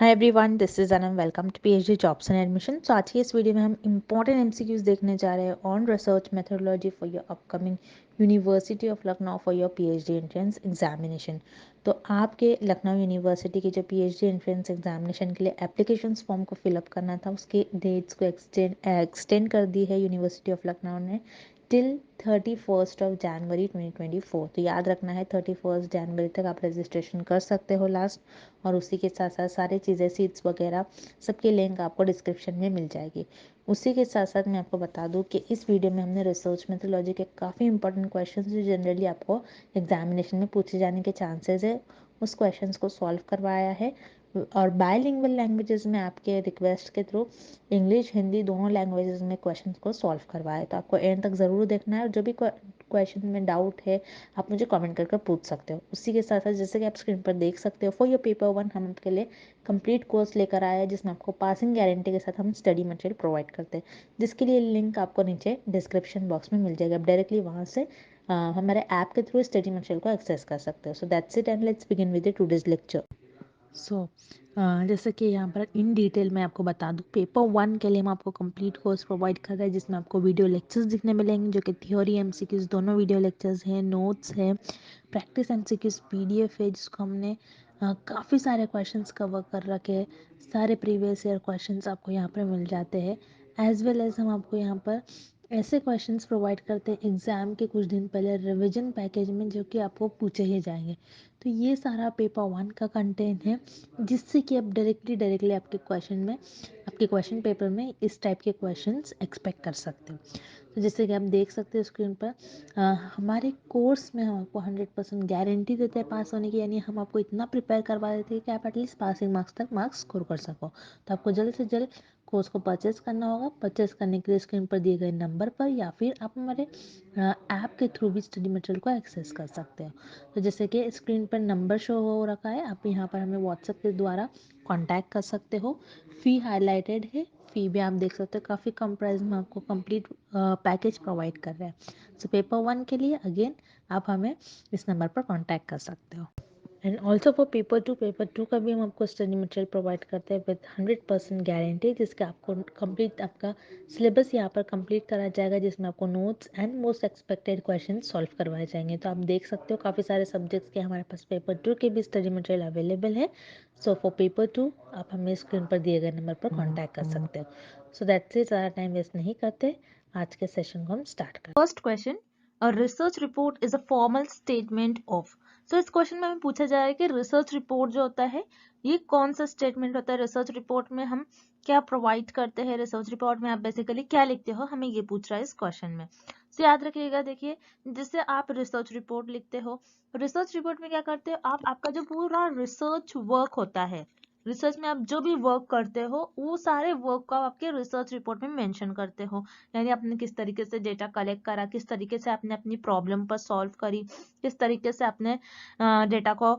Hi everyone, this is Anam. Welcome to PhD jobs and admission. तो आज की इस वीडियो में हम इंपॉर्टेंट एमसीक्यूज देखने जा रहे हैं on research methodology for your upcoming university of Lucknow for your PhD entrance examination. तो आपके लखनऊ यूनिवर्सिटी की जो पीएचडी एंट्रेंस एग्जामिनेशन के लिए एप्लीकेशन फॉर्म को फिलअप करना था, उसके डेट्स को एक्सटेंड कर दी है यूनिवर्सिटी ऑफ लखनऊ ने टिल 31 जनवरी 2024। तो याद रखना है 31 जनवरी तक आप रजिस्ट्रेशन कर सकते हो लास्ट। और उसी के साथ साथ सारी चीज़ें, सीट्स वगैरह सबकी लिंक आपको डिस्क्रिप्शन में मिल जाएगी। उसी के साथ साथ मैं आपको बता दूं कि इस वीडियो में हमने रिसर्च मेथोडोलॉजी के काफ़ी इंपॉर्टेंट क्वेश्चंस जो जनरली आपको एग्जामिनेशन में पूछे जाने के चांसेस है, उस क्वेश्चंस को सॉल्व करवाया है। और बायलिंगुअल लैंग्वेजेस में आपके रिक्वेस्ट के थ्रू इंग्लिश हिंदी दोनों लैंग्वेजेस में क्वेश्चंस को सॉल्व करवाया है। तो आपको एंड तक ज़रूर देखना है, और जो भी क्वेश्चन में डाउट है आप मुझे कमेंट करके पूछ सकते हो। उसी के साथ साथ जैसे कि आप स्क्रीन पर देख सकते हो, फॉर योर पेपर 1 हम आपके लिए कंप्लीट कोर्स लेकर आए हैं, जिसमें आपको पासिंग गारंटी के साथ हम स्टडी मटेरियल प्रोवाइड करते हैं, जिसके लिए लिंक आपको नीचे डिस्क्रिप्शन बॉक्स में मिल जाएगा। आप डायरेक्टली वहाँ से हमारे ऐप के थ्रू स्टडी मटेरियल को एक्सेस कर सकते हो। So that's it, and let's begin with the today's lecture. So जैसे कि यहाँ पर इन डिटेल मैं आपको बता दूँ, पेपर 1 के लिए हम आपको कंप्लीट कोर्स प्रोवाइड कर रहे हैं, जिसमें आपको वीडियो लेक्चर्स दिखने मिलेंगे, जो कि थ्योरी एमसीक्यूज दोनों वीडियो लेक्चर्स हैं, नोट्स हैं, प्रैक्टिस एमसीक्यूज पीडीएफ है, जिसको हमने काफ़ी सारे क्वेश्चंस कवर कर रखे हैं। सारे प्रीवियस ईयर क्वेश्चंस आपको यहाँ पर मिल जाते हैं, एज वेल एज हम आपको यहाँ पर ऐसे क्वेश्चंस प्रोवाइड करते हैं एग्ज़ाम के कुछ दिन पहले रिवीजन पैकेज में, जो कि आपको पूछे ही जाएंगे। तो ये सारा पेपर 1 का कंटेंट है, जिससे कि आप डायरेक्टली आपके क्वेश्चन पेपर में इस टाइप के क्वेश्चंस एक्सपेक्ट कर सकते हो। तो जैसे कि आप देख सकते हो स्क्रीन पर, हमारे कोर्स में हम आपको 100% गारंटी देते हैं पास होने की, यानी हम आपको इतना प्रिपेयर करवा देते हैं कि आप एटलीस्ट पासिंग मार्क्स तक मार्क्स स्कोर कर सको। तो आपको जल्द से जल्द कोर्स को परचेज करना होगा। परचेज करने के लिए स्क्रीन पर दिए गए नंबर पर, या फिर आप हमारे ऐप के थ्रू भी स्टडी मटेरियल को एक्सेस कर सकते हो। तो जैसे कि स्क्रीन पर नंबर शो हो रखा है, आप यहाँ पर हमें व्हाट्सएप के द्वारा कांटेक्ट कर सकते हो। फ़ी हाईलाइटेड है, फ़ी भी आप देख सकते हो, काफ़ी कम प्राइस में आपको कंप्लीट पैकेज प्रोवाइड कर रहे हैं। सो पेपर 1 के लिए अगेन आप हमें इस नंबर पर कांटेक्ट कर सकते हो। And also for paper two का भी हम आपको स्टडी मटेरियल प्रोवाइड करते हैं विद 100% गारंटी, जिसका आपको कंप्लीट आपका सिलेबस यहाँ पर कंप्लीट करा जाएगा, जिसमें आपको notes and most expected question solve करवाए जाएंगे। तो आप देख सकते हो काफ़ी सारे सब्जेक्ट्स के हमारे पास पेपर 2 के भी स्टडी मटेरियल अवेलेबल है। सो फॉर पेपर 2 आप हमें स्क्रीन पर दिए गए नंबर पर कॉन्टैक्ट कर सकते हो। सो दैट्स इट, ज़्यादा टाइम वेस्ट नहीं करते, आज के सेशन को हम स्टार्ट करते हैं। First question, a research report is a formal statement of. So इस क्वेश्चन में हमें पूछा जा रहा है कि रिसर्च रिपोर्ट जो होता है, ये कौन सा स्टेटमेंट होता है। रिसर्च रिपोर्ट में हम क्या प्रोवाइड करते हैं, रिसर्च रिपोर्ट में आप बेसिकली क्या लिखते हो, हमें ये पूछ रहा है इस क्वेश्चन में। तो याद रखिएगा, देखिए जैसे आप रिसर्च रिपोर्ट लिखते हो, रिसर्च रिपोर्ट में क्या करते हो आप, आपका जो पूरा रिसर्च वर्क होता है, रिसर्च में आप जो भी वर्क करते हो वो सारे वर्क को आप आपके रिसर्च रिपोर्ट में मेंशन करते हो। यानी आपने किस तरीके से डेटा कलेक्ट करा, किस तरीके से आपने अपनी प्रॉब्लम पर सॉल्व करी, किस तरीके से आपने डेटा को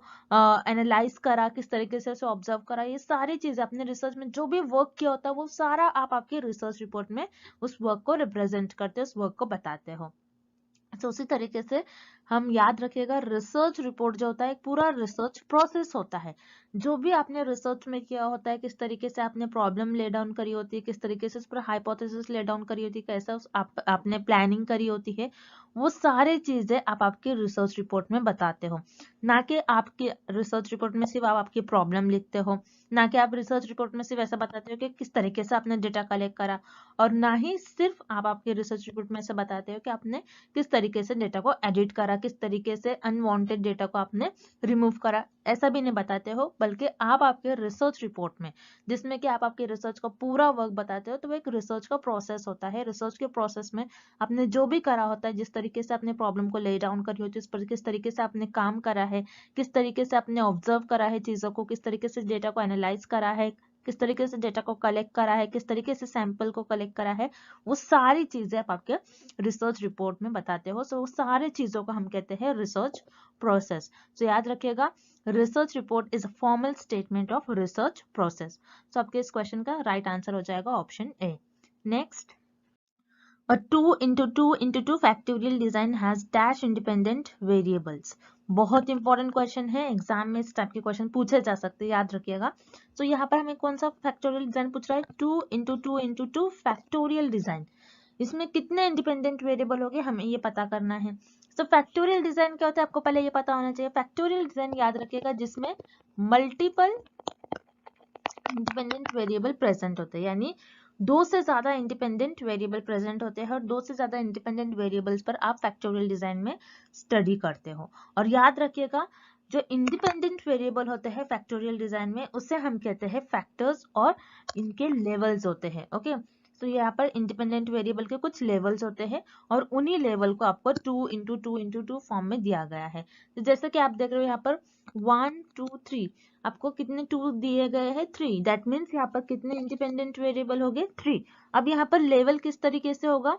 एनालाइज करा, किस तरीके से उसे ऑब्जर्व करा, ये सारी चीजें अपने रिसर्च में जो भी वर्क किया होता है वो सारा आप आपके रिसर्च रिपोर्ट में उस वर्क को रिप्रेजेंट करते हो, उस वर्क को बताते हो। तो उसी तरीके से हम याद रखिएगा, रिसर्च रिपोर्ट जो होता है एक पूरा रिसर्च प्रोसेस होता है। जो भी आपने रिसर्च में किया होता है, किस तरीके से आपने प्रॉब्लम ले डाउन करी होती है, किस तरीके से उस पर हाइपोथेसिस ले डाउन करी होती है, कैसा आपने प्लानिंग करी होती है, वो सारी चीजें आप आपके रिसर्च रिपोर्ट में बताते हो। ना कि आपके रिसर्च रिपोर्ट में सिर्फ आप आपकी प्रॉब्लम लिखते हो, ना कि आप रिसर्च रिपोर्ट में सिर्फ ऐसा बताते हो कि किस तरीके से आपने डेटा कलेक्ट करा, और ना ही सिर्फ आप आपके रिसर्च रिपोर्ट में ऐसा बताते हो कि आपने किस तरीके से डेटा को एडिट करा, किस तरीके से अनवांटेड डेटा को आपने रिमूव करा, ऐसा भी नहीं बताते हो। बल्कि आप आपके रिसर्च रिपोर्ट में, जिसमें कि आप आपके रिसर्च का पूरा वर्क बताते हो, तो वो एक रिसर्च का प्रोसेस होता है। रिसर्च के प्रोसेस में आपने जो भी करा होता है, जिस तरीके से आपने प्रॉब्लम को ले डाउन करी होती है, उस पर किस तरीके से आपने काम करा है, किस तरीके से आपने ऑब्जर्व करा है चीजों को, किस तरीके से डेटा को एनालाइज करा है, किस तरीके से डेटा को कलेक्ट करा है, किस तरीके से सैंपल को कलेक्ट करा है, वो सारी चीजें आप आपके रिसर्च रिपोर्ट में बताते हो। सो सारे चीजों को हम कहते हैं रिसर्च प्रोसेस। सो याद रखिएगा, research report is a formal statement of research process. So आपके इस क्वेश्चन का राइट आंसर हो जाएगा option A. Next, a 2 into 2 into 2 factorial design has dash independent variables. बहुत इंपॉर्टेंट क्वेश्चन है, एग्जाम में इस टाइप के क्वेश्चन पूछे जा सकते हैं, याद रखिएगा। तो यहाँ पर हमें कौन सा फैक्टोरियल डिजाइन पूछ रहा है, 2 × 2 × 2 फैक्टोरियल डिजाइन। इसमें कितने इंडिपेंडेंट वेरिएबल हो गए हमें ये पता करना है। तो फैक्टोरियल डिजाइन क्या होता है आपको पहले ये पता होना चाहिए। फैक्टोरियल डिजाइन याद रखिएगा जिसमें मल्टीपल इंडिपेंडेंट वेरिएबल प्रेजेंट होते हैं, यानी 2 से ज्यादा इंडिपेंडेंट वेरिएबल प्रेजेंट होते हैं और 2 से ज्यादा इंडिपेंडेंट वेरिएबल्स पर आप फैक्टोरियल डिजाइन में स्टडी करते हो। और याद रखिएगा जो इंडिपेंडेंट वेरिएबल होते हैं फैक्टोरियल डिजाइन में उसे हम कहते हैं फैक्टर्स और इनके लेवल्स होते हैं। ओके, तो यहाँ पर इंडिपेंडेंट वेरिएबल के कुछ लेवल्स होते हैं और उन्हीं लेवल को आपको 2 × 2 × 2 फॉर्म में दिया गया है। तो जैसे कि आप देख रहे हो यहाँ पर 1 2 3 आपको कितने 2 दिए गए हैं 3, दैट मीन्स यहाँ पर कितने इंडिपेंडेंट वेरिएबल हो गए 3। अब यहाँ पर लेवल किस तरीके से होगा,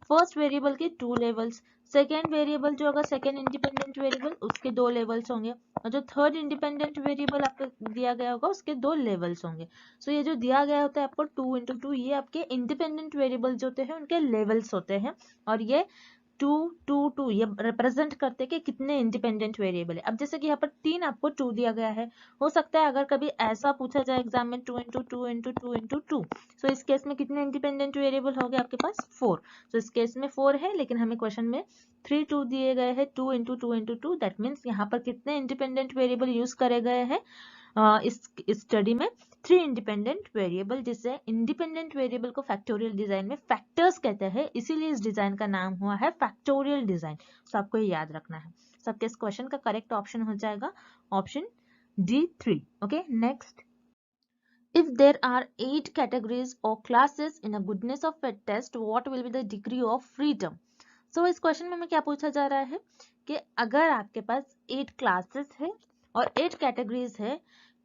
फर्स्ट वेरिएबल के 2 लेवल्स, सेकेंड वेरिएबल जो होगा सेकेंड इंडिपेंडेंट वेरिएबल उसके 2 लेवल्स होंगे और जो थर्ड इंडिपेंडेंट वेरिएबल आपको दिया गया होगा उसके 2 लेवल्स होंगे। सो ये जो दिया गया होता है आपको 2 × 2 ये आपके इंडिपेंडेंट वेरिएबल जो होते हैं उनके लेवल्स होते हैं और ये 2 2 2 ये रिप्रेजेंट करते हैं कि कितने इंडिपेंडेंट वेरिएबल है। अब जैसे कि यहाँ पर 3 आपको 2 दिया गया है, हो सकता है अगर कभी ऐसा पूछा जाए एग्जाम में 2 × 2 × 2 × 2, सो इस केस में कितने इंडिपेंडेंट वेरिएबल हो गए आपके पास 4। तो इस केस में 4 है लेकिन हमें क्वेश्चन में 3 2 दिए गए हैं 2 × 2 × 2, दैट मीन्स यहाँ पर कितने इंडिपेंडेंट वेरिएबल यूज करे गए हैं इस स्टडी में 3 इंडिपेंडेंट वेरिएबल, जिससे इंडिपेंडेंट वेरिएबल को फैक्टोरियल डिजाइन में फैक्टर्स कहते हैं, इसीलिए इस डिजाइन का नाम हुआ है फैक्टोरियल डिजाइन। तो आपको ये याद रखना है। सबके इस क्वेश्चन का करेक्ट ऑप्शन हो जाएगा option D3। Okay, next, if there are 8 categories or classes in a goodness of fit test, what will be the degree of freedom? So इस क्वेश्चन में हमें क्या पूछा जा रहा है कि अगर आपके पास 8 क्लासेस है और 8 कैटेगरीज है,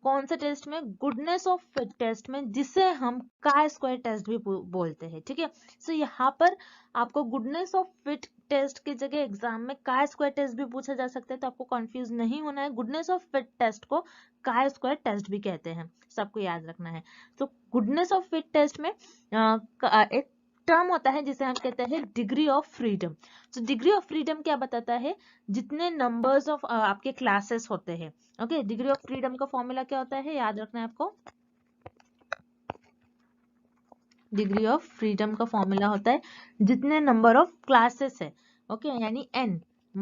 कौन से टेस्ट में, गुडनेस ऑफ फिट टेस्ट में, जिसे हम काय स्क्वायर टेस्ट भी बोलते हैं। ठीक है, सो यहाँ पर आपको गुडनेस ऑफ फिट टेस्ट की जगह एग्जाम में काय स्क्वायर टेस्ट भी पूछा जा सकता है, तो आपको कंफ्यूज नहीं होना है। गुडनेस ऑफ फिट टेस्ट को काय स्क्वायर टेस्ट भी कहते हैं, सबको याद रखना है। तो गुडनेस ऑफ फिट टेस्ट में एक टर्म होता है जिसे हम कहते हैं डिग्री ऑफ फ्रीडम। तो डिग्री ऑफ फ्रीडम क्या बताता है, जितने नंबर्स ऑफ आपके क्लासेस होते हैं। ओके, डिग्री ऑफ फ्रीडम का फॉर्मूला क्या होता है, याद रखना है आपको। डिग्री ऑफ फ्रीडम का फॉर्मूला होता है जितने नंबर ऑफ क्लासेस है, ओके, यानी n -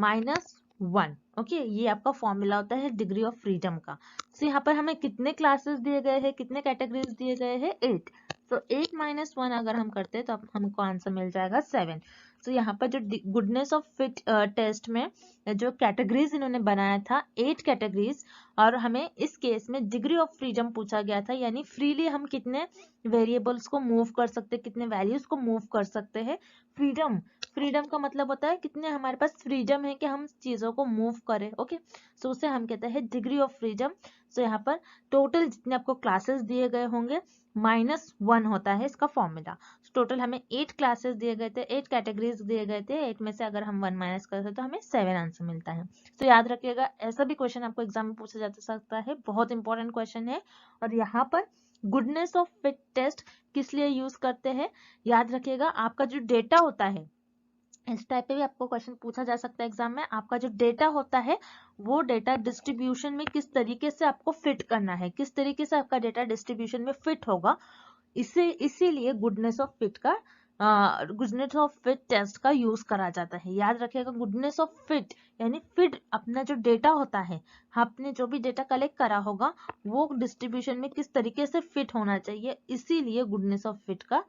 1। ओके, ये आपका फॉर्मूला होता है डिग्री ऑफ फ्रीडम का। तो यहाँ पर हमें कितने क्लासेस दिए गए हैं, कितने कैटेगरीज दिए गए हैं, 8। तो 8 - 1 अगर हम करते हैं तो हमको आंसर मिल जाएगा 7। तो यहाँ पर जो गुडनेस ऑफ फिट टेस्ट में जो कैटेगरीज इन्होंने बनाया था 8 कैटेगरीज, और हमें इस केस में डिग्री ऑफ फ्रीडम पूछा गया था, यानी फ्रीली हम कितने वेरिएबल्स को मूव कर सकते हैं, कितने वैल्यूज को मूव कर सकते हैं। फ्रीडम, फ्रीडम का मतलब होता है कितने हमारे पास फ्रीडम है कि हम चीजों को मूव करें। ओके, सो उसे हम कहते हैं डिग्री ऑफ फ्रीडम। सो यहाँ पर टोटल जितने आपको क्लासेस दिए गए होंगे -1 होता है इसका फॉर्मूला। टोटल हमें 8 क्लासेस दिए गए थे, 8 कैटेगरीज दिए गए थे, 8 में से अगर हम 1 माइनस करते तो हमें 7 आंसर मिलता है। तो याद रखिएगा, ऐसा भी क्वेश्चन आपको एग्जाम में पूछा जा सकता है, बहुत इंपॉर्टेंट क्वेश्चन है। और यहाँ पर गुडनेस ऑफ फिट टेस्ट किस लिए यूज करते हैं, याद रखिएगा, आपका जो डेटा होता है, इस टाइप पे भी आपको क्वेश्चन पूछा जा सकता है एग्जाम में, आपका जो डेटा होता है वो डेटा डिस्ट्रीब्यूशन में किस तरीके से आपको फिट करना है, किस तरीके से आपका डेटा डिस्ट्रीब्यूशन में फिट होगा, इसीलिए गुडनेस ऑफ फिट का गुडनेस ऑफ फिट टेस्ट का यूज करा जाता है। याद रखिएगा, गुडनेस ऑफ फिट यानी फिट, अपना जो डेटा होता है, आपने जो भी डेटा कलेक्ट करा होगा वो डिस्ट्रीब्यूशन में किस तरीके से फिट होना चाहिए, इसीलिए गुडनेस ऑफ फिट का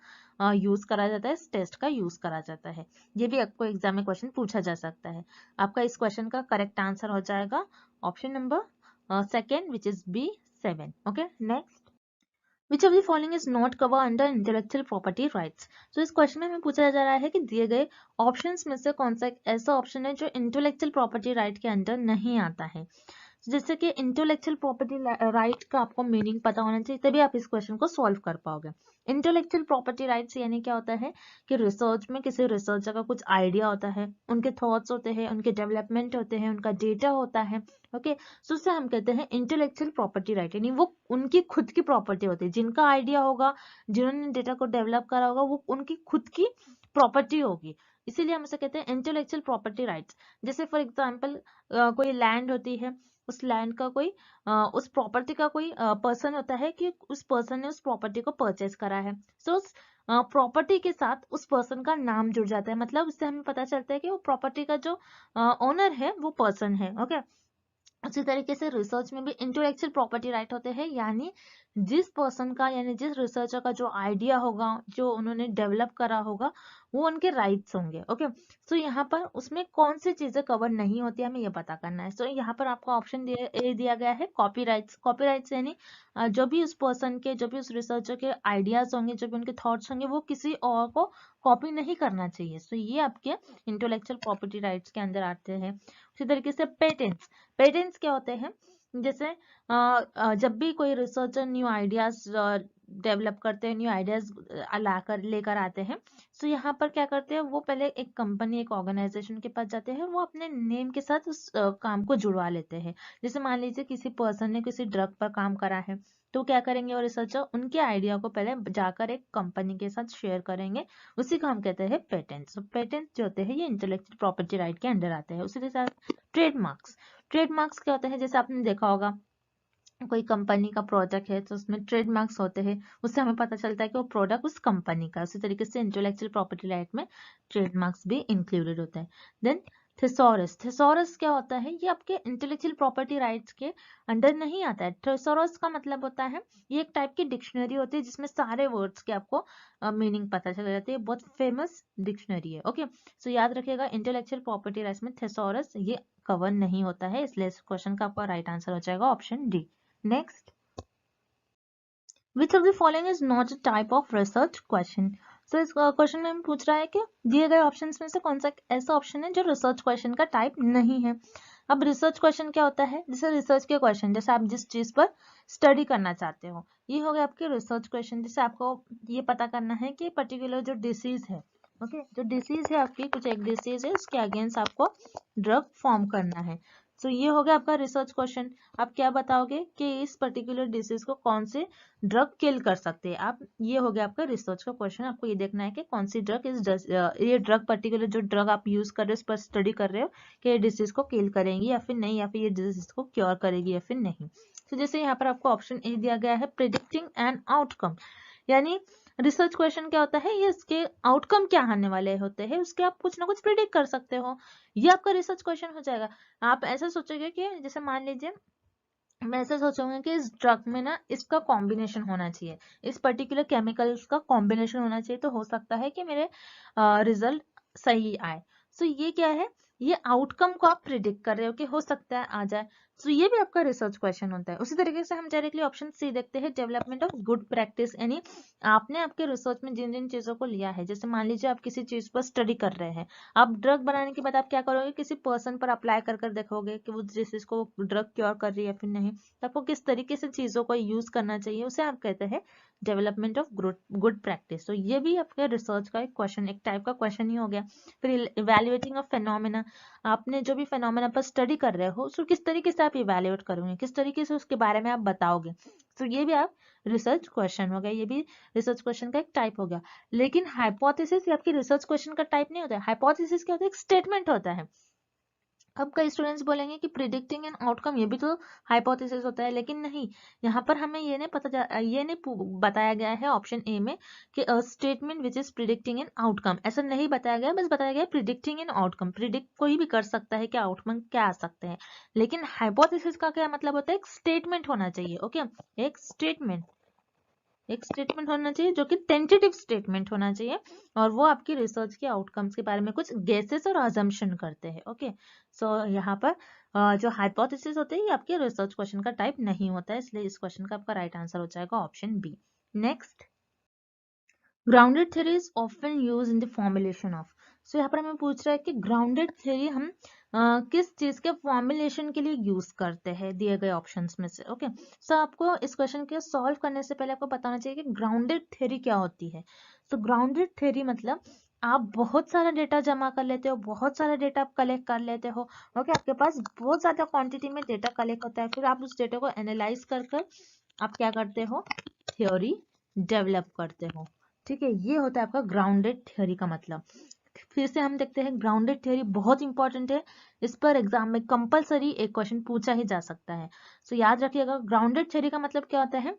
यूज करा जाता है, इस टेस्ट का यूज करा जाता है। ये भी आपको एग्जाम में क्वेश्चन पूछा जा सकता है। आपका इस क्वेश्चन का करेक्ट आंसर हो जाएगा option number second, which is B7। Okay, next, Which of the following is not covered under intellectual property rights? तो इस क्वेश्चन में हमें पूछा जा रहा है कि दिए गए ऑप्शंस में से कौन सा एक ऐसा ऑप्शन है जो इंटेलेक्चुअल प्रॉपर्टी राइट के अंडर नहीं आता है। जैसे कि इंटेलेक्चुअल प्रॉपर्टी राइट का आपको मीनिंग पता होना चाहिए, तभी आप इस क्वेश्चन को सॉल्व कर पाओगे। इंटेलेक्चुअल प्रॉपर्टी राइट्स यानी क्या होता है कि रिसर्च में किसी रिसर्चर का कुछ आइडिया होता है, उनके थॉट्स होते हैं, उनके डेवलपमेंट होते हैं, उनका डेटा होता है। ओके, सो उसे हम कहते हैं इंटेलेक्चुअल प्रॉपर्टी राइट, यानी वो उनकी खुद की प्रॉपर्टी होती है, जिनका आइडिया होगा, जिन्होंने डेटा को डेवलप करा होगा, वो उनकी खुद की प्रॉपर्टी होगी, इसीलिए हम उसे कहते हैं इंटेलेक्चुअल प्रॉपर्टी राइट्स। जैसे फॉर एग्जांपल कोई लैंड होती है, उस लैंड का कोई उस प्रॉपर्टी का कोई पर्सन होता है कि उस पर्सन ने उस प्रॉपर्टी को परचेज करा है, सो उस प्रॉपर्टी के साथ उस पर्सन का नाम जुड़ जाता है, मतलब उससे हमें पता चलता है कि वो प्रॉपर्टी का जो ओनर है वो पर्सन है। ओके, उसी तरीके से रिसर्च में भी इंटेलेक्चुअल प्रॉपर्टी राइट होते हैं, यानी जिस पर्सन का यानी जिस रिसर्चर का जो आइडिया होगा, जो उन्होंने डेवलप करा होगा, वो उनके राइट्स होंगे। ओके, सो यहाँ पर उसमें कौन सी चीजें कवर नहीं होती है हमें ये पता करना है। सो यहाँ पर आपको ऑप्शन ए दिया गया है कॉपीराइट्स। कॉपीराइट्स यानी जो भी उस पर्सन के, जो भी उस रिसर्चर के आइडियाज होंगे, जो भी उनके थॉट्स होंगे, वो किसी और को कॉपी नहीं करना चाहिए। सो ये आपके इंटेलेक्चुअल प्रॉपर्टी राइट्स के अंदर आते हैं। उसी तरीके से पेटेंट्स। पेटेंट्स क्या होते हैं, जैसे जब भी कोई रिसर्चर न्यू आइडियाज डेवलप करते हैं, न्यू आइडियाज लाकर लेकर आते हैं, तो यहाँ पर क्या करते हैं, वो पहले एक कंपनी, एक ऑर्गेनाइजेशन के पास जाते हैं, वो अपने नेम के साथ उस काम को जुड़वा लेते हैं। जैसे मान लीजिए किसी पर्सन ने किसी ड्रग पर काम करा है, तो क्या करेंगे, और रिसर्चर उनके आइडिया को पहले जाकर एक कंपनी के साथ शेयर करेंगे, उसी को हम कहते हैं पेटेंट्स। पेटेंट्स जो होते हैं ये इंटेलेक्चुअल प्रॉपर्टी राइट के अंडर आते हैं। उसी के साथ ट्रेडमार्क्स। ट्रेडमार्क्स क्या होते हैं, जैसे आपने देखा होगा कोई कंपनी का प्रोडक्ट है तो उसमें ट्रेडमार्क्स होते हैं, उससे हमें पता चलता है कि वो प्रोडक्ट उस कंपनी का। उसी तरीके से इंटेलेक्चुअल प्रॉपर्टी राइट में ट्रेडमार्क्स भी इंक्लूडेड होता है। Then thesaurus. थेसोरस क्या होता है, ये आपके इंटेलेक्चुअल प्रॉपर्टी राइट्स के अंडर नहीं आता है। थेसोरस का मतलब होता है, ये एक टाइप की डिक्शनरी होती है जिसमें सारे वर्ड्स के आपको मीनिंग पता चल जाती है, बहुत फेमस डिक्शनरी है। ओके, सो याद रखिएगा इंटेलेक्चुअल प्रॉपर्टी राइट्स में थेसोरस ये कवर नहीं होता है, इसलिए इस क्वेश्चन का आपका राइट आंसर हो जाएगा option D. Next, which of the following is not a type of research question. So इस क्वेश्चन में हम पूछ रहा है कि दिए गए ऑप्शंस में से कौन सा ऐसा ऑप्शन है जो रिसर्च क्वेश्चन का टाइप नहीं है। अब रिसर्च क्वेश्चन क्या होता है, जैसे रिसर्च के क्वेश्चन, जैसे आप जिस चीज पर स्टडी करना चाहते हो, ये हो गया आपके रिसर्च क्वेश्चन। जैसे आपको ये पता करना है कि पर्टिकुलर जो डिसीज है, ओके, जो डिसीज है आपकी, कुछ एक डिसीज है, उसके अगेंस्ट आपको ड्रग फॉर्म करना है। तो ये हो गया आपका रिसर्च क्वेश्चन। आप क्या बताओगे कि इस पर्टिकुलर डिसीज को कौन से ड्रग किल कर सकते हैं आप, ये हो गया आपका रिसर्च का क्वेश्चन। आपको ये देखना है कि कौन सी ड्रग ये ड्रग पर्टिकुलर जो ड्रग आप यूज कर रहे हो, उस पर स्टडी कर रहे हो कि ये डिसीज को किल करेंगी या फिर नहीं, या फिर ये डिसीज को क्योर करेगी या फिर नहीं। तो जैसे यहाँ पर आपको ऑप्शन ए दिया गया है प्रिडिक्टिंग एन आउटकम, यानी रिसर्च क्वेश्चन क्या होता है, ये इसके आउटकम क्या आने वाले होते हैं उसके आप कुछ ना कुछ प्रिडिक्ट कर सकते हो, ये आपका रिसर्च क्वेश्चन हो जाएगा। आप ऐसा सोचोगे कि जैसे मान लीजिए मैं ऐसा सोचूंगी कि इस ड्रग में ना इसका कॉम्बिनेशन होना चाहिए, इस पर्टिकुलर केमिकल्स का कॉम्बिनेशन होना चाहिए, तो हो सकता है कि मेरे रिजल्ट सही आए। सो ये क्या है, ये आउटकम को आप प्रिडिक्ट कर रहे हो कि हो सकता है आ जाए। सो ये भी आपका रिसर्च क्वेश्चन होता है। उसी तरीके से हम डायरेक्टली ऑप्शन सी देखते हैं, डेवलपमेंट ऑफ गुड प्रैक्टिस, यानी आपने आपके रिसर्च में जिन जिन चीजों को लिया है, जैसे मान लीजिए आप किसी चीज पर स्टडी कर रहे हैं, आप ड्रग बनाने के बाद आप क्या करोगे, किसी पर्सन पर अप्लाई कर कर देखोगे कि वो डिसीज को ड्रग क्योर कर रही है या फिर नहीं, तो आपको किस तरीके से चीजों को यूज करना चाहिए, उसे आप कहते हैं डेवलपमेंट ऑफ गुड प्रैक्टिस। तो ये भी आपके रिसर्च का एक क्वेश्चन, एक टाइप का क्वेश्चन ही हो गया। फिर इवेल्युएटिंग ऑफ फेनोमेना, आपने जो भी फेनोमेना पर स्टडी कर रहे हो उसको किस तरीके से आप इवेल्युएट करोगे, किस तरीके से उसके बारे में आप बताओगे, तो ये भी आप रिसर्च क्वेश्चन हो गया, ये भी रिसर्च क्वेश्चन का एक टाइप हो गया। लेकिन हाइपोथेसिस आपकी रिसर्च क्वेश्चन का टाइप नहीं होता है। हाइपोथेसिस क्या होता है, एक स्टेटमेंट होता है। अब कई स्टूडेंट्स बोलेंगे कि प्रिडिक्टिंग एन आउटकम ये भी तो हाइपोथेसिस होता है, लेकिन नहीं, यहाँ पर हमें ये नहीं बताया गया है ऑप्शन ए में कि statement which is predicting an outcome, ऐसा नहीं बताया गया, बस बताया गया प्रिडिक्टिंग एन आउटकम। प्रिडिक्ट कोई भी कर सकता है कि आउटकम क्या आ सकते हैं, लेकिन हाइपोथेसिस का क्या मतलब होता है, एक स्टेटमेंट होना चाहिए। ओके, एक स्टेटमेंट होना चाहिए जो कि टेंटेटिव स्टेटमेंट होना चाहिए, और वो आपकी रिसर्च के आउटकम्स के बारे में कुछ गेसेस और अजम्पशन करते हैं। ओके, सो यहाँ पर जो हाइपोथेसिस होते हैं ये आपके रिसर्च क्वेश्चन का टाइप नहीं होता है, इसलिए इस क्वेश्चन का आपका राइट आंसर हो जाएगा option B. Next, grounded theory is often use in the formulation of. So यहाँ पर हमें पूछ रहा है कि ग्राउंडेड थ्योरी हम किस चीज के फॉर्मुलेशन के लिए यूज करते हैं दिए गए ऑप्शंस में से। ओके, सो आपको इस क्वेश्चन के सॉल्व करने से पहले आपको बताना चाहिए कि ग्राउंडेड थ्योरी क्या होती है। तो ग्राउंडेड थ्योरी मतलब आप बहुत सारा डेटा जमा कर लेते हो, बहुत सारा डेटा आप कलेक्ट कर लेते हो। ओके, आपके पास बहुत ज्यादा क्वांटिटी में डेटा कलेक्ट होता है, फिर आप उस डेटा को एनालाइज कर कर आप क्या करते हो, थ्योरी डेवलप करते हो। ठीक है, ये होता है आपका ग्राउंडेड थ्योरी का मतलब। फिर से हम देखते हैं, ग्राउंडेड थ्योरी बहुत इंपॉर्टेंट है, इस पर एग्जाम में कंपलसरी एक क्वेश्चन पूछा ही जा सकता है। सो याद रखिएगा, ग्राउंडेड थ्योरी का मतलब क्या होता है,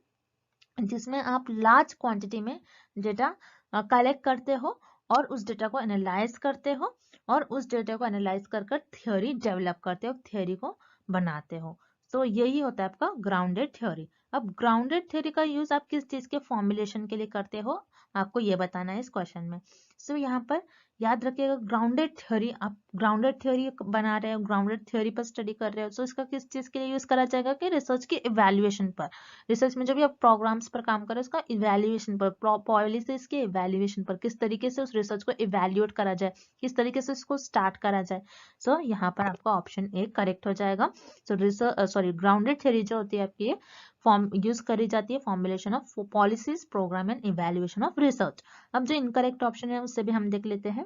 जिसमें आप लार्ज क्वांटिटी में डेटा कलेक्ट करते हो और उस डेटा को एनालाइज करते हो और उस डेटा को एनालाइज कर कर थ्योरी डेवलप करते हो, थ्योरी को बनाते हो। तो यही होता है आपका ग्राउंडेड थ्योरी। अब ग्राउंडेड थ्योरी का यूज आप किस चीज के फॉर्मुलेशन के लिए करते हो, आपको ये बताना है इस क्वेश्चन में। सो यहाँ पर याद रखिएगा, ग्राउंडेड थ्योरी, आप ग्राउंडेड थ्योरी बना रहे हो, ग्राउंडेड थ्योरी पर स्टडी कर रहे हो, तो इसका किस चीज के लिए यूज करा जाएगा कि रिसर्च की इवैल्यूएशन पर। रिसर्च में जब भी आप प्रोग्राम्स पर काम कर रहे हो, उसका इवैल्यूएशन पर, पॉलिसीज के इवैल्यूएशन पर, किस तरीके से उस रिसर्च को इवैल्यूएट करा जाए, किस तरीके से इसको स्टार्ट करा जाए। सो यहाँ पर आपका ऑप्शन ए करेक्ट हो जाएगा। सो ग्राउंडेड थ्योरी जो होती है आपकी, फॉर्म यूज करी जाती है formulation of policies, program and evaluation of research. अब जो इनकरेक्ट ऑप्शन है उससे भी हम देख लेते हैं।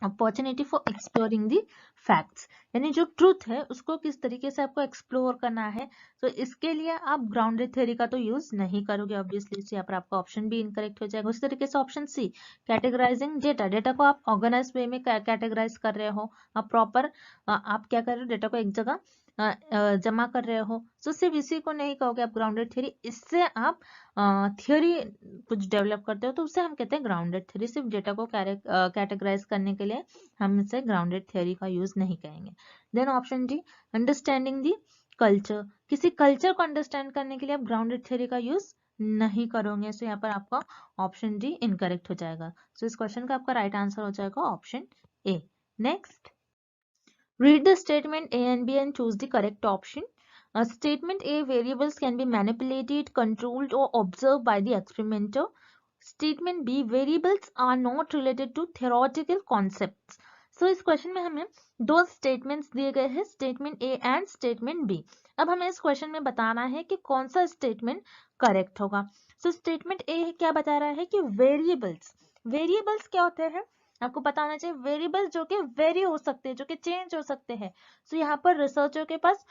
Opportunity for exploring the facts, यानी जो ट्रूथ है उसको किस तरीके से आपको एक्सप्लोर करना है, तो इसके लिए आप ग्राउंडेड थ्योरी का तो यूज नहीं करोगे ऑब्वियसली। यहाँ पर आपका ऑप्शन भी इनकरेक्ट हो जाएगा। उसी तरीके से option C, categorising data, data को आप ऑर्गेनाइज वे में कैटेगराइज कर रहे हो, आप प्रॉपर आप क्या कर रहे हो, डेटा को एक जगह जमा कर रहे हो, तो सिर्फ इसी को नहीं कहोगे आप ग्राउंडेड थ्योरी, इससे आप थ्योरी कुछ डेवलप करते हो तो उसे हम कहते हैं ग्राउंडेड थ्योरी। सिर्फ डेटा को कैटेगराइज करने के लिए हम इसे ग्राउंडेड थ्योरी का यूज नहीं करेंगे। Then option D, understanding the culture, किसी कल्चर को अंडरस्टैंड करने के लिए आप ग्राउंडेड थ्योरी का यूज नहीं करोगे। सो यहाँ पर आपका ऑप्शन डी इनकरेक्ट हो जाएगा। सो इस क्वेश्चन का आपका राइट आंसर हो जाएगा option A. Next, read the statement A and B and choose the correct option. Statement A, variables can be manipulated, controlled or observed by the experimenter. Statement B, variables are not related to theoretical concepts. So इस question में हमें दो statements दिए गए हैं, statement A and statement B. अब हमें इस क्वेश्चन में बताना है कि कौन सा स्टेटमेंट करेक्ट होगा। सो स्टेटमेंट ए क्या बता रहा है कि वेरिएबल्स, वेरिएबल्स क्या होते हैं आपको पता होना चाहिए, वेरिएबल्स जो कि वेरी हो सकते हैं, जो कि चेंज हो सकते हैं। सो यहाँ पर रिसर्चर के पास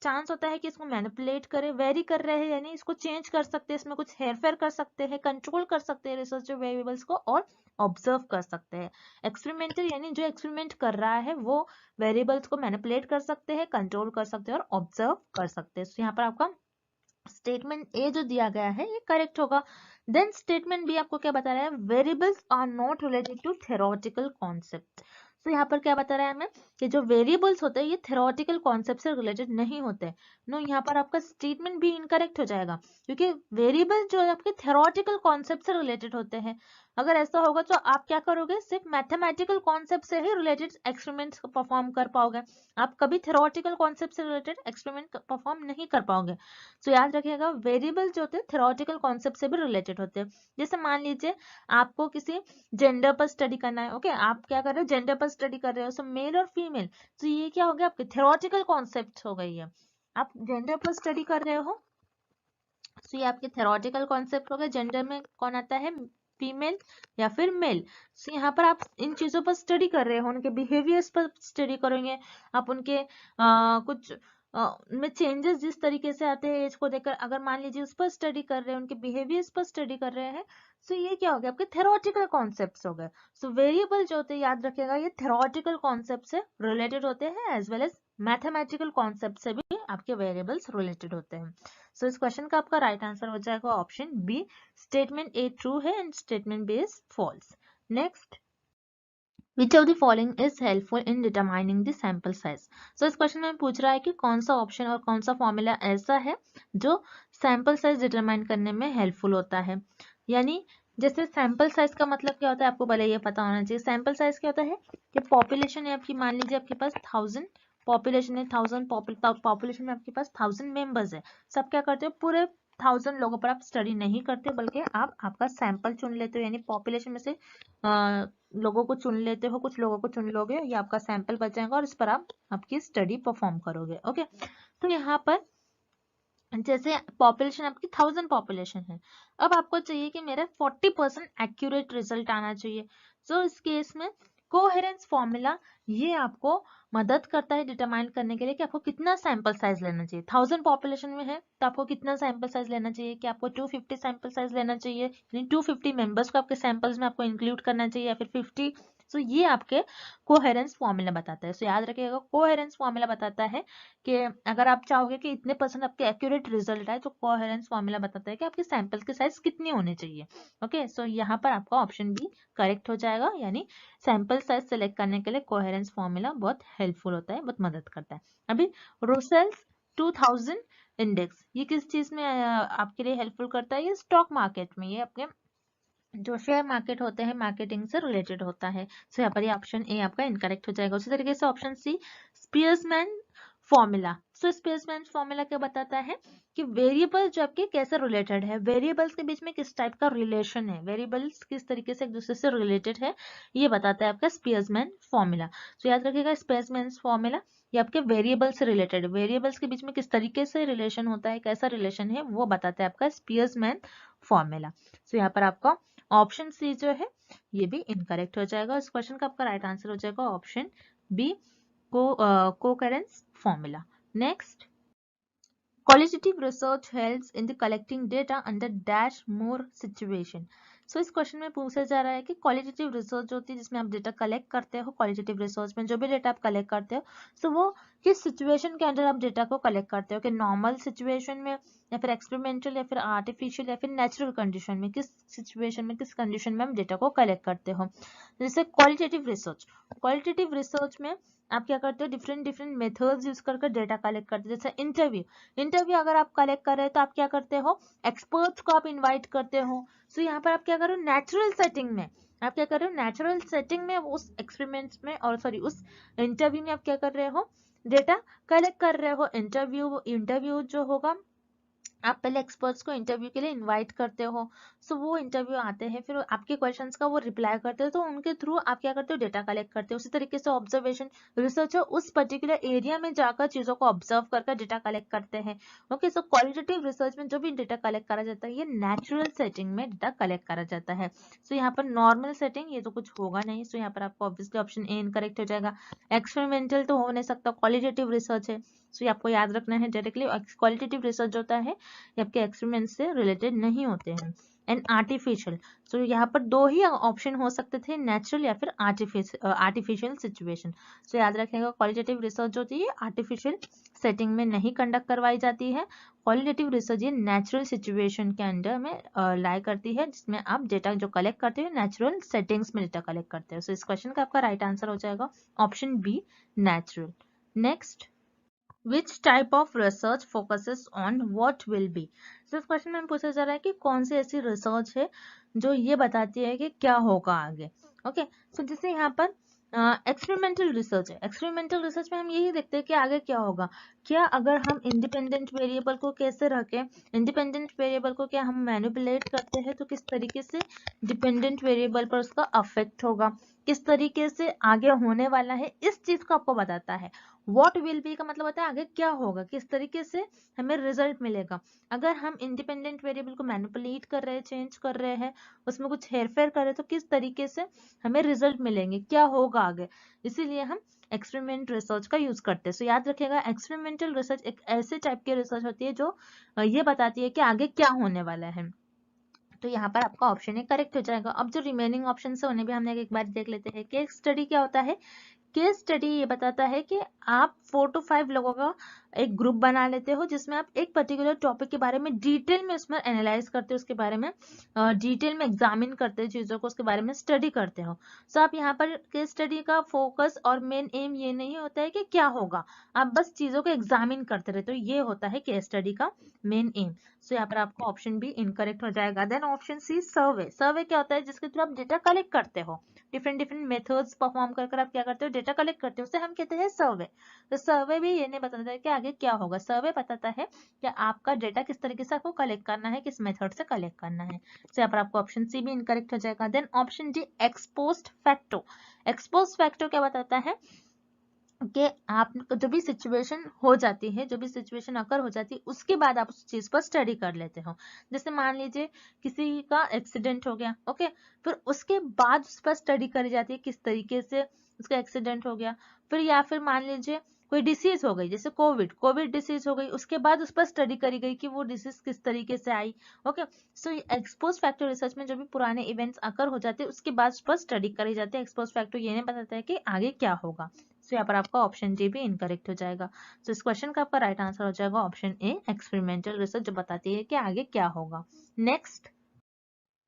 चांस होता है कि इसको मैनिपुलेट करे, वेरी कर रहे हैं यानी इसको चेंज कर सकते हैं, इसमें कुछ हेरफेर कर सकते हैं, कंट्रोल कर सकते हैं रिसर्चर वेरिएबल्स को, और ऑब्जर्व कर सकते हैं। एक्सपेरिमेंटर यानी जो एक्सपेरिमेंट कर रहा है वो वेरिएबल्स को मैनिपुलेट कर सकते हैं, कंट्रोल कर सकते हैं और ऑब्जर्व कर सकते हैं। सो यहाँ पर आपका स्टेटमेंट ए जो दिया गया है ये करेक्ट होगा। देन स्टेटमेंट बी आपको क्या बता रहा है, variables are not related to theoretical concept. तो यहाँ पर क्या बता रहा है हमें कि जो वेरिएबल्स होते हैं ये थ्योरेटिकल कॉन्सेप्ट से रिलेटेड नहीं होते। नो, यहाँ पर आपका स्टेटमेंट भी इनकरेक्ट हो जाएगा, क्योंकि वेरिएबल जो है आपके थ्योरेटिकल कॉन्सेप्ट से रिलेटेड होते हैं। अगर ऐसा होगा तो आप क्या करोगे, सिर्फ मैथमेटिकल कॉन्सेप्ट से ही रिलेटेड एक्सपेरिमेंट्स परफॉर्म कर पाओगे, आप कभी थ्योरेटिकल कॉन्सेप्ट से रिलेटेड एक्सपेरिमेंट परफॉर्म नहीं कर पाओगे। तो याद रखिएगा, वेरिएबल जो होते हैं थ्योरेटिकल कॉन्सेप्ट से भी रिलेटेड होते हैं। जैसे मान लीजिए आपको किसी जेंडर पर स्टडी करना है, ओके, आप क्या कर रहे हो, जेंडर पर स्टडी कर रहे हो, सो मेल और फीमेल, तो ये क्या हो गया, आपके थ्योरेटिकल कॉन्सेप्ट हो गई है। आप जेंडर पर स्टडी कर रहे हो, तो ये आपके थ्योरेटिकल कॉन्सेप्ट हो गए, जेंडर में कौन आता है, फीमेल या फिर मेल। सो यहाँ पर आप इन चीजों पर स्टडी कर रहे हो, उनके बिहेवियर्स पर स्टडी करेंगे आप, उनके कुछ में चेंजेस जिस तरीके से आते हैं एज को देखकर, अगर मान लीजिए उस पर स्टडी कर रहे हैं, उनके बिहेवियर्स पर स्टडी कर रहे हैं, सो ये क्या हो गया, आपके थ्योरेटिकल कॉन्सेप्ट्स हो गए। सो वेरिएबल जो होते हैं याद रखिएगा ये थ्योरेटिकल कॉन्सेप्ट से रिलेटेड होते हैं, as well as mathematical concept से भी आपके वेरिएबल्स रिलेटेड होते हैं। सो इस क्वेश्चन का आपका राइट आंसर हो जाएगा option B, statement A true है and statement B is false. Next, Which of the following is helpful in determining the sample size? So इस क्वेश्चन में पूछ रहा है कि कौन सा ऑप्शन और कौन सा फॉर्मूला ऐसा है जो सैंपल साइज डिटरमाइन करने में हेल्पफुल होता है। यानी जैसे सैंपल साइज का मतलब क्या होता है आपको भले ये पता होना चाहिए। सैंपल साइज क्या होता है कि पॉपुलेशन है आपकी, मान लीजिए आपके पास 1000 पॉपुलेशन है, 1000 पॉपुलेशन में आपके पास 1000 मेंबर्स है। सब क्या करते हो, पूरे 1000 लोगों पर आप स्टडी नहीं करते, बल्कि आप आपका सैंपल चुन लेते हो, यानी पॉपुलेशन में से लोगों को चुन लेते हो, कुछ लोगों को चुन लोगे, ये आपका सैंपल बच जाएगा और इस पर आप आपकी स्टडी परफॉर्म करोगे। ओके, तो यहाँ पर जैसे पॉपुलेशन आपकी 1000 पॉपुलेशन है, अब आपको चाहिए कि मेरा 40% एक्यूरेट रिजल्ट आना चाहिए। सो इस केस में कोहेरेंस फॉर्मूला ये आपको मदद करता है डिटरमाइन करने के लिए कि आपको कितना सैंपल साइज लेना चाहिए। 1000 पॉपुलेशन में है तो आपको कितना सैंपल साइज लेना चाहिए, कि आपको 250 सैंपल साइज लेना चाहिए, यानी 250 मेंबर्स को आपके सैंपल्स में आपको इंक्लूड करना चाहिए, या फिर 50। सो ये आपके कोहेरेंस फॉर्मूला बताता है। सो याद रखिएगा, कोहेरेंस फॉर्मूला बताता है कि अगर आप चाहोगे कि इतने % आपके एक्यूरेट रिजल्ट आए तो कोहेरेंस फॉर्मूला बताता है कि आपके सैंपल्स के साइज कितने होने चाहिए। ओके, सो यहाँ पर आपका ऑप्शन बी करेक्ट हो जाएगा, यानी सैंपल साइज सेलेक्ट करने के लिए कोहेरेंस फॉर्मूला बहुत हेल्पफुल होता है, बहुत मदद करता है। अभी रुसेल्स 2000 इंडेक्स ये किस चीज में आपके लिए हेल्पफुल करता है? ये स्टॉक मार्केट में, ये आपके जो शेयर मार्केट होते हैं मार्केटिंग से रिलेटेड होता है। सो यहाँ पर ये ऑप्शन ए आपका इनकरेक्ट हो जाएगा। उसी तरीके से ऑप्शन सी स्पीयर्समैन फॉर्मूला। सो स्पीयर्समैन फॉर्मूला क्या बताता है कि वेरिएबल जो आपके कैसे रिलेटेड है, वेरिएबल्स के बीच में किस टाइप का रिलेशन है, वेरिएबल्स किस तरीके से एक दूसरे से रिलेटेड है, ये बताता है आपका स्पीयर्समैन फॉर्मूला। सो याद रखिएगा, स्पीयर्समैन फॉर्मूला ये आपके वेरिएबल से रिलेटेड, वेरिएबल्स के बीच में किस तरीके से रिलेशन होता है, कैसा रिलेशन है, वो बताता है आपका स्पीयर्समैन फॉर्मूला। सो यहाँ पर आपका ऑप्शन सी जो है ये भी इनकरेक्ट हो जाएगा। इस क्वेश्चन का आपका राइट आंसर हो जाएगा option B, Cochran's formula. Next, qualitative research helps in the collecting data under dash more situation। सो इस क्वेश्चन में पूछा जा रहा है कि क्वालिटेटिव रिसर्च होती है जिसमें आप डेटा कलेक्ट करते हो, क्वालिटेटिव रिसर्च में जो भी डेटा आप कलेक्ट करते हो सो वो किस सिचुएशन के अंदर आप डेटा को कलेक्ट करते हो, कि नॉर्मल सिचुएशन में, या फिर एक्सपेरिमेंटल, या फिर आर्टिफिशियल, या फिर नेचुरल कंडीशन में, किस सिचुएशन में, किस कंडीशन में आप डेटा को कलेक्ट करते हो। जैसे क्वालिटेटिव रिसर्च में आप क्या करते हो, डिफरेंट डिफरेंट मेथड्स यूज करके डेटा कलेक्ट करते हो। जैसे इंटरव्यू अगर आप कलेक्ट कर रहे हो तो आप क्या करते हो, एक्सपर्ट्स को आप इनवाइट करते हो। सो यहाँ पर आप क्या कर रहे हो, नेचुरल सेटिंग में आप क्या कर रहे हो, नेचुरल सेटिंग में उस एक्सपेरिमेंट्स में, और सॉरी उस इंटरव्यू में आप क्या कर रहे हो, डेटा कलेक्ट कर रहे हो। इंटरव्यू जो होगा, आप पहले एक्सपर्ट्स को इंटरव्यू के लिए इनवाइट करते हो। सो वो इंटरव्यू आते हैं, फिर आपके क्वेश्चंस का वो रिप्लाई करते हो, तो उनके थ्रू आप क्या करते हो, डेटा कलेक्ट करते हो। उसी तरीके से ऑब्जर्वेशन रिसर्चर उस पर्टिकुलर एरिया में जाकर चीजों को ऑब्जर्व करके डेटा कलेक्ट करते हैं। ओके, सो क्वालिटेटिव रिसर्च में जो भी डेटा कलेक्ट करा जाता है ये नेचुरल सेटिंग में डेटा कलेक्ट करा जाता है। सो यहाँ पर नॉर्मल सेटिंग ये तो कुछ होगा नहीं। सो यहाँ पर आपको ऑब्वियसली ऑप्शन ए इनकरेक्ट हो जाएगा। एक्सपेरिमेंटल तो हो नहीं सकता, क्वालिटेटिव रिसर्च है। सो ये आपको याद रखना है डायरेक्टली। क्वालिटेटिव रिसर्च होता है ये आपके एक्सपेरिमेंट से रिलेटेड नहीं होते हैं। एंड आर्टिफिशियल, सो यहाँ पर दो ही ऑप्शन हो सकते थे, नेचुरल या फिर आर्टिफिशियल सिचुएशन। सो याद रखिएगा, क्वालिटेटिव रिसर्च होती है आर्टिफिशियल सेटिंग में नहीं कंडक्ट करवाई जाती है। क्वालिटेटिव रिसर्च ये नेचुरल सिचुएशन के अंडर में लाई करती है, जिसमें आप डेटा जो कलेक्ट करते हो नेचुरल सेटिंग्स में डेटा कलेक्ट करते हो। सो इस क्वेश्चन का आपका राइट आंसर हो जाएगा option B, natural. Next, Which type of research focuses on what will be? So इस क्वेश्चन में पूछा जा रहा है कि कौन सी ऐसी रिसर्च है जो ये बताती है कि क्या होगा आगे। ओके, सो जैसे यहाँ पर एक्सपेरिमेंटल रिसर्च है। एक्सपेरिमेंटल रिसर्च में हम यही देखते हैं कि आगे क्या होगा, क्या अगर हम इंडिपेंडेंट वेरिएबल को कैसे रखें, इंडिपेंडेंट वेरिएबल को क्या हम मैनिपुलेट करते हैं तो किस तरीके से डिपेंडेंट वेरिएबल पर उसका अफेक्ट होगा, किस तरीके से आगे होने वाला है, इस चीज को आपको बताता है। व्हाट विल बी का मतलब होता है आगे क्या होगा, किस तरीके से हमें रिजल्ट मिलेगा। अगर हम इंडिपेंडेंट वेरिएबल को मैनिपुलेट कर रहे हैं, चेंज कर रहे हैं, उसमें कुछ हेरफेर कर रहे हैं, तो किस तरीके से हमें रिजल्ट मिलेंगे, क्या होगा आगे। इसीलिए हम एक्सपेरिमेंट रिसर्च का यूज करते हैं। सो याद रखिएगा, एक्सपेरिमेंटल रिसर्च एक ऐसे टाइप की रिसर्च होती है जो ये बताती है कि आगे क्या होने वाला है। तो यहाँ पर आपका ऑप्शन है करेक्ट हो जाएगा। अब जो रिमेनिंग ऑप्शन है उन्हें भी हमने एक बार देख लेते हैं। केस स्टडी क्या होता है, केस स्टडी ये बताता है कि आप 4 to 5 लोगों का एक ग्रुप बना लेते हो, जिसमें आप एक पर्टिकुलर टॉपिक के बारे में डिटेल में उसमें एनालाइज करते हो, उसके बारे में डिटेल में एग्जामिन करते हो चीजों को, उसके बारे में स्टडी करते हो। सो आप यहाँ पर केस स्टडी का फोकस और मेन एम ये नहीं होता है कि क्या होगा, आप बस चीजों को एग्जामिन करते रहते हो, ये होता है केस स्टडी का मेन एम। सो यहाँ पर आपका ऑप्शन बी इनकरेक्ट हो जाएगा। देन ऑप्शन सी सर्वे। सर्वे क्या होता है, जिसके थ्रू आप डेटा कलेक्ट करते हो, डिफरेंट डिफरेंट मेथड्स परफॉर्म कर आप क्या करते हो, डेटा कलेक्ट करते हो, उसे हम कहते हैं सर्वे। तो सर्वे भी ये नहीं बताता है कि आगे क्या होगा, सर्वे बताता है कि आपका डेटा किस तरीके से आपको कलेक्ट करना है, किस मेथड से कलेक्ट करना है। तो यहाँ पर आपको ऑप्शन सी भी इनकरेक्ट हो जाएगा। Then option D ex post facto. Ex post facto क्या बताता है, कि आप जो भी सिचुएशन हो जाती है, जो भी सिचुएशन अकर हो जाती है, उसके बाद आप उस चीज पर स्टडी कर लेते हो। जैसे मान लीजिए किसी का एक्सीडेंट हो गया, ओके, फिर उसके बाद उस पर स्टडी करी जाती है किस तरीके से उसका एक्सीडेंट हो गया। फिर या फिर मान लीजिए कोई डिसीज हो गई, जैसे कोविड डिसीज हो गई, उसके बाद उस पर स्टडी करी गई कि वो डिसीज किस तरीके से आई। ओके, सो एक्सपोज फैक्टर रिसर्च में जो भी पुराने इवेंट्स अकर हो जाते हैं उसके बाद उस पर स्टडी करी जाती है। एक्सपोज फैक्टर ये नहीं बताता है कि आगे क्या होगा। तो यहाँ पर आपका ऑप्शन डी भी इनकरेक्ट हो जाएगा। तो इस क्वेश्चन का आपका राइट आंसर हो जाएगा ऑप्शन ए, एक्सपेरिमेंटल रिसर्च, जो बताती है कि आगे क्या होगा। Next,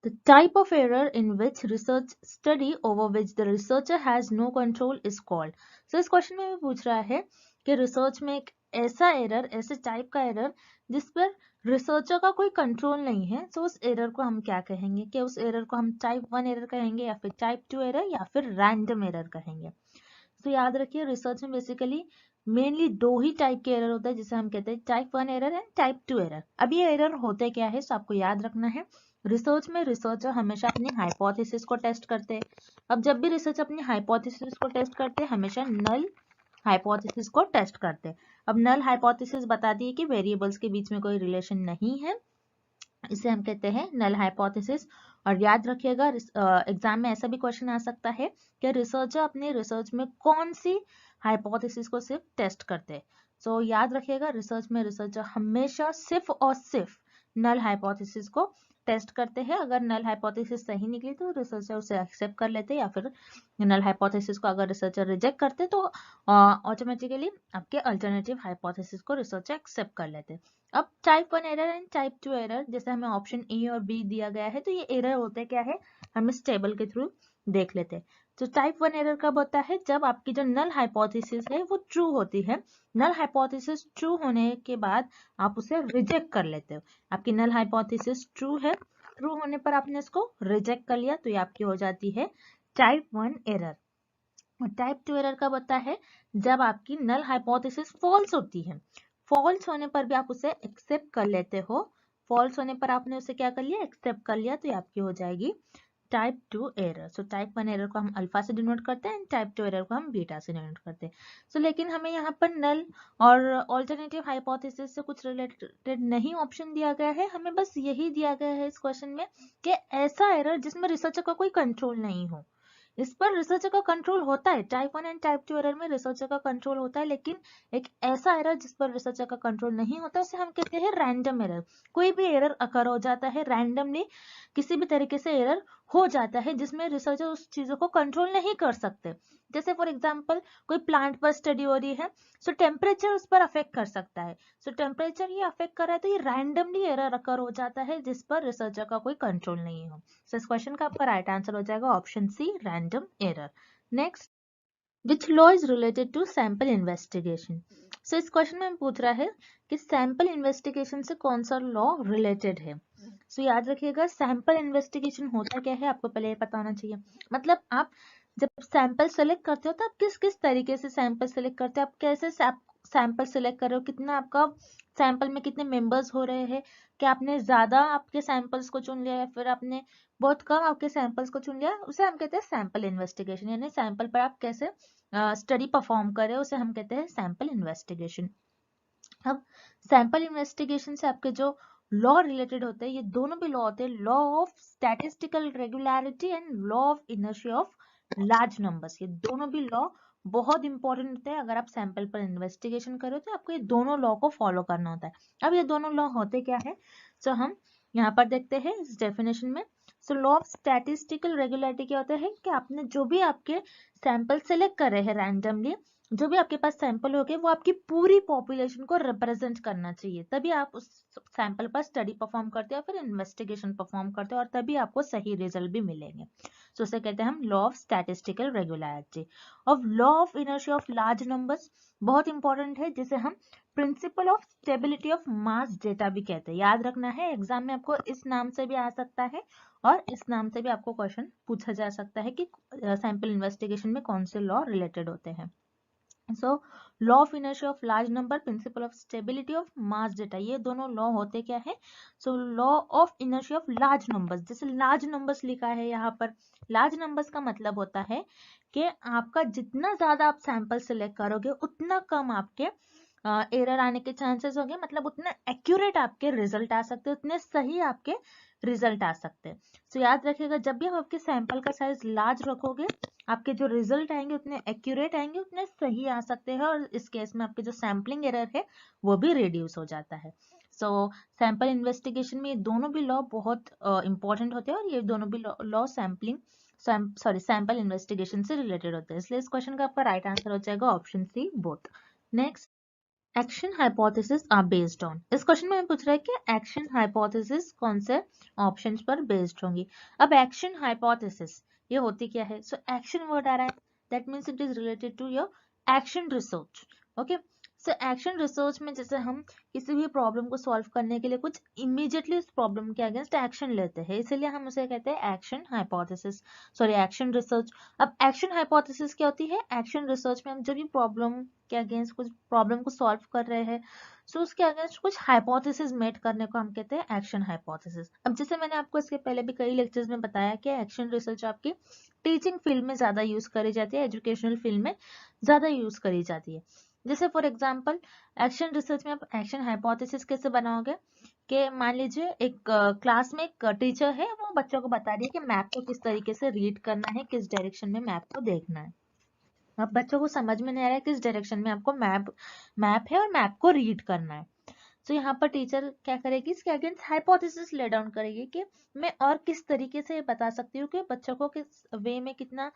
the type of error in which research study over which the researcher has no control is called. So इस क्वेश्चन में भी पूछ रहा है कि रिसर्च में एक ऐसा एरर, ऐसे टाइप का एरर जिस पर रिसर्चर का कोई कंट्रोल नहीं है, तो उस एरर को हम क्या कहेंगे? क्या उस एरर को हम टाइप 1 एरर कहेंगे, या फिर टाइप 2 एरर, या फिर रैंडम एरर कहेंगे? तो याद रखिए रिसर्च में बेसिकली मेनली दो ही टाइप के एरर होता है, जिसे हम कहते हैं type 1 error and type 2 error. अब ये एरर होते क्या है, तो आपको याद रखना है, रिसर्च में रिसर्चर हमेशा अपनी हाइपोथेसिस को टेस्ट करते हैं। अब जब भी रिसर्च अपनी हाइपोथेसिस को टेस्ट करते हैं, हमेशा नल हाइपोथेसिस को टेस्ट करते हैं। अब नल हाइपोथेसिस बताती है कि वेरिएबल्स के बीच में कोई रिलेशन नहीं है, इसे हम कहते हैं नल हाइपोथेसिस। और याद रखिएगा एग्जाम में ऐसा भी क्वेश्चन आ सकता है कि रिसर्चर अपने रिसर्च में कौन सी हाइपोथेसिस को सिर्फ टेस्ट करते हैं। सो याद रखिएगा रिसर्च में रिसर्चर हमेशा सिर्फ और सिर्फ नल हाइपोथेसिस को टेस्ट करते हैं। अगर नल हाइपोथेसिस सही निकली तो रिसर्चर उसे एक्सेप्ट कर लेते हैं, या फिर नल हाइपोथेसिस को अगर रिसर्चर रिजेक्ट करते तो ऑटोमेटिकली आपके अल्टरनेटिव हाइपोथेसिस को रिसर्चर एक्सेप्ट कर लेते हैं। अब type 1 error and type 2 error, जैसे हमें ऑप्शन ए और बी दिया गया है, तो ये एरर होते क्या है हम इस टेबल के थ्रू देख लेते हैं। तो टाइप 1 एरर कब होता है? जब आपकी जो नल हाइपोथेसिस है वो ट्रू होती है। नल हाइपोथेसिस ट्रू होने के बाद आप उसे रिजेक्ट कर लेते हो। आपकी नल हाइपोथेसिस ट्रू है, ट्रू होने पर आपने इसको रिजेक्ट कर लिया, तो ये आपकी हो जाती है टाइप 1 एरर। और टाइप 2 एरर कब होता है? जब आपकी नल हाइपोथेसिस फॉल्स होती है। फॉल्स होने पर भी आप उसे एक्सेप्ट कर लेते हो। फॉल्स होने पर आपने उसे क्या कर लिया? एक्सेप्ट कर लिया, तो ये आपकी हो जाएगी type 2 error. So type 1 error को हम अल्फा से डिनोट करते हैं, टाइप 2 एरर को हम बीटा से डिनोट करते हैं। सो लेकिन हमें यहाँ पर नल और ऑल्टरनेटिव हाइपोथेसिस से कुछ रिलेटेड नहीं ऑप्शन दिया गया है, हमें बस यही दिया गया है इस क्वेश्चन में कि ऐसा एरर जिसमें रिसर्चर का कोई कंट्रोल नहीं हो। इस पर रिसर्चर का कंट्रोल होता है, टाइप 1 एंड टाइप 2 एरर में रिसर्चर का कंट्रोल होता है, लेकिन एक ऐसा एरर जिस पर रिसर्चर का कंट्रोल नहीं होता उसे हम कहते हैं रैंडम एरर। कोई भी एरर अकर हो जाता है रैंडमली, किसी भी तरीके से एरर हो जाता है जिसमें रिसर्चर उस चीजों को कंट्रोल नहीं कर सकते। जैसे फॉर एग्जांपल कोई प्लांट पर स्टडी हो रही है, सो टेम्परेचर उस पर अफेक्ट कर सकता है। सो टेम्परेचर ये अफेक्ट कर रहा है, तो ये रैंडमली एरर अकर हो जाता है जिस पर रिसर्चर का कोई कंट्रोल नहीं हो। सो इस क्वेश्चन का आपका राइट आंसर हो जाएगा option C, random error. Next, which law is related to sample investigation? So इस क्वेश्चन में पूछ रहा है कि सैंपल इन्वेस्टिगेशन से कौन सा लॉ रिलेटेड है। सो याद रखिएगा सैंपल इन्वेस्टिगेशन होता क्या है आपको पहले ये पता होना चाहिए। मतलब आप जब सैंपल सेलेक्ट करते हो तो आप किस किस तरीके से सैंपल सेलेक्ट करते हो, आप कैसे सैंपल सेलेक्ट कर रहे हो, कितना आपका सैंपल में कितने मेंबर्स हो रहे हैं, क्या आपने ज्यादा आपके सैंपल्स को चुन लिया या फिर आपने बहुत कम आपके सैंपल्स को चुन लिया, उसे हम कहते हैं सैंपल इन्वेस्टिगेशन। यानी सैंपल पर आप कैसे स्टडी परफॉर्म कर रहे हो उसे हम कहते हैं सैंपल इन्वेस्टिगेशन। अब सैंपल इन्वेस्टिगेशन से आपके जो लॉ रिलेटेड होते हैं, ये दोनों भी लॉ होते हैं, law of statistical regularity and law of inertia of large numbers. ये दोनों भी लॉ बहुत इंपॉर्टेंट होते हैं। अगर आप सैंपल पर इन्वेस्टिगेशन करो तो आपको ये दोनों लॉ को फॉलो करना होता है। अब ये दोनों लॉ होते क्या है, तो हम यहाँ पर देखते हैं इस डेफिनेशन में। So law of statistical regularity क्या होता है कि आपने जो भी आपके सैंपल सेलेक्ट कर रहे हैं रैंडमली, जो भी आपके पास सैंपल हो गए वो आपकी पूरी पॉपुलेशन को रिप्रेजेंट करना चाहिए, तभी आप उस सैंपल पर स्टडी परफॉर्म करते हो, फिर इन्वेस्टिगेशन परफॉर्म करते हो, और तभी आपको सही रिजल्ट भी मिलेंगे। सो उसे कहते हैं हम लॉ ऑफ स्टैटिस्टिकल रेगुलरिटी। और law of inertia of large numbers बहुत इंपॉर्टेंट है, जिसे हम principle of stability of mass data भी कहते हैं। याद रखना है एग्जाम में आपको इस नाम से भी आ सकता है और इस नाम से भी आपको क्वेश्चन पूछा जा सकता है कि सैंपल इन्वेस्टिगेशन में कौन से लॉ रिलेटेड होते हैं। So law of inertia of large number, principle of stability of mass data, ये दोनों लॉ होते क्या है? So law of inertia of large numbers, जैसे लार्ज नंबर्स लिखा है यहाँ पर, लार्ज नंबर्स का मतलब होता है कि आपका जितना ज्यादा आप सैंपल सिलेक्ट करोगे उतना कम आपके एरर आने के चांसेस होंगे, मतलब उतने एक्यूरेट आपके रिजल्ट आ सकते हैं, उतने सही आपके रिजल्ट आ सकते हैं। सो याद रखिएगा, जब भी आप आपके सैंपल का साइज लार्ज रखोगे, आपके जो रिजल्ट आएंगे उतने एक्यूरेट आएंगे, उतने सही आ सकते हैं, और इस केस में आपके जो सैम्पलिंग एरर है वो भी रिड्यूस हो जाता है। सो सैंपल इन्वेस्टिगेशन में ये दोनों भी लॉ बहुत इंपॉर्टेंट होते हैं, और ये दोनों भी लॉ सैंपल इन्वेस्टिगेशन से रिलेटेड होते हैं, इसलिए इस क्वेश्चन का आपका राइट आंसर हो जाएगा option C, both. Next, action hypothesis are based on, इस क्वेश्चन में पूछ रहा है कि एक्शन हाइपोथेसिस कौन से ऑप्शंस पर बेस्ड होंगी। अब एक्शन हाइपोथेसिस ये होती क्या है? सो एक्शन वर्ड आ रहा है, that means it is related to your action research. Okay, so action research में जैसे हम किसी भी प्रॉब्लम को सॉल्व करने के लिए कुछ इमीडिएटली उस प्रॉब्लम के अगेंस्ट एक्शन लेते हैं, इसीलिए हम उसे कहते हैं action hypothesis, sorry action research. अब एक्शन हाइपोथेसिस क्या होती है? एक्शन रिसर्च में हम जब भी प्रॉब्लम के अगेंस्ट कुछ प्रॉब्लम को सॉल्व कर रहे हैं, सो उसके अगेंस्ट कुछ हाइपोथेसिस मेट करने को हम कहते हैं एक्शन हाइपोथेसिस। अब जैसे मैंने आपको इसके पहले भी कई लेक्चर्स में बताया कि एक्शन रिसर्च आपकी टीचिंग फील्ड में ज्यादा यूज करी जाती है, एजुकेशनल फील्ड में ज्यादा यूज करी जाती है। जैसे फॉर एग्जाम्पल, एक्शन रिसर्च में आप एक्शन हाइपोथेसिस कैसे बनाओगे कि मान लीजिए एक क्लास में एक टीचर है, वो बच्चों को बता रही है कि मैप को किस तरीके से रीड करना है, किस डायरेक्शन में मैप को देखना है। अब बच्चों को समझ में नहीं आ रहा है किस डायरेक्शन में आपको मैप है और मैप को रीड करना है। तो यहाँ पर टीचर क्या करेगी? इसके अगेंस्ट हाइपोथेसिस ले डाउन करेगी कि मैं और किस तरीके से बता सकती हूँ कि बच्चों को किस वे में कितना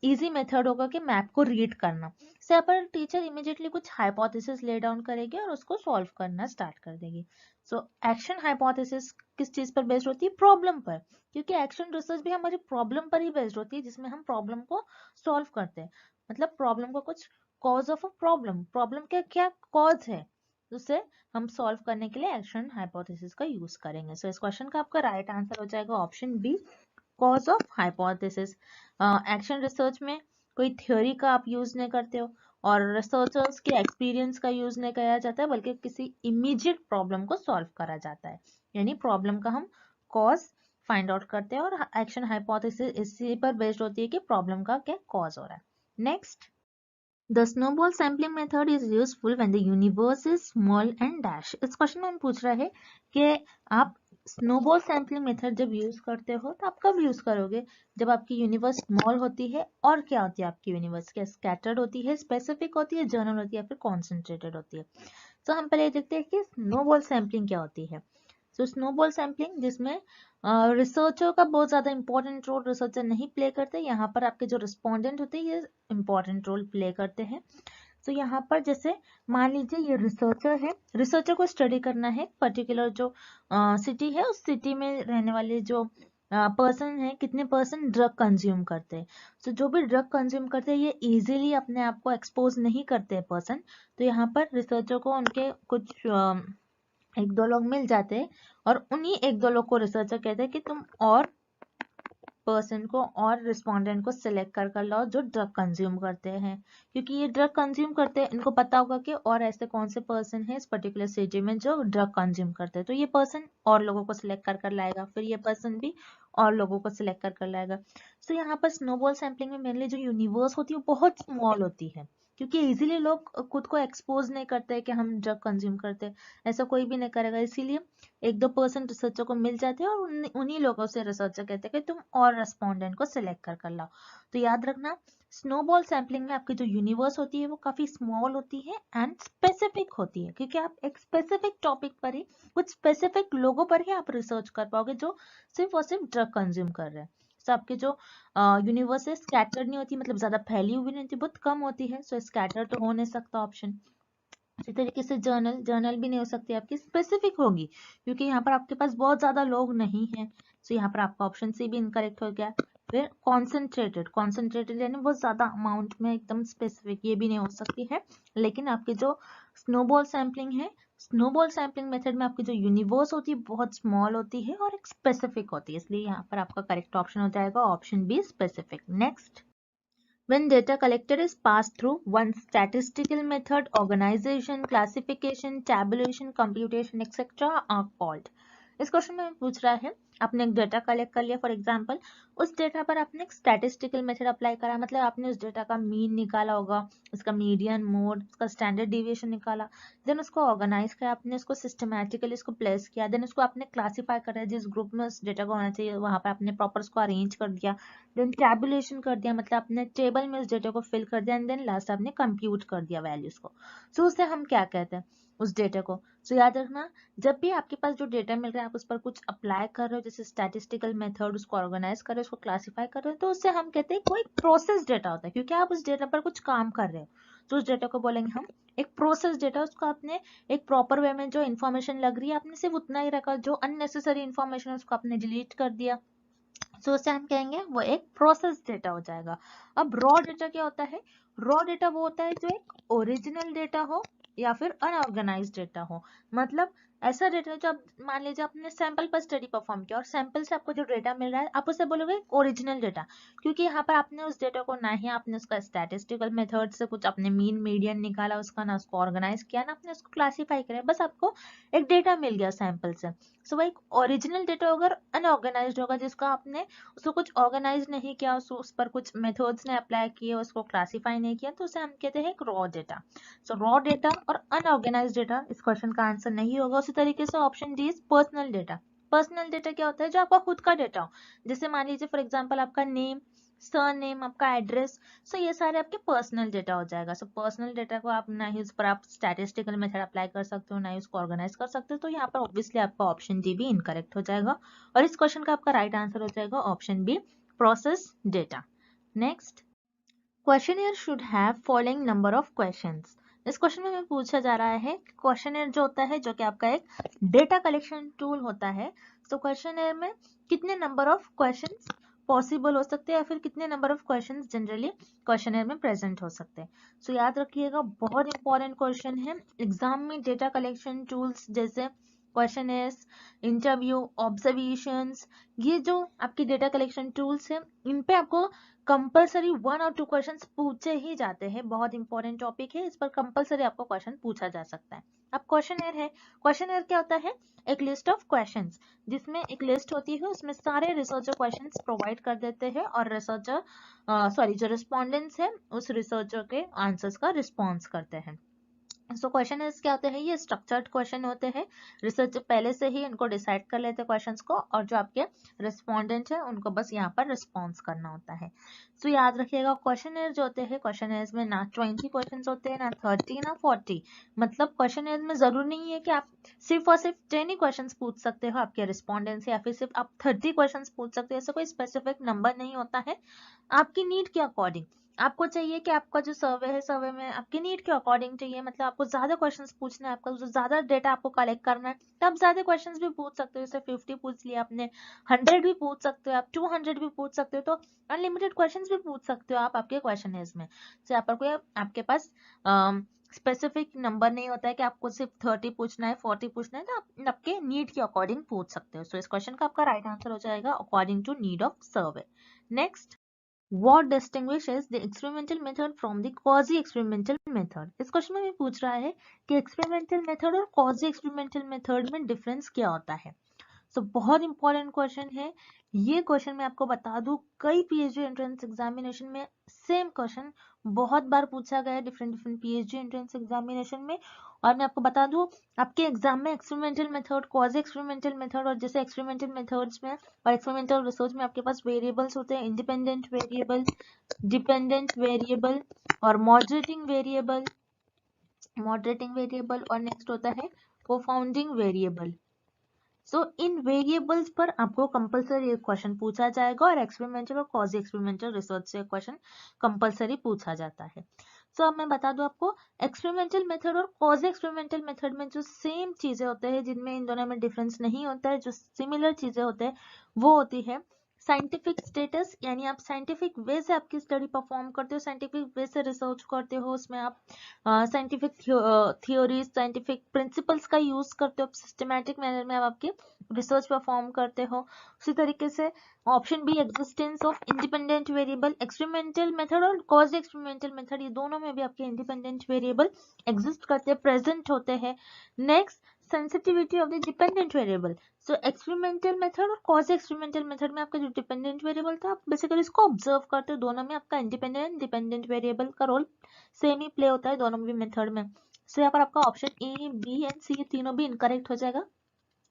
इजी मेथड होगा कि मैप को रीड करना। से यहाँ पर टीचर इमिडिएटली कुछ हाइपोथेसिस ले डाउन करेगी और उसको सॉल्व करना स्टार्ट कर देगी। सो एक्शन हाइपोथेसिस किस चीज पर बेस्ड होती है? प्रॉब्लम पर, क्योंकि एक्शन रिसर्च भी हमारी प्रॉब्लम पर ही बेस्ड होती है, जिसमें हम प्रॉब्लम को सॉल्व करते हैं, मतलब प्रॉब्लम को कुछ cause of a problem, problem का क्या कॉज है उसे हम सॉल्व करने के लिए एक्शन हाइपोथेसिस का यूज करेंगे। सो इस क्वेश्चन का आपका राइट आंसर हो जाएगा option B, cause of hypothesis. Action research में कोई थ्योरी का आप यूज नहीं करते हो, और रिसर्चर्स के एक्सपीरियंस का यूज नहीं किया जाता है, बल्कि किसी इमीडिएट प्रॉब्लम को सॉल्व करा जाता है, यानी प्रॉब्लम का हम कॉज फाइंड आउट करते हैं, और एक्शन हाइपोथेसिस इसी पर बेस्ड होती है कि प्रॉब्लम का क्या कॉज हो रहा है। Next, The snowball sampling method is useful when the universe is small and dash. इस क्वेश्चन में हम पूछ रहे हैं कि आप स्नोबॉल सैम्पलिंग मेथड जब यूज करते हो तो आप कब यूज करोगे? जब आपकी यूनिवर्स स्मॉल होती है, और क्या होती है आपकी यूनिवर्स? क्या स्कैटर्ड होती है, स्पेसिफिक होती है, जनरल होती है, या फिर कॉन्सेंट्रेटेड होती है? तो हम पहले देखते हैं कि स्नोबॉल सैम्पलिंग क्या होती है। सो स्नोबॉल सैम्पलिंग, जिसमें रिसर्चर का बहुत ज्यादा इंपॉर्टेंट रोल रिसर्चर नहीं प्ले करते, यहाँ पर आपके जो रिस्पोंडेंट होते हैं ये इंपॉर्टेंट रोल प्ले करते हैं। तो यहाँ पर जैसे मान लीजिए ये रिसर्चर है, रिसर्चर को स्टडी करना है पर्टिकुलर जो सिटी है, उस सिटी में रहने वाले जो पर्सन है, कितने पर्सन ड्रग कंज्यूम करते हैं। तो जो भी ड्रग कंज्यूम करते हैं ये इजीली अपने आप को एक्सपोज नहीं करते हैं पर्सन, तो यहाँ पर रिसर्चर को उनके कुछ एक दो लोग मिल जाते हैं, और उन्हीं एक दो लोग को रिसर्चर कहते हैं कि तुम और पर्सन को और रिस्पोंडेंट को सिलेक्ट कर लाओ जो ड्रग कंज्यूम करते हैं, क्योंकि ये ड्रग कंज्यूम करते हैं, इनको पता होगा कि और ऐसे कौन से पर्सन है इस पर्टिकुलर सिटी में जो ड्रग कंज्यूम करते हैं, तो ये पर्सन और लोगों को सिलेक्ट कर लाएगा, फिर ये पर्सन भी और लोगों को सिलेक्ट कर लाएगा। सो यहाँ पर स्नोबॉल सैम्पलिंग में मेनली जो यूनिवर्स होती है वो बहुत स्मॉल होती है, क्योंकि इजीली लोग खुद को एक्सपोज नहीं करते कि हम ड्रग कंज्यूम करते हैं, ऐसा कोई भी नहीं करेगा, इसीलिए एक दो परसेंट रिसर्चर को मिल जाते हैं, और उन्हीं लोगों से रिसर्चर कहते हैं कि तुम और रेस्पोंडेंट को सिलेक्ट कर लाओ। तो याद रखना, स्नोबॉल सैम्पलिंग में आपकी जो यूनिवर्स होती है वो काफी स्मॉल होती है एंड स्पेसिफिक होती है, क्योंकि आप एक स्पेसिफिक टॉपिक पर ही, कुछ स्पेसिफिक लोगों पर ही आप रिसर्च कर पाओगे जो सिर्फ और सिर्फ ड्रग कंज्यूम कर रहे हैं। तो आपके जो यूनिवर्स है स्कैटर्ड नहीं होती, मतलब ज्यादा फैली हुई नहीं होती, बहुत कम होती है, सो स्कैटर तो हो नहीं सकता ऑप्शन। इसी तरीके से जर्नल, जर्नल भी नहीं हो सकती आपकी, स्पेसिफिक होगी, क्योंकि यहाँ पर आपके पास बहुत ज्यादा लोग नहीं है, तो यहाँ पर आपका ऑप्शन सी भी इनकरेक्ट हो गया। फिर कॉन्सेंट्रेटेड, कॉन्सेंट्रेटेड यानी बहुत ज्यादा अमाउंट में एकदम स्पेसिफिक, ये भी नहीं हो सकती है। लेकिन आपकी जो स्नोबॉल सैम्पलिंग है, स्नोबॉल सैम्पलिंग मेथड में आपकी जो यूनिवर्स होती है बहुत स्मॉल होती है और एक स्पेसिफिक होती है, इसलिए यहाँ पर आपका करेक्ट ऑप्शन हो जाएगा option B, specific. Next, When data collected is passed through one statistical method, organization, classification, tabulation, computation, etc. are called. इस क्वेश्चन में पूछ रहा है आपने एक डेटा कलेक्ट कर लिया, फॉर एग्जांपल उस डेटा पर आपने एक स्टैटिस्टिकल मेथड अप्लाई करा, मतलब आपने उस डेटा का मीन निकाला होगा, उसका मीडियन, मोड, उसका स्टैंडर्ड डिविएशन निकाला, देन उसको ऑर्गेनाइज किया आपने, उसको सिस्टमैटिकली उसको प्लेस किया, देन उसको आपने क्लासीफाई करा, जिस ग्रुप में उस डेटा को होना चाहिए वहां पर आपने प्रॉपर उसको अरेंज कर दिया, देन टैबुलेशन कर दिया, मतलब आपने टेबल में उस डेटा को फिल कर दिया, एंड देन लास्ट आपने कंप्यूट कर दिया वैल्यूज को। सो उसे हम क्या कहते हैं, उस डेटा को। सो याद रखना, जब भी आपके पास जो डेटा मिल रहा है आप उस पर कुछ अप्लाई कर रहे हो, जैसे स्टैटिस्टिकल मेथड, उसको ऑर्गेनाइज कर रहे हो, उसको क्लासीफाई कर रहे हो, तो उससे हम कहते हैं कोई प्रोसेस डेटा होता है, क्योंकि आप उस डेटा पर कुछ काम कर रहे हो, तो उस डेटा को बोलेंगे हम एक प्रोसेस डेटा। उसको आपने एक प्रॉपर वे में जो इन्फॉर्मेशन लग रही है आपने सिर्फ उतना ही रखा, जो अननेसेसरी इन्फॉर्मेशन है उसको आपने डिलीट कर दिया, तो उसे हम कहेंगे वो एक प्रोसेस डेटा हो जाएगा। अब रॉ डेटा क्या होता है, रॉ डेटा वो होता है जो एक ओरिजिनल डेटा हो या फिर अनऑर्गेनाइज डेटा हो, मतलब ऐसा डेटा जो आप मान लीजिए आपने सैंपल पर स्टडी परफॉर्म किया और सैंपल से आपको जो डेटा मिल रहा है आप उसे बोलोगे ओरिजिनल डेटा, क्योंकि यहाँ पर आपने उस डेटा को ना ही आपने उसका स्टैटिस्टिकल मेथड से कुछ अपने मीन मीडियन निकाला उसका, ना उसको ऑर्गेनाइज किया, ना आपने उसको क्लासीफाई किया, बस आपको एक डेटा मिल गया सैंपल से। सो वह एक ओरिजिनल डेटा अगर अनऑर्गेनाइज्ड होगा, जिसका आपने उसको कुछ ऑर्गेनाइज नहीं किया, उस पर कुछ मेथड्स ने अप्लाई किए, उसको क्लासीफाई नहीं किया, तो उसे हम कहते हैं एक रॉ डेटा। सो रॉ डेटा और अनऑर्गेनाइज डेटा इस क्वेश्चन का आंसर नहीं होगा। उसी तरीके से option D is personal data. Personal data क्या होता है, जो आपका खुद का डेटा हो, जैसे मान लीजिए फॉर एग्जाम्पल आपका नेम, सरनेम, आपका एड्रेस, सो ये सारे आपके पर्सनल डेटा हो जाएगा। सो पर्सनल डेटा को आप ना ही उस पर आप स्टैटिस्टिकल मेथड अप्लाई कर सकते हो, ना ही उसको ऑर्गेनाइज कर सकते हो, तो यहाँ पर ऑब्वियसली आपका ऑप्शन डी भी इनकरेक्ट हो जाएगा और इस क्वेश्चन का आपका राइट आंसर हो जाएगा option B, process data. Next, questionnaire should have following number of questions. इस क्वेश्चन में हमें पूछा जा रहा है क्वेश्चनियर जो होता है, जो कि आपका एक डेटा कलेक्शन टूल होता है, तो क्वेश्चनियर में कितने नंबर ऑफ क्वेश्चंस पॉसिबल हो सकते हैं या फिर कितने number of questions generally questionnaire में प्रेजेंट हो सकते हैं। सो याद रखिएगा, बहुत इंपॉर्टेंट क्वेश्चन है एग्जाम में। डेटा कलेक्शन टूल्स जैसे क्वेश्चनियर्स, इंटरव्यू, ऑब्जर्वेशंस, ये जो आपकी डेटा कलेक्शन टूल्स है, इन पे आपको कंपलसरी 1 और 2 क्वेश्चंस पूछे ही जाते हैं। बहुत इंपॉर्टेंट टॉपिक है, इस पर कंपलसरी आपको क्वेश्चन पूछा जा सकता है। अब क्वेश्चनर है, क्वेश्चनर क्या होता है, एक लिस्ट ऑफ क्वेश्चंस, जिसमें एक लिस्ट होती है, उसमें सारे रिसर्चर क्वेश्चंस प्रोवाइड कर देते हैं और रिसर्चर जो रिस्पोंडेंट्स है उस रिसर्चर के आंसर्स का रिस्पॉन्स करते हैं। सो क्वेश्चन क्या होते हैं, ये स्ट्रक्चर्ड क्वेश्चन होते हैं, रिसर्च पहले से ही इनको डिसाइड कर लेते हैं क्वेश्चंस को, और जो आपके रिस्पोंडेंट है उनको बस यहाँ पर रिस्पॉन्स करना होता है। सो याद रखिएगा, क्वेश्चनर जो होते हैं, क्वेश्चनर्स में ना 20 क्वेश्चंस होते हैं, ना 30, ना 40, मतलब क्वेश्चनर में जरूरी नहीं है कि आप सिर्फ और सिर्फ 10 ही क्वेश्चंस पूछ सकते हो आपके रिस्पोंडेंट से, या फिर सिर्फ आप 30 क्वेश्चंस पूछ सकते हो, ऐसा कोई स्पेसिफिक नंबर नहीं होता है। आपकी नीड के अकॉर्डिंग आपको चाहिए कि आपका जो सर्वे है, सर्वे में आपकी नीड के अकॉर्डिंग चाहिए, मतलब आपको ज्यादा क्वेश्चंस पूछना है, आपका जो ज्यादा डेटा आपको कलेक्ट करना है, तो आप ज्यादा क्वेश्चंस भी पूछ सकते हो, जैसे 50 पूछ लिया आपने, 100 भी पूछ सकते हो आप, 200 भी पूछ सकते हो, तो अनलिमिटेड क्वेश्चंस भी पूछ सकते हो आप आपके क्वेश्चनर्स में। तो यहाँ पर कोई आपके पास स्पेसिफिक नंबर नहीं होता है कि आपको सिर्फ 30 पूछना है, 40 पूछना है, तो आप आपके नीड के अकॉर्डिंग पूछ सकते हो। सो इस क्वेश्चन का आपका राइट आंसर हो जाएगा according to need of survey. Next, What distinguishes the experimental method from the quasi-experimental method? इस क्वेश्चन में भी पूछ रहा है कि एक्सपेरिमेंटल मेथड और क्वाजी एक्सपेरिमेंटल मेथड में डिफरेंस क्या होता है। सो बहुत इंपॉर्टेंट क्वेश्चन है ये क्वेश्चन। मैं आपको बता दूं, कई पीएचडी एंट्रेंस एग्जामिनेशन में सेम क्वेश्चन बहुत बार पूछा गया है, different different PhD entrance examination में। और मैं आपको बता दूं, आपके एग्जाम में experimental method, quasi experimental method, और जैसे एक्सपेरिमेंटल मेथड्स में और एक्सपेरिमेंटल रिसर्च में आपके पास वेरिएबल्स होते हैं, इंडिपेंडेंट वेरिएबल, डिपेंडेंट वेरिएबल और मॉडरेटिंग वेरिएबल, और नेक्स्ट होता है कंफाउंडिंग वेरिएबल। सो इन वेरिएबल्स पर आपको कंपलसरी एक क्वेश्चन पूछा जाएगा, और एक्सपेरिमेंटल और क्वाजी एक्सपेरिमेंटल रिसर्च से क्वेश्चन कंपलसरी पूछा जाता है। सो अब मैं बता दूं आपको, एक्सपेरिमेंटल मेथड और क्वाजी एक्सपेरिमेंटल मेथड में जो सेम चीजें होते हैं, जिनमें इन दोनों में डिफरेंस नहीं होता है, जो सिमिलर चीजें होते हैं वो होती है साइंटिफिक स्टेटस, यानी आप साइंटिफिक वे से आपकी स्टडी परफॉर्म करते हो, साइंटिफिक वे से रिसर्च करते हो, उसमें आप साइंटिफिक थियोरीज, साइंटिफिक प्रिंसिपल्स का यूज करते हो, सिस्टमैटिक मैनर में आप आपकी रिसर्च परफॉर्म करते हो। उसी तरीके से option B, existence of independent variable, experimental method और क्वाज़ी एक्सपेरिमेंटल मेथड, ये दोनों में भी आपके इंडिपेंडेंट वेरिएबल एग्जिस्ट करते हैं, प्रेजेंट होते हैं। Next, sensitivity of the dependent variable. So experimental method और क्वाज़ी एक्सपेरिमेंटल मेथड में आपका जो डिपेंडेंट वेरिएबल था, आप बेसिकली इसको ऑब्जर्व करते हो, दोनों में आपका इंडिपेंडेंट डिपेंडेंट वेरिएबल का रोल सेम ही प्ले होता है दोनों भी मेथड में। सो यहाँ पर आपका ऑप्शन ए, बी एंड सी तीनों भी इनकरेक्ट हो जाएगा,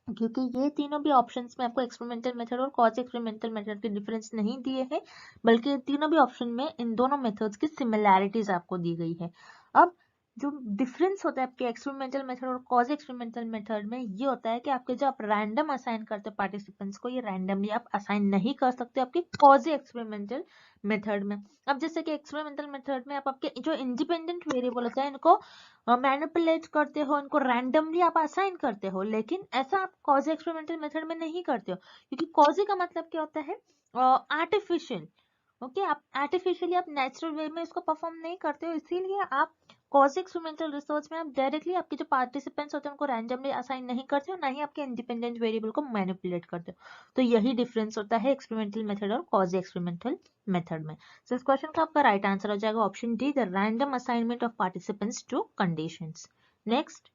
क्योंकि ये तीनों भी ऑप्शंस में आपको एक्सपेरिमेंटल मेथड और क्वाज़ी एक्सपेरिमेंटल मेथड के डिफरेंस नहीं दिए हैं, बल्कि ये तीनों भी ऑप्शन में इन दोनों मेथड्स की सिमिलैरिटीज आपको दी गई है। अब जो डिफरेंस होता है आपके एक्सपेरिमेंटल मेथड और क्वाज़ी एक्सपेरिमेंटल मेथड में, ये होता है कि आपके जो आप रैंडम असाइन करते हो पार्टिसिपेंट्स को, ये रैंडमली आप असाइन नहीं कर सकते आपके क्वाज़ी एक्सपेरिमेंटल मेथड में। अब जैसे कि एक्सपेरिमेंटल मेथड में आप आपके जो इंडिपेंडेंट वेरिएबल होता है इनको मैनिपुलेट करते हो, इनको रैंडमली आप असाइन करते हो, लेकिन ऐसा आप क्वाज़ी एक्सपेरिमेंटल मेथड में नहीं करते हो, क्योंकि क्वाज़ी का मतलब क्या होता है, आर्टिफिशियल। ओके, आप आर्टिफिशियली आप नेचुरल वे में इसको परफॉर्म नहीं करते हो, इसीलिए आप क्वाज़ी एक्सपेरिमेंटल रिसर्च में आप डायरेक्टली आपके जो पार्टिसिपेंट्स होते हैं उनको रैंडमली असाइन नहीं करते हो, ना ही आपके इंडिपेंडेंट वेरिएबल को मैनिपुलेट करते हो। तो यही डिफरेंस होता है एक्सपेरिमेंटल मेथड और क्वाज़ी एक्सपेरिमेंटल मेथड में। सो इस क्वेश्चन का आपका राइट आंसर हो जाएगा option D, the random assignment of participants to conditions. Next,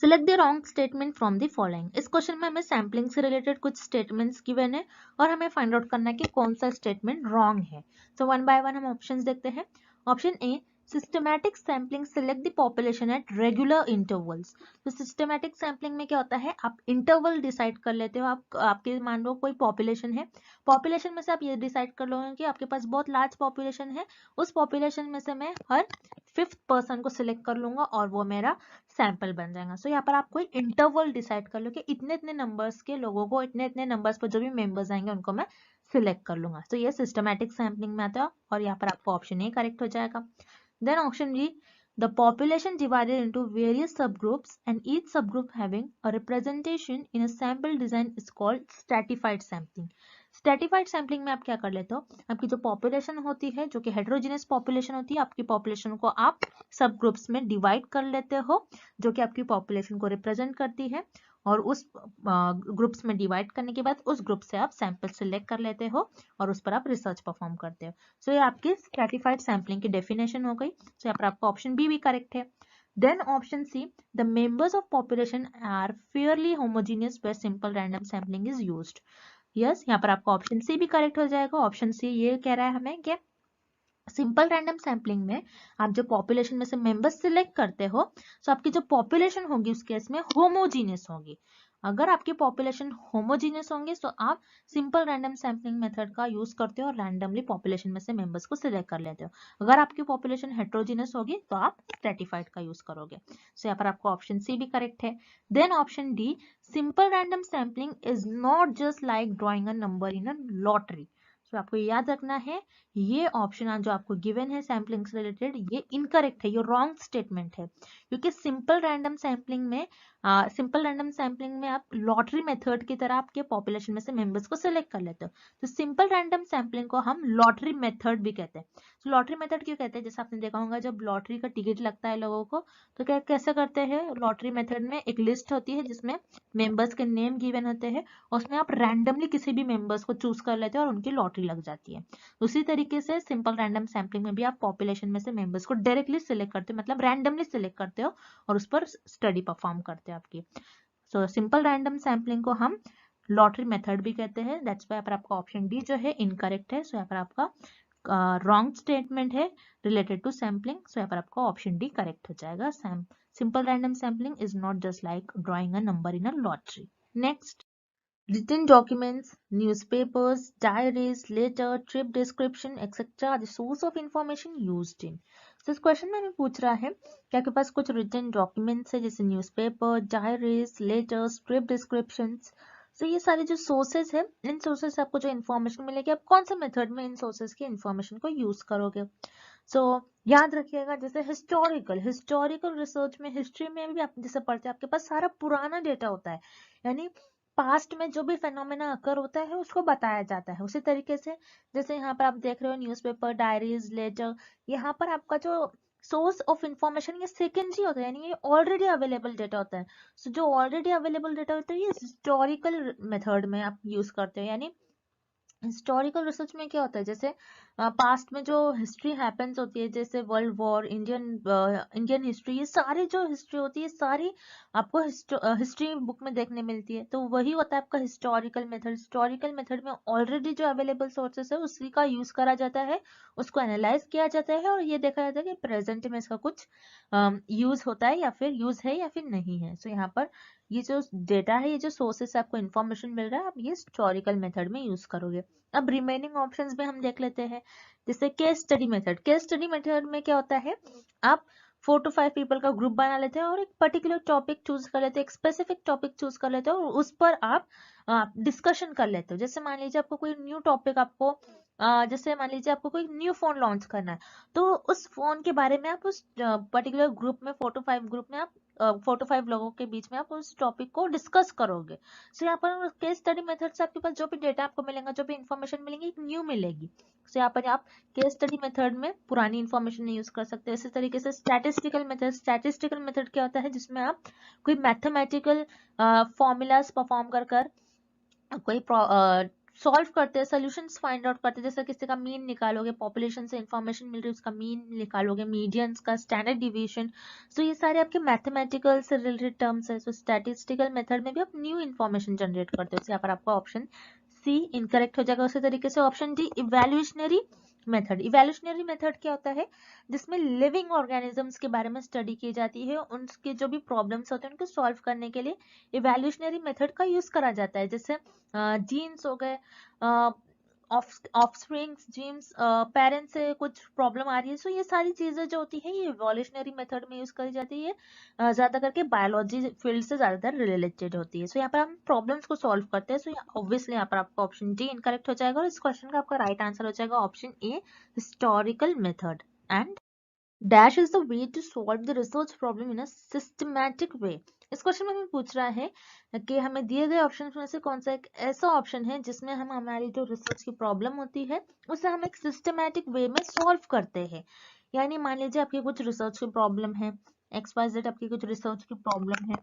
select the wrong statement from the following. इस क्वेश्चन में हमें सैम्पलिंग से रिलेटेड कुछ स्टेटमेंट्स गिवन है और हमें फाइंड आउट करना है कि कौन सा स्टेटमेंट रॉन्ग है। सो वन बाय वन हम ऑप्शंस देखते हैं। Option A, systematic sampling select the population at regular intervals. तो सिस्टमैटिक सैम्पलिंग में क्या होता है, आप इंटरवल डिसाइड कर लेते हो, आपके मान लो कोई पॉपुलेशन है, पॉपुलेशन में से आप ये डिसाइड कर लोगे कि आपके पास बहुत लार्ज पॉपुलेशन है, उस पॉपुलेशन में से मैं हर 5th पर्सन को सिलेक्ट कर लूंगा और वो मेरा सैंपल बन जाएगा। सो यहाँ पर आप कोई इंटरवल डिसाइड कर लो कि इतने इतने नंबर्स के लोगों को, इतने इतने नंबर्स पर जो भी मेंबर्स आएंगे उनको मैं सिलेक्ट कर लूंगा। तो ये सिस्टमैटिक सैम्पलिंग में आता है और यहाँ पर आपको ऑप्शन ए करेक्ट हो जाएगा। Then option B, the population divided into various subgroups and each subgroup having a representation in a sample design is called stratified sampling. Stratified sampling में आप क्या कर लेते हो, आपकी जो पॉपुलेशन होती है, जो कि हेटेरोजेनस पॉपुलेशन होती है, आपकी पॉपुलेशन को आप सब ग्रुप्स में डिवाइड कर लेते हो, जो कि आपकी पॉपुलेशन को रिप्रेजेंट करती है, और उस ग्रुप्स में डिवाइड करने के बाद उस ग्रुप से आप सैंपल सिलेक्ट कर लेते हो और उस पर आप रिसर्च परफॉर्म करते हो। सो ये आपकी स्ट्रेटिफाइड सैम्पलिंग की डेफिनेशन हो गई। सो यहाँ पर आपका ऑप्शन बी भी करेक्ट है। Then option C, the members of population are fairly homogeneous where simple random sampling is used. Yes, यहाँ पर आपका ऑप्शन सी भी करेक्ट हो जाएगा। ऑप्शन सी ये कह रहा है हमें कि सिंपल रैंडम सैम्पलिंग में आप जो पॉपुलेशन में से मेंबर्स सिलेक्ट करते हो, तो आपकी जो पॉपुलेशन होगी उस केस में होमोजीनियस होगी। अगर आपकी पॉपुलेशन होमोजीनियस होंगे तो आप सिंपल रैंडम सैम्पलिंग मेथड का यूज करते हो और रैंडमली पॉपुलेशन में से मेंबर्स को सिलेक्ट कर लेते हो। अगर आपकी पॉपुलेशन हेट्रोजीनियस होगी तो आप स्ट्रेटिफाइड का यूज करोगे। सो यहाँ पर आपको ऑप्शन सी भी करेक्ट है। Then option D, simple random sampling is not just like drawing a number in a lottery. तो आपको याद रखना है ये ऑप्शन जो आपको गिवन है सैम्पलिंग से रिलेटेड, ये इनकरेक्ट है, ये रॉन्ग स्टेटमेंट है, क्योंकि सिंपल रैंडम सैम्पलिंग में आप लॉटरी मेथड की तरह आपके पॉपुलेशन में से मेंबर्स को सिलेक्ट कर लेते हो। तो सिंपल रैंडम सैम्पलिंग को हम लॉटरी मेथड भी कहते हैं। तो लॉटरी मेथड क्यों कहते हैं, जैसे आपने देखा होगा जब लॉटरी का टिकट लगता है लोगों को, तो क्या कैसे करते हैं, लॉटरी मेथड में एक लिस्ट होती है जिसमें मेंबर्स के नेम गिवन होते हैं, उसमें आप रैंडमली किसी भी मेंबर्स को चूज कर लेते हो और उनकी लॉटरी लग जाती है। उसी तरीके से सिंपल रैंडम सैम्पलिंग में भी आप पॉपुलेशन में से मेंबर्स को डायरेक्टली सिलेक्ट करते हो, मतलब रैंडमली सिलेक्ट करते हो और उस पर स्टडी परफॉर्म करते हो आपकी। सो सिंपल रैंडम सैम्पलिंग को हम लॉटरी मेथड भी कहते हैं। दैट्स व्हाई पर आपका ऑप्शन डी जो है इनकरेक्ट है। सो यहाँ पर आपका रॉन्ग स्टेटमेंट है रिलेटेड टू सैम्पलिंग। सो यहाँ पर आपका ऑप्शन डी करेक्ट हो जाएगा। Simple random sampling is not just like drawing a number in a lottery. Next, written documents, newspapers, diaries, letter, trip description, etc. are the source of information used in. So इस question में हमें पूछ रहा है कि आपके पास कुछ written documents है जैसे newspaper, diaries, letters, trip descriptions. तो ये सारे जो सोर्सेज है, इन सोर्सेज से आपको जो इन्फॉर्मेशन मिलेगी, आप कौन से मेथड में इन सोर्सेज की इन्फॉर्मेशन को यूज करोगे। सो याद रखिएगा, जैसे हिस्टोरिकल रिसर्च में, हिस्ट्री में भी आप जैसे पढ़ते हैं, आपके पास सारा पुराना डेटा होता है, यानी पास्ट में जो भी फेनोमेना अकर होता है उसको बताया जाता है। उसी तरीके से जैसे यहाँ पर आप देख रहे हो न्यूज़पेपर, डायरीज, लेटर, यहाँ पर आपका जो सोर्स ऑफ इंफॉर्मेशन ये सेकेंडरी होता है, यानी ये ऑलरेडी अवेलेबल डेटा होता है। सो जो ऑलरेडी अवेलेबल डेटा होता है ये हिस्टोरिकल मेथड में आप यूज करते हो। यानी हिस्टोरिकल रिसर्च में क्या होता है, जैसे पास्ट में जो हिस्ट्री हैपेंस होती है, जैसे वर्ल्ड वॉर, इंडियन हिस्ट्री, ये सारी जो हिस्ट्री होती है सारी आपको हिस्ट्री बुक में देखने मिलती है। तो वही होता है आपका हिस्टोरिकल मेथड। हिस्टोरिकल मेथड में ऑलरेडी जो अवेलेबल सोर्सेस है उसी का यूज करा जाता है, उसको एनालाइज किया जाता है और ये देखा जाता है कि प्रेजेंट में इसका कुछ यूज होता है या फिर यूज है या फिर नहीं है। सो यहाँ पर ये जो डेटा है, ये जो सोर्सेस आपको इन्फॉर्मेशन मिल रहा है, आप ये हिस्टोरिकल मेथड में यूज करोगे। अब रिमेनिंग ऑप्शंस में हम देख लेते हैं, जैसे case study method. Case study method में क्या होता है, आप 4 to 5 पीपल का ग्रुप बना लेते हैं और एक पर्टिकुलर टॉपिक चूज कर लेते हैं, एक स्पेसिफिक टॉपिक चूज कर लेते हैं और उस पर आप डिस्कशन कर लेते हो। जैसे मान लीजिए आपको कोई न्यू टॉपिक, आपको जैसे मान लीजिए आपको कोई न्यू फोन लॉन्च करना है, तो उस फोन के बारे में आप उस पर्टिकुलर ग्रुप में 4 to 5 ग्रुप में आप 4 to 5 लोगों के बीच में आप उस टॉपिक को डिस्कस करोगे। सो यहाँ पर केस स्टडी मेथड से आपके पास जो भी डेटा आपको मिलेगा, जो भी इन्फॉर्मेशन मिलेंगी, एक न्यू मिलेगी। सो यहाँ पर आप केस स्टडी मेथड में पुरानी इन्फॉर्मेशन नहीं यूज कर सकते। इसी तरीके से स्टैटिस्टिकल मेथड। स्टैटिस्टिकल मेथड क्या होता है, जिसमें आप कोई मैथमेटिकल फॉर्मूलाज परफॉर्म कर कोई सॉल्व करते हैं, सोल्यूशंस फाइंड आउट करते हैं। जैसे किसी का मीन निकालोगे, पॉपुलेशन से इंफॉर्मेशन मिल रही है, उसका मीन निकालोगे, मीडियंस का, स्टैंडर्ड डिविएशन। सो ये सारे आपके मैथमेटिकल से रिलेटेड टर्म्स है। सो स्टैटिस्टिकल मेथड में भी आप न्यू इन्फॉर्मेशन जनरेट करते हो। यहाँ पर आपका ऑप्शन सी इनकरेक्ट हो जाएगा। उसी तरीके से ऑप्शन डी इवैल्यूएशनरी मेथड। इवैल्यूएशनरी मेथड क्या होता है, जिसमें लिविंग ऑर्गेनिजम्स के बारे में स्टडी की जाती है, उनके जो भी प्रॉब्लम्स होते हैं उनको सॉल्व करने के लिए इवैल्यूएशनरी मेथड का यूज करा जाता है। जैसे जीन्स हो गए, ऑफस्प्रिंग्स, जीन्स, पेरेंट्स से कुछ प्रॉब्लम आ रही है, सो ये सारी चीजें जो होती है ये इवोल्यूशनरी मेथड में यूज करी जाती है। ज्यादा करके बायोलॉजी फील्ड से ज्यादातर रिलेटेड होती है। सो यहाँ पर हम प्रॉब्लम्स को सॉल्व करते हैं। सो ऑब्वियसली यहाँ पर आपका ऑप्शन डी इनकरेक्ट हो जाएगा और इस क्वेश्चन का आपका राइट आंसर हो जाएगा option A, historical method. And dash is the way to solve the research problem in a systematic way. इस क्वेश्चन में हमें पूछ रहा है कि हमें दिए गए ऑप्शन में से कौन सा एक ऐसा ऑप्शन है जिसमें हम हमारी जो रिसर्च की प्रॉब्लम होती है उसे हम एक सिस्टमैटिक वे में सॉल्व करते हैं। यानी मान लीजिए आपकी कुछ रिसर्च की प्रॉब्लम है, XYZ आपकी कुछ रिसर्च की प्रॉब्लम है,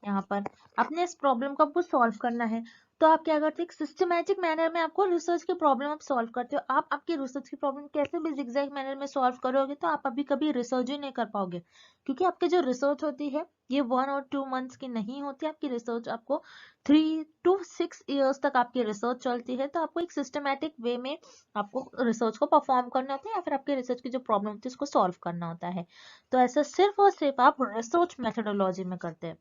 यहाँ पर अपने इस प्रॉब्लम को आपको सॉल्व करना है, तो आप क्या करते हैं, एक सिस्टमैटिक मैनर में आपको रिसर्च की प्रॉब्लम आप सॉल्व करते हो। आप आपकी रिसर्च की प्रॉब्लम कैसे भी जिगजैग मैनर में सॉल्व करोगे तो आप अभी कभी रिसर्च ही नहीं कर पाओगे, क्योंकि आपकी जो रिसर्च होती है ये 1 और 2 मंथ्स की नहीं होती। आपकी रिसर्च आपको 3 to 6 years तक आपकी रिसर्च चलती है। तो आपको एक सिस्टमैटिक वे में आपको रिसर्च को परफॉर्म करना होता है या फिर आपके रिसर्च की जो प्रॉब्लम होती है उसको सॉल्व करना होता है। तो ऐसा सिर्फ और सिर्फ आप रिसर्च मेथोडोलॉजी में करते हैं।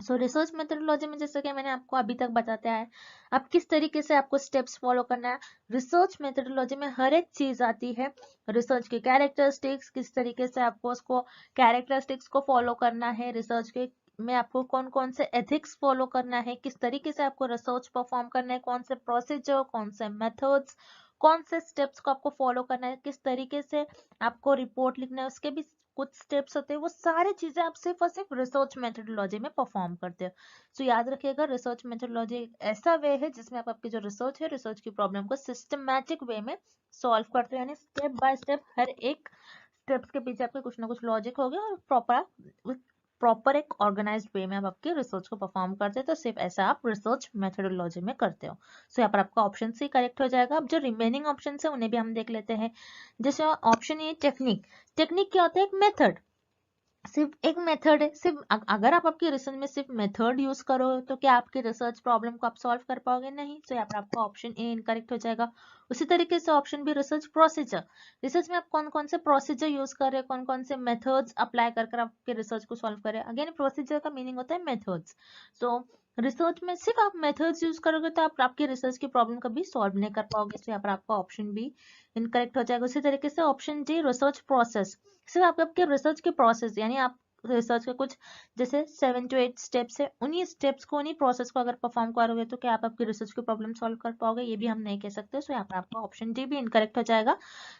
सो रिसर्च मेथोडोलॉजी में जैसे कि मैंने आपको अभी तक बताया है, आप किस तरीके से आपको स्टेप्स फॉलो करना है। रिसर्च मेथोडोलॉजी में हर एक चीज आती है, रिसर्च के कैरेक्टरिस्टिक्स, किस तरीके से आपको उसको कैरेक्टरिस्टिक्स को फॉलो करना है, रिसर्च के में आपको कौन कौन से एथिक्स फॉलो करना है, किस तरीके से आपको रिसर्च परफॉर्म करना है, कौन से प्रोसीजर, कौन से मेथड्स, कौन से स्टेप्स को आपको फॉलो करना है, किस तरीके से आपको रिपोर्ट लिखना है, उसके भी कुछ स्टेप्स होते हैं। वो सारी चीजें आप सिर्फ और सिर्फ रिसर्च मेथोडोलॉजी में परफॉर्म करते हो। सो याद रखिएगा, रिसर्च मेथोडोलॉजी एक ऐसा वे है जिसमें आप आपकी जो रिसर्च है, रिसर्च की प्रॉब्लम को सिस्टमैटिक वे में सॉल्व करते हो, यानी स्टेप बाय स्टेप हर एक स्टेप्स के पीछे आपके कुछ ना कुछ लॉजिक हो गया और प्रॉपर एक ऑर्गेनाइज्ड वे में आप आपके रिसर्च को परफॉर्म करते हैं। तो सिर्फ ऐसा आप रिसर्च मेथोडोलॉजी में करते हो। सो यहाँ पर आपका ऑप्शन सी करेक्ट हो जाएगा। अब जो रिमेनिंग ऑप्शन है उन्हें भी हम देख लेते हैं। जैसे ऑप्शन ए टेक्निक। टेक्निक क्या होता है, एक मेथड, सिर्फ एक मेथड है। सिर्फ अगर आप आपकी रिसर्च में सिर्फ मेथड यूज करो तो क्या आपकी रिसर्च प्रॉब्लम को आप सॉल्व कर पाओगे, नहीं। तो यहाँ पर आपका ऑप्शन ए इनकरेक्ट हो जाएगा। उसी तरीके से option B research procedure. Research में आप कौन कौन से प्रोसीजर यूज कर रहे हैं, कौन कौन से मेथड्स अप्लाई कर आपके रिसर्च को सॉल्व करें। अगेन प्रोसीजर का मीनिंग होता है मेथड्स। सो रिसर्च में सिर्फ आप मेथड्स यूज करोगे तो आप आपकी रिसर्च की प्रॉब्लम कभी सॉल्व नहीं कर पाओगे। तो यहाँ पर आपका ऑप्शन बी इनकरेक्ट हो जाएगा। उसी तरीके से ऑप्शन डी रिसर्च प्रोसेस। सिर्फ आप आपके रिसर्च के प्रोसेस, यानी आप रिसर्च के कुछ जैसे 7 to 8 स्टेप्स है, उन्हीं स्टेप्स को, उन्हीं प्रोसेस को अगर परफॉर्म करोगे तो क्या आप आपकी रिसर्च की प्रॉब्लम सॉल्व कर पाओगे, ये भी हम नहीं कह सकते। सो यहाँ पर आपका ऑप्शन डी भी इनकरेक्ट हो जाएगा।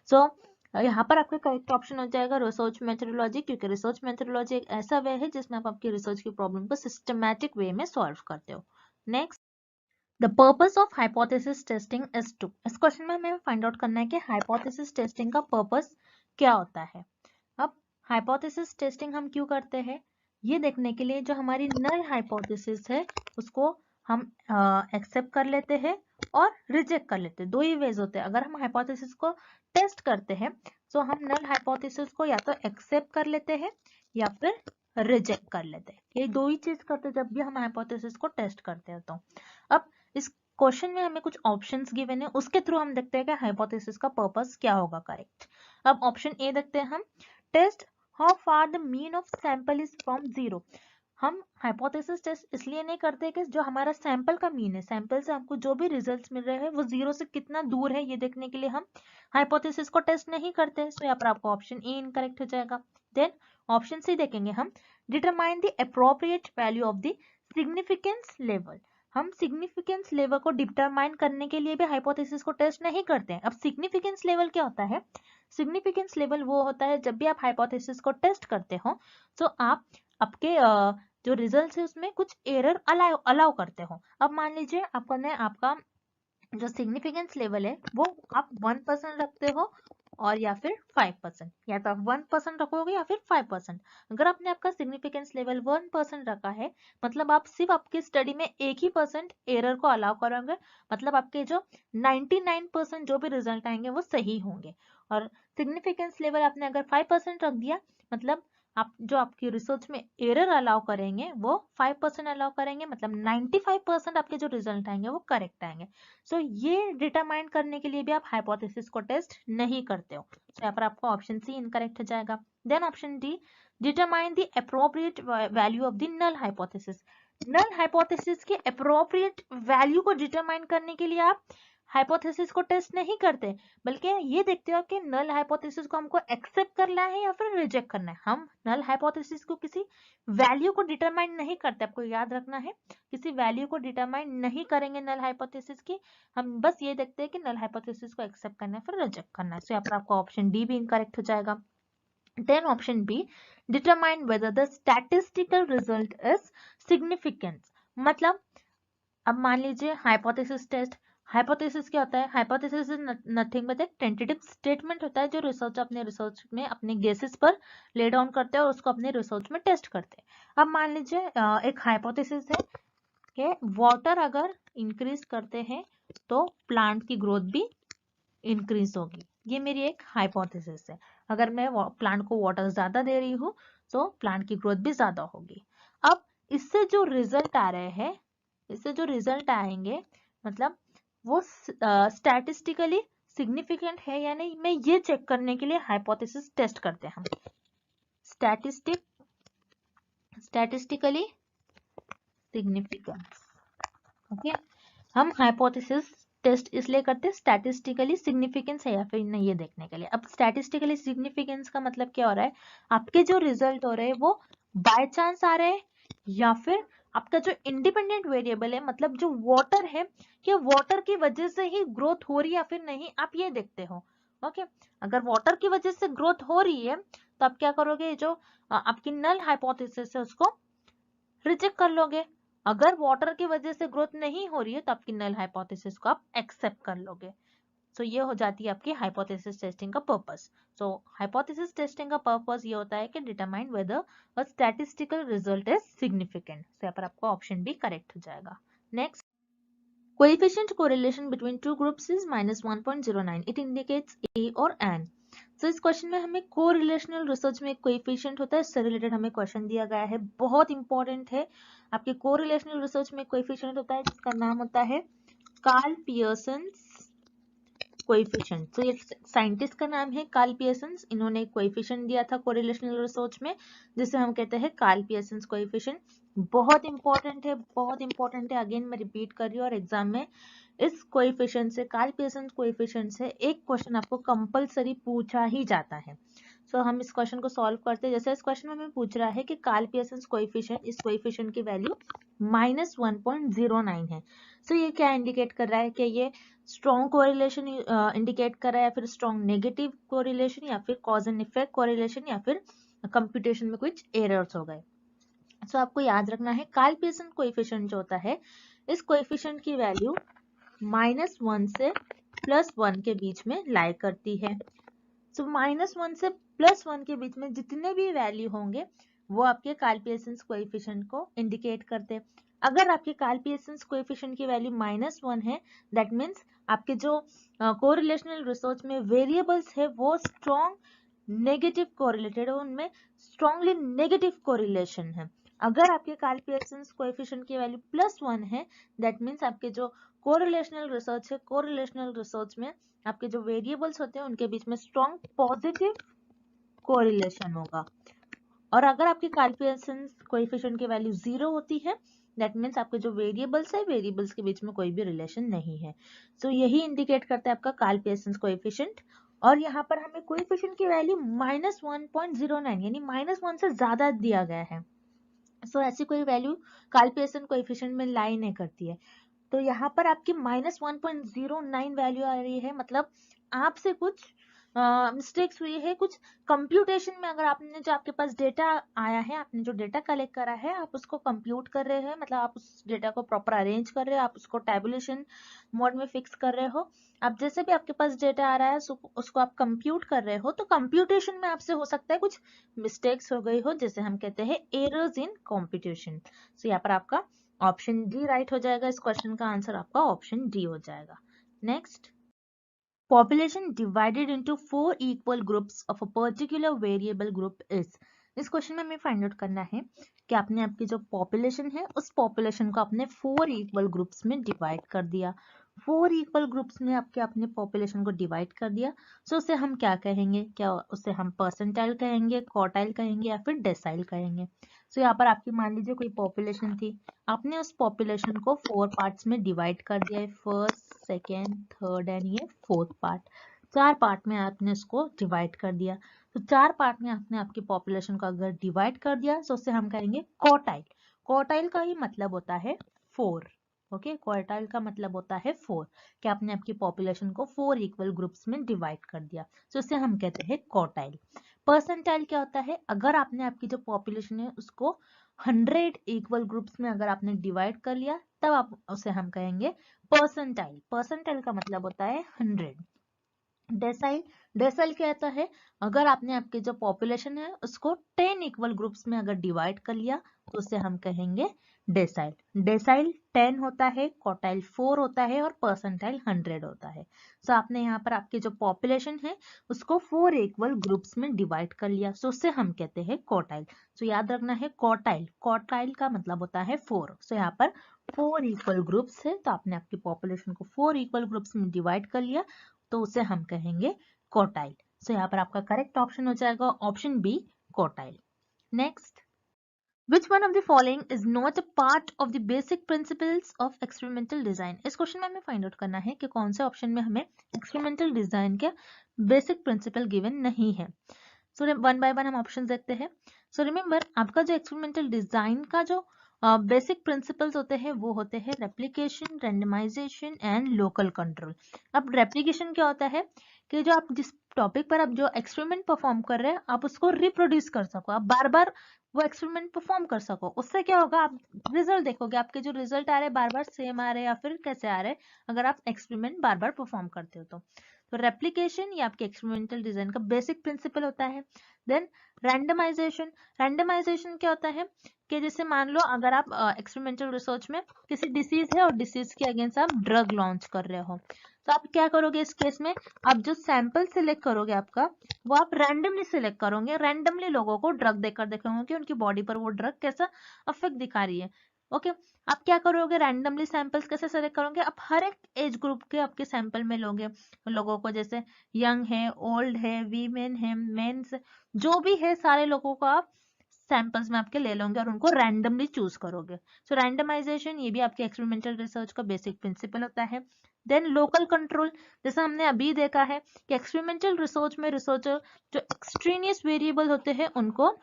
सो यहाँ पर आपका करेक्ट ऑप्शन हो जाएगा रिसर्च मेथोडोलॉजी, क्योंकि रिसर्च मेथोडोलॉजी एक ऐसा वे है जिसमें आप आपकी रिसर्च की प्रॉब्लम को सिस्टमैटिक वे में सॉल्व करते हो। Next the purpose of hypothesis testing is to, इस क्वेश्चन में हमें फाइंड आउट करना है कि हाइपोथेसिस टेस्टिंग का पर्पस क्या होता है। अब हाइपोथेसिस टेस्टिंग हम क्यों करते हैं, ये देखने के लिए जो हमारी नल हाइपोथेसिस है उसको हम एक्सेप्ट कर लेते हैं और रिजेक्ट कर लेते हैं। दो ही वेज होते हैं। अगर हम हाइपोथेसिस को टेस्ट करते हैं तो हम नल हाइपोथेसिस को या तो एक्सेप्ट कर लेते हैं या फिर रिजेक्ट कर लेते हैं। ये दो ही चीज करते हैं जब भी हम हाइपोथेसिस को टेस्ट करते हैं। तो अब इस क्वेश्चन में हमें कुछ ऑप्शंस गिवन है, उसके थ्रू हम देखते हैं कि हाइपोथेसिस का पर्पस क्या होगा करेक्ट। अब ऑप्शन ए देखते हैं हम, test how far the mean of sample is from zero. हम हाइपोथेसिस टेस्ट इसलिए नहीं करते कि जो हमारा सैंपल का मीन है, सैंपल से हमको जो भी रिजल्ट्स मिल रहे हैं वो जीरो से कितना दूर है ये देखने के लिए हम हाइपोथेसिस को टेस्ट नहीं करते। सो यहाँ पर आपको ऑप्शन ए इनकरेक्ट हो जाएगा। देन ऑप्शन सी देखेंगे हम, determine the appropriate value of the significance level. हम सिग्निफिकेंस लेवल को डिटरमाइन करने के लिए भी हाइपोथेसिस को टेस्ट नहीं करते हैं। अब सिग्निफिकेंस लेवल क्या होता है, सिग्निफिकेंस लेवल वो होता है जब भी आप हाइपोथेसिस को टेस्ट करते हो तो आप आपके जो रिजल्ट है उसमें कुछ एरर अलाउ करते हो। अब मान लीजिए आपका जो सिग्निफिकेंस लेवल है वो आप 1% रखते हो और या फिर 5%, या तो आप 1% रखोगे या फिर 5%। अगर आपने आपका सिग्निफिकेंस लेवल 1% रखा है मतलब आप सिर्फ आपकी स्टडी में 1% एरर को अलाउ करोगे, मतलब आपके जो 99% जो भी रिजल्ट आएंगे वो सही होंगे। और सिग्निफिकेंस लेवल आपने अगर 5% रख दिया मतलब आप जो आपकी रिसर्च में एरर अलाउ करेंगे वो 5% अलाउ करेंगे, मतलब 95% आपके जो रिजल्ट आएंगे वो करेक्ट आएंगे। सो ये डिटरमाइन करने के लिए भी आप हाइपोथेसिस को टेस्ट नहीं करते हो। यहाँ पर आपको ऑप्शन सी इनकरेक्ट हो जाएगा। Then option D, determine the appropriate value of the null hypothesis. Null hypothesis के अप्रोप्रिएट वैल्यू को डिटरमाइन करने के लिए आप हाइपोथेसिस को टेस्ट नहीं करते, बल्कि ये देखते हो कि नल हाइपोथेसिस को हमको एक्सेप्ट करना है या फिर रिजेक्ट करना है। हम नल हाइपोथेसिस को किसी वैल्यू को डिटरमाइन नहीं करते, आपको याद रखना है, किसी वैल्यू को डिटरमाइन नहीं करेंगे नल हाइपोथेसिस की। हम बस ये देखते हैं कि नल हाइपोथेसिस को एक्सेप्ट करना है फिर रिजेक्ट करना है। सो यहाँ पर आपका ऑप्शन डी भी इनकरेक्ट हो जाएगा। Then option B, determine whether the statistical result is significance. मतलब अब मान लीजिए हाइपोथेसिस टेस्ट, हाइपोथेसिस क्या होता है, हाइपोथेसिस इज नथिंग बट एक टेंटेटिव स्टेटमेंट होता है जो रिसर्च अपने रिसर्च में अपने गेसेस पर ले डाउन करते हैं और उसको अपने रिसर्च में टेस्ट करते हैं। अब मान लीजिए एक हाइपोथेसिस है कि वाटर अगर इंक्रीज करते हैं तो प्लांट की ग्रोथ भी इंक्रीज होगी। ये मेरी एक हाइपोथेसिस है। अगर मैं प्लांट को वाटर ज्यादा दे रही हूँ तो प्लांट की ग्रोथ भी ज्यादा होगी। अब इससे जो रिजल्ट आ रहे हैं, इससे जो रिजल्ट आएंगे मतलब वो स्टैटिस्टिकली सिग्निफिकेंट है या नहीं, मैं ये चेक करने के लिए हाइपोथेसिस टेस्ट करते हैं हम। Statistically significance, okay. हम हाइपोथेसिस टेस्ट इसलिए करते हैं स्टैटिस्टिकली सिग्निफिकेंस है या फिर नहीं ये देखने के लिए। अब स्टैटिस्टिकली सिग्निफिकेंस का मतलब क्या हो रहा है, आपके जो रिजल्ट हो रहे हैं वो बाय चांस आ रहे हैं या फिर आपका जो इंडिपेंडेंट वेरिएबल है मतलब जो वाटर है, क्या वाटर की वजह से ही ग्रोथ हो रही है या फिर नहीं, आप ये देखते हो। ओके, अगर वाटर की वजह से ग्रोथ हो रही है तो आप क्या करोगे, जो आपकी नल हाइपोथेसिस है उसको रिजेक्ट कर लोगे। अगर वाटर की वजह से ग्रोथ नहीं हो रही है तो आपकी नल हाइपोथेसिस को आप एक्सेप्ट कर लोगे। सो ये हो जाती है आपकी हाइपोथेसिस टेस्टिंग का पर्पस। सो हाइपोथेसिस टेस्टिंग का पर्पस ये होता है कि determine whether a statistical result is significant. So यहाँ पर आपका ऑप्शन भी करेक्ट हो जाएगा। Next, coefficient correlation between two groups is -1.09. It indicates A और N. So इस क्वेश्चन में हमें कोरिलेशनल रिसर्च में एक कोएफिशिएंट होता है, इससे रिलेटेड हमें क्वेश्चन दिया गया है, बहुत इंपॉर्टेंट है। आपके कोरिलेशनल रिसर्च में कोएफिशिएंट होता है जिसका नाम होता है कार्ल पियर्सन कोएफिशिएंट। तो ये साइंटिस्ट का नाम है कार्ल पियर्सन। इन्होंने एक कोएफिशिएंट दिया था कोरिलेशनल रिसर्च में जिसे हम कहते हैं कार्ल पियर्सन कोएफिशिएंट। बहुत इंपॉर्टेंट है, बहुत इंपॉर्टेंट है। अगेन मैं रिपीट कर रही हूँ और एग्जाम में इस कोएफिशिएंट से, कार्ल पियर्सन कोएफिशिएंट से एक क्वेश्चन आपको कंपलसरी पूछा ही जाता है। सो हम इस क्वेश्चन को सॉल्व करते हैं। जैसे इस क्वेश्चन में हमें पूछ रहा है कि कार्ल पियर्सन कोएफिशिएंट, इस कोएफिशिएंट की वैल्यू -1.09 है। सो ये क्या इंडिकेट कर रहा है कि ये स्ट्रॉन्ग कोरिलेशन इंडिकेट कर रहा है या फिर स्ट्रॉन्ग नेगेटिव कोरिलेशन या फिर कॉज एंड इफेक्ट कोरिलेशन या फिर कंप्यूटेशन में कुछ एरर्स हो गए। सो आपको याद रखना है कार्ल पियर्सन कोएफिशिएंट जो होता है इस कोएफिशिएंट की वैल्यू -1 से +1 के बीच में लाई करती है। सो -1 से +1 के बीच में जितने भी वैल्यू होंगे वो आपके कार्ल पियर्सन कोएफिशिएंट को इंडिकेट करते हैं। अगर आपके कार्ल पियर्सन कोएफिशिएंट की वैल्यू -1 है, दैट मीन्स आपके जो कोरिलेशनल रिसर्च में वेरिएबल्स है वो स्ट्रॉन्ग नेगेटिव कोरिलेटेड है, उनमें स्ट्रॉन्गली नेगेटिव कोरिलेशन है। अगर आपके कार्ल पियर्सन कोएफिशिएंट की वैल्यू +1 है, दैट मीन्स आपके जो कोरिलेशनल रिसर्च है, कोरिलेशनल रिसर्च में आपके जो वेरिएबल्स होते हैं उनके बीच में स्ट्रॉन्ग पॉजिटिव कोरिलेशन होगा। और अगर आपके कार्ल पियर्सन कोएफिशिएंट की वैल्यू 0 होती है, दैट मीन्स आपके जो वेरिएबल्स है, वेरिएबल्स के बीच में कोई भी रिलेशन नहीं है। सो यही इंडिकेट करता है आपका कार्ल पियर्सन कोएफिशिएंट। और यहाँ पर हमें कोएफिशिएंट की वैल्यू -1.09 यानी -1 से ज्यादा दिया गया है। सो ऐसी कोई वैल्यू कार्ल पियर्सन कोएफिशिएंट में लाई नहीं करती है। तो यहाँ पर आपकी -1.09 वैल्यू आ रही है, मतलब आपसे कुछ मिस्टेक्स हुई है कुछ कंप्यूटेशन में। अगर आपने जो आपके पास डेटा आया है, आपने जो डेटा कलेक्ट करा है, आप उसको कंप्यूट कर रहे हैं, मतलब आप उस डेटा को प्रॉपर अरेंज कर रहे हो, आप उसको टेबुलेशन मोड में फिक्स कर रहे हो। आप जैसे भी आपके पास डेटा आ रहा है उसको आप कंप्यूट कर रहे हो, तो कंप्यूटेशन में आपसे हो सकता है कुछ मिस्टेक्स हो गई हो, जैसे हम कहते हैं एरर्स इन कंप्यूटेशन। सो यहाँ पर आपका ऑप्शन डी राइट हो जाएगा। इस क्वेश्चन का आंसर आपका ऑप्शन डी हो जाएगा। Next, population divided into 4 equal groups of a particular variable group is। इस क्वेश्चन में हमें फाइंड आउट करना है कि आपने आपकी जो पॉपुलेशन है उस पॉपुलेशन को आपने 4 इक्वल ग्रुप्स में डिवाइड कर दिया। 4 इक्वल ग्रुप्स में आपके अपने पॉपुलेशन को डिवाइड कर दिया। सो उसे हम क्या कहेंगे? क्या उसे हम परसेंटाइल कहेंगे, क्वार्टाइल कहेंगे या फिर डेसाइल कहेंगे? सो यहाँ पर आपकी मान लीजिए कोई पॉपुलेशन थी, आपने उस पॉपुलेशन को 4 पार्ट्स में डिवाइड कर दिया है, फर्स्ट, सेकेंड, थर्ड एंड ये फोर्थ पार्ट। 4 पार्ट में आपने उसको डिवाइड कर दिया। तो 4 पार्ट में आपने आपकी पॉपुलेशन को अगर डिवाइड कर दिया तो उससे हम कहेंगे क्वार्टाइल। क्वार्टाइल का ही मतलब होता है 4। ओके, क्वार्टाइल का मतलब होता है 4 कि आपने आपकी पॉपुलेशन को 4 इक्वल ग्रुप्स में डिवाइड कर दिया, तो उसे हम कहते हैं क्वार्टाइल। परसेंटाइल क्या होता है? अगर आपने आपकी जो पॉपुलेशन है उसको 100 इक्वल ग्रुप्स में अगर आपने डिवाइड कर लिया, तब आप उसे हम कहेंगे परसेंटाइल। परसेंटाइल का मतलब होता है 100। डेसाइल, डेसाइल क्या होता है? अगर आपने आपके जो पॉपुलेशन है उसको 10 इक्वल ग्रुप्स में अगर डिवाइड कर लिया तो उसे हम कहेंगे डेसाइल। डेसाइल 10 होता है, क्वार्टाइल 4 होता है और परसेंटाइल 100 होता है। सो आपने यहाँ पर आपके जो पॉपुलेशन है उसको 4 इक्वल ग्रुप्स में डिवाइड कर लिया, सो उसे हम कहते हैं क्वार्टाइल। सो याद रखना है क्वार्टाइल, क्वार्टाइल का मतलब होता है 4। सो यहाँ पर 4 इक्वल ग्रुप्स है, तो आपने आपकी पॉपुलेशन को 4 इक्वल ग्रुप्स में डिवाइड कर लिया, तो उसे हम कहेंगे क्वार्टाइल। सो यहाँ पर आपका करेक्ट ऑप्शन हो जाएगा option B, quartile. Next, which one of the following is not a part of the basic principles of experimental design? इस क्वेश्चन में हमें फाइंड आउट करना है कि कौन से ऑप्शन में हमें एक्सपेरिमेंटल डिजाइन के बेसिक प्रिंसिपल गिवन नहीं है। सो वन बाय वन हम ऑप्शन देखते हैं। सो रिमेंबर, आपका जो एक्सपेरिमेंटल डिजाइन का जो बेसिक प्रिंसिपल्स होते हैं वो होते हैं replication, randomisation and local control. अब रेप्लिकेशन क्या होता है कि जो आप जिस टॉपिक पर आप जो एक्सपेरिमेंट परफॉर्म कर रहे हैं आप उसको रिप्रोड्यूस कर सको, आप बार बार वो एक्सपेरिमेंट परफॉर्म कर सको। उससे क्या होगा, आप रिजल्ट देखोगे, आपके जो रिजल्ट आ रहे हैं बार बार सेम आ रहे हैं या फिर कैसे आ रहे हैं अगर आप एक्सपेरिमेंट बार बार परफॉर्म करते हो तो रेप्लिकेशन ये आपके एक्सपेरिमेंटल डिजाइन का बेसिक प्रिंसिपल होता है। देन रैंडमाइजेशन, रैंडमाइजेशन क्या होता है कि जैसे मान लो अगर आप एक्सपेरिमेंटल रिसर्च में किसी डिसीज है और डिसीज के अगेंस्ट आप ड्रग लॉन्च कर रहे हो, तो आप क्या करोगे इस केस में, आप जो सैंपल सिलेक्ट करोगे आपका वो आप रैंडमली सिलेक्ट करोगे, रैंडमली लोगों को ड्रग देकर देखेंगे कि उनकी बॉडी पर वो ड्रग कैसा इफेक्ट दिखा रही है। ओके, आप क्या करोगे, रैंडमली सैंपल्स कैसे सेलेक्ट करोगे, आप हर एक एज ग्रुप के आपके सैंपल में लोगे लोगों को, जैसे यंग है, ओल्ड है, वीमेन है, मेंस, जो भी है सारे लोगों को आप सैंपल्स में आपके ले लोगे और उनको रैंडमली चूज करोगे। सो रैंडमाइजेशन ये भी आपके एक्सपेरिमेंटल रिसर्च का बेसिक प्रिंसिपल होता है। देन लोकल कंट्रोल, जैसा हमने अभी देखा है कि एक्सपेरिमेंटल रिसर्च में रिसर्चर जो एक्सट्रेनियस वेरिएबल होते हैं उनको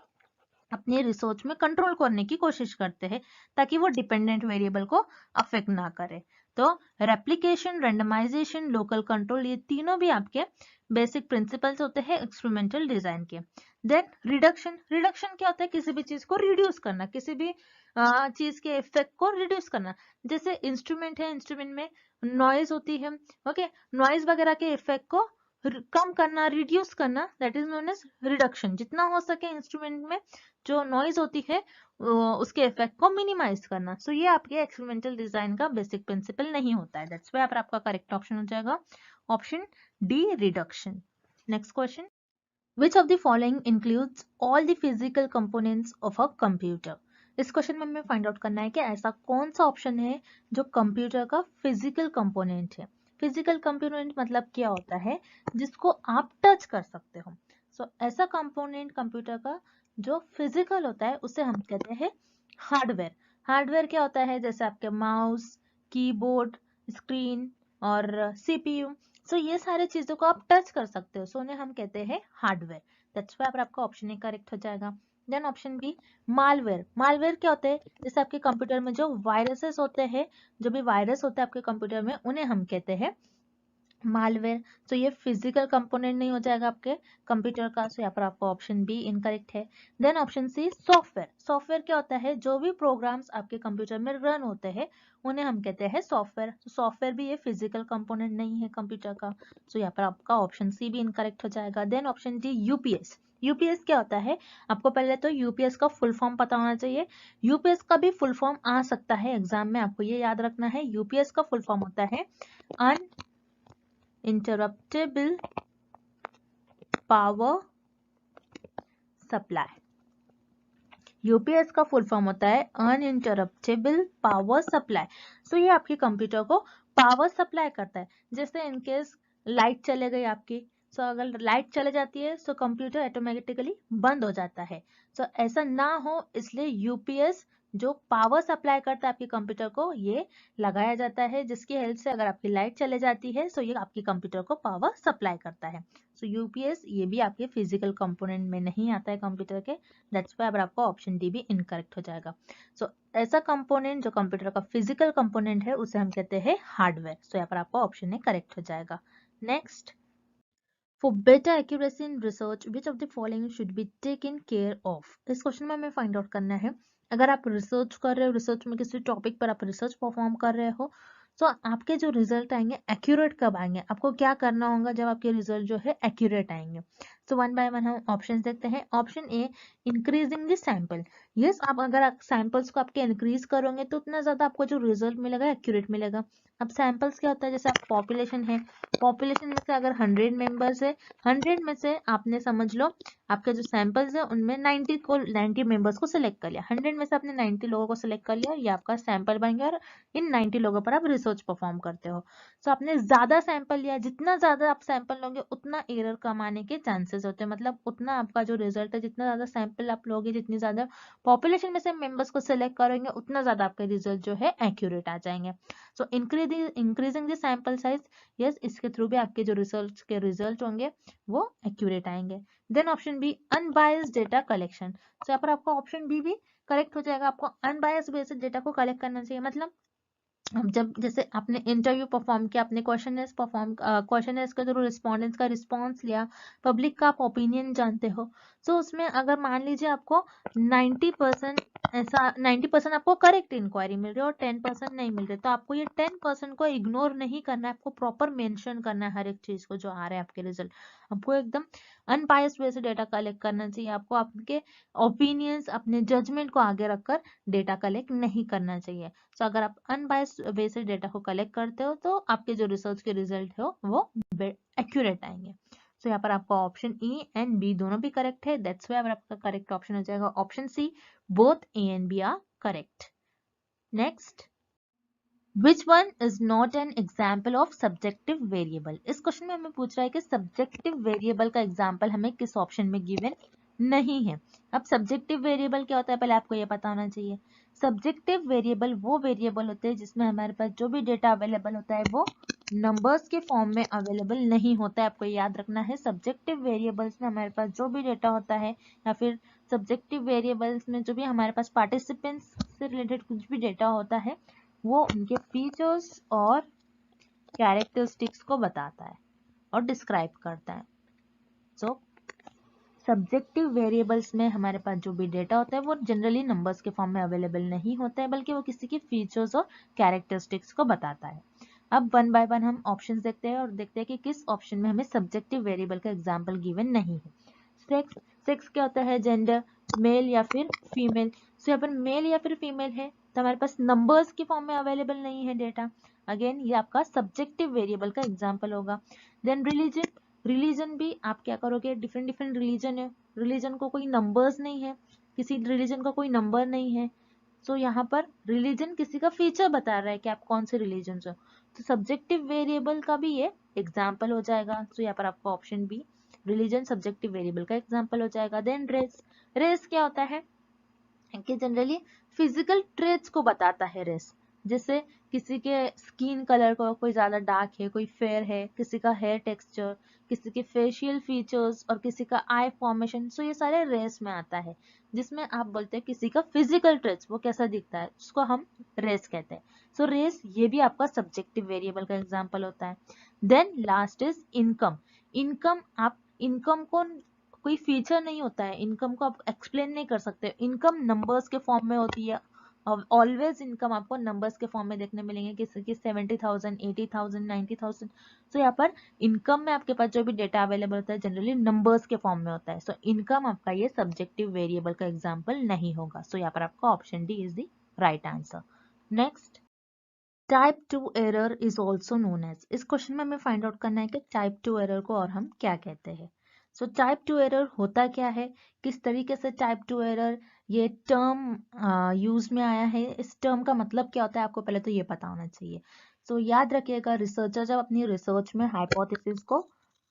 अपने रिसर्च में कंट्रोल करने की कोशिश करते हैं ताकि वो डिपेंडेंट वेरिएबल को अफेक्ट ना करे। तो रेप्लिकेशन, रेंडमाइजेशन, लोकल कंट्रोल, ये तीनों भी आपके बेसिक प्रिंसिपल्स होते हैं एक्सपेरिमेंटल डिजाइन के। देन रिडक्शन, रिडक्शन क्या होता है? किसी भी चीज को रिड्यूस करना, किसी भी चीज के इफेक्ट को रिड्यूस करना। जैसे इंस्ट्रूमेंट है, इंस्ट्रूमेंट में नॉइज होती है, ओके, नॉइज वगैरह के इफेक्ट को कम करना, रिड्यूस करना, that is known as reduction. जितना हो सके इंस्ट्रूमेंट में जो नॉइज होती है उसके इफेक्ट को मिनिमाइज करना। सो ये आपके एक्सपेरिमेंटल डिजाइन का बेसिक प्रिंसिपल नहीं होता है। दैट्स व्हाई आपका करेक्ट ऑप्शन हो जाएगा option D, reduction. Next question, which of the following includes all the physical components of a computer? इस क्वेश्चन में हमें फाइंड आउट करना है कि ऐसा कौन सा ऑप्शन है जो कंप्यूटर का फिजिकल कंपोनेंट है। फिजिकल कंपोनेंट मतलब क्या होता है? जिसको आप टच कर सकते हो। सो ऐसा कंपोनेंट कंप्यूटर का जो फिजिकल होता है उसे हम कहते हैं हार्डवेयर। हार्डवेयर क्या होता है? जैसे आपके माउस, कीबोर्ड, स्क्रीन और सीपीयू। सो ये सारे चीजों को आप टच कर सकते हो, सो उन्हें हम कहते हैं हार्डवेयर। दैट्स व्हाई आपका ऑप्शन ए करेक्ट हो जाएगा। Then option B, malware. Malware क्या होते हैं? जैसे आपके कंप्यूटर में जो वायरसेस होते हैं, जो भी वायरस होता है आपके कंप्यूटर में, उन्हें हम कहते हैं मालवेयर। तो ये फिजिकल कंपोनेंट नहीं हो जाएगा आपके कंप्यूटर का, सो यहाँ पर आपका ऑप्शन बी इनकरेक्ट है। Then option C, software. Software क्या होता है? जो भी प्रोग्राम्स आपके कंप्यूटर में रन होते हैं उन्हें हम कहते हैं सॉफ्टवेयर। तो सॉफ्टवेयर भी ये फिजिकल कंपोनेंट नहीं है कंप्यूटर का, सो यहाँ पर आपका ऑप्शन सी भी इनकरेक्ट हो जाएगा। Then option D, UPS. UPS क्या होता है? आपको पहले तो यूपीएस का फुल फॉर्म पता होना चाहिए। यूपीएस का भी फुल फॉर्म आ सकता है एग्जाम में, आपको ये याद रखना है। यूपीएस का फुल फॉर्म होता है uninterruptible power supply। यूपीएस का फुल फॉर्म होता है अनइंटरप्टेबल पावर सप्लाई। सो ये आपके कंप्यूटर को पावर सप्लाई करता है। जैसे इनकेस लाइट चले गई आपकी, सो अगर लाइट चले जाती है सो कंप्यूटर ऑटोमेटिकली बंद हो जाता है। सो ऐसा ना हो इसलिए यूपीएस जो पावर सप्लाई करता है आपके कंप्यूटर को, ये लगाया जाता है, जिसकी हेल्प से अगर आपकी लाइट चले जाती है सो ये आपके कंप्यूटर को पावर सप्लाई करता है। सो यूपीएस ये भी आपके फिजिकल कंपोनेंट में नहीं आता है कंप्यूटर के। दैट्स व्हाई अब आपका ऑप्शन डी भी इनकरेक्ट हो जाएगा। सो ऐसा कंपोनेंट जो कंप्यूटर का फिजिकल कंपोनेंट है उसे हम कहते हैं हार्डवेयर। सो यहाँ पर आपका ऑप्शन ए करेक्ट हो जाएगा। Next, for better accuracy in research which of the following should be taken care of. इस क्वेश्चन में हमें फाइंड आउट करना है, अगर आप रिसर्च कर रहे हो, रिसर्च में किसी टॉपिक पर आप रिसर्च परफॉर्म कर रहे हो, तो आपके जो रिजल्ट आएंगे एक्यूरेट कब आएंगे, आपको क्या करना होगा जब आपके रिजल्ट जो है एक्यूरेट आएंगे। तो वन बाय वन हम ऑप्शन देखते हैं। Option A, increasing the sample. Yes, आप अगर आप सैंपल्स को आपके इंक्रीज करोगे तो उतना ज्यादा आपको जो रिजल्ट मिलेगा एक्यूरेट मिलेगा। अब सैंपल्स क्या होता है? जैसे आप पॉपुलेशन है, पॉपुलेशन में से अगर 100 मेंबर्स है, 100 में से आपने समझ लो आपके जो सैंपल्स है उनमें 90 मेंबर्स को सिलेक्ट कर लिया, 100 में से आपने 90 लोगों को सिलेक्ट कर लिया, ये आपका सैंपल बन गया और इन 90 लोगों पर आप रिसर्च परफॉर्म करते हो। तो आपने ज्यादा सैंपल लिया, जितना ज्यादा आप सैंपल लोगे उतना एरर कम आने के चांसेस होते हैं। मतलब उतना आपका जो रिजल्ट है, जितना ज्यादा सैंपल आप लोगे, जितनी ज्यादा पॉपुलेशन में से मेंबर्स को सिलेक्ट करेंगे, उतना ज्यादा आपके रिजल्ट जो है एक्यूरेट आ जाएंगे। सो increasing the sample size, yes, इसके थ्रू भी आपके जो रिसर्च के रिजल्ट होंगे वो एक्यूरेट आएंगे। Then option B, unbiased data collection. तो यहाँ पर आपका ऑप्शन बी भी करेक्ट हो जाएगा। आपको अनबायस्ड बेसिस डेटा को कलेक्ट करना चाहिए। मतलब अब जब जैसे आपने इंटरव्यू परफॉर्म किया, आपने क्वेश्चनर्स के थ्रू रिस्पोंडेंट्स का रिस्पांस लिया, पब्लिक का आप ओपिनियन जानते हो, तो उसमें अगर मान लीजिए आपको 90% ऐसा 90% आपको करेक्ट इंक्वायरी मिल रही है और 10% नहीं मिल रही, तो आपको ये 10% को इग्नोर नहीं करना है, आपको प्रॉपर मेंशन करना है हर एक चीज को जो आ रहा है आपके रिजल्ट। आपको एकदम अनबायस्ड वे से डेटा कलेक्ट करना चाहिए। आपको आपके ओपिनियंस, अपने जजमेंट को आगे रखकर डेटा कलेक्ट नहीं करना चाहिए। तो अगर आप अनबायस्ड वे से डेटा को कलेक्ट करते हो तो आपके जो रिसर्च के रिजल्ट हो वो एक्यूरेट आएंगे। तो यहाँ पर आपका ऑप्शन ई एंड बी दोनों भी करेक्ट है। दैट्स व्हाई आपका करेक्ट ऑप्शन हो जाएगा option C, both A and B are correct. Next, Which one is not an example of subjective variable? इस क्वेश्चन में हमें पूछ रहा है कि सब्जेक्टिव वेरिएबल का एग्जाम्पल हमें किस ऑप्शन में गिवन नहीं है। अब सब्जेक्टिव वेरिएबल क्या होता है पहले आपको ये पता होना चाहिए। सब्जेक्टिव वेरिएबल वो वेरिएबल होते हैं जिसमें हमारे पास जो भी डेटा अवेलेबल होता है वो नंबर्स के फॉर्म में अवेलेबल नहीं होता है। आपको याद रखना है, सब्जेक्टिव वेरिएबल्स में हमारे पास जो भी डेटा होता है या फिर सब्जेक्टिव वेरिएबल्स में जो भी हमारे पास पार्टिसिपेंट्स से रिलेटेड कुछ भी डेटा होता है वो उनके फीचर्स और कैरेक्टरिस्टिक्स को बताता है और डिस्क्राइब करता है। सो सब्जेक्टिव वेरिएबल्स में हमारे पास जो भी डेटा होता है वो जनरली नंबर्स के फॉर्म में अवेलेबल नहीं होता है, बल्कि वो किसी की फीचर्स और कैरेक्टरिस्टिक्स को बताता है। अब वन बाय वन हम ऑप्शंस देखते हैं और देखते हैं कि किस ऑप्शन में हमें सब्जेक्टिव वेरिएबल का एग्जांपल गिवन नहीं है। सेक्स, सेक्स क्या होता है? जेंडर, मेल या फिर फीमेल। सो यहाँ पर मेल या फिर फीमेल है तो हमारे पास नंबर्स के फॉर्म में अवेलेबल नहीं है डेटा। अगेन ये आपका सब्जेक्टिव वेरिएबल का एग्जांपल होगा। देन रिलीजन, रिलीजन भी आप क्या करोगे, डिफरेंट डिफरेंट रिलीजन है, रिलीजन को कोई नंबर्स नहीं है, किसी रिलीजन का कोई नंबर नहीं है। सो यहाँ पर रिलीजन किसी का फीचर बता रहा है कि आप कौन से रिलीजन से हो, तो सब्जेक्टिव वेरिएबल का भी ये एग्जाम्पल हो जाएगा। सो यहाँ पर आपका option B religion subjective variable का एग्जाम्पल हो जाएगा। देन रेस, रेस क्या होता है कि जनरली फिजिकल ट्रेट्स को बताता है रेस। जैसे किसी के स्किन कलर को कोई ज्यादा डार्क है, कोई फेयर है, किसी का हेयर टेक्सचर, किसी के फेशियल फीचर्स और किसी का आई फॉर्मेशन। सो ये सारे रेस में आता है, जिसमें आप बोलते हैं किसी का फिजिकल ट्रेट्स वो कैसा दिखता है, उसको हम रेस कहते हैं। सो रेस ये भी आपका सब्जेक्टिव वेरिएबल का एग्जाम्पल होता है। Then last is income. Income, आप इनकम को कोई फीचर नहीं होता है, इनकम को आप एक्सप्लेन नहीं कर सकते। इनकम नंबर्स के फॉर्म में होती है, ऑलवेज इनकम आपको नंबर्स के फॉर्म में देखने मिलेंगे, किसी की 70,000, 80,000, 90,000। सो यहाँ पर इनकम में आपके पास जो भी डेटा अवेलेबल होता है जनरली नंबर्स के फॉर्म में होता है। सो इनकम आपका ये सब्जेक्टिव वेरिएबल का एग्जाम्पल नहीं होगा। सो यहाँ पर आपका option D is the right answer. Next, type 2 error is also known as. इस क्वेश्चन में हमें फाइंड आउट करना है कि टाइप 2 एरर को और हम क्या कहते हैं। सो टाइप 2 एरर होता क्या है, किस तरीके से टाइप 2 एरर ये टर्म यूज में आया है, इस टर्म का मतलब क्या होता है आपको पहले तो ये पता होना चाहिए। सो याद रखिएगा, रिसर्चर जब अपनी रिसर्च में हाइपोथेसिस को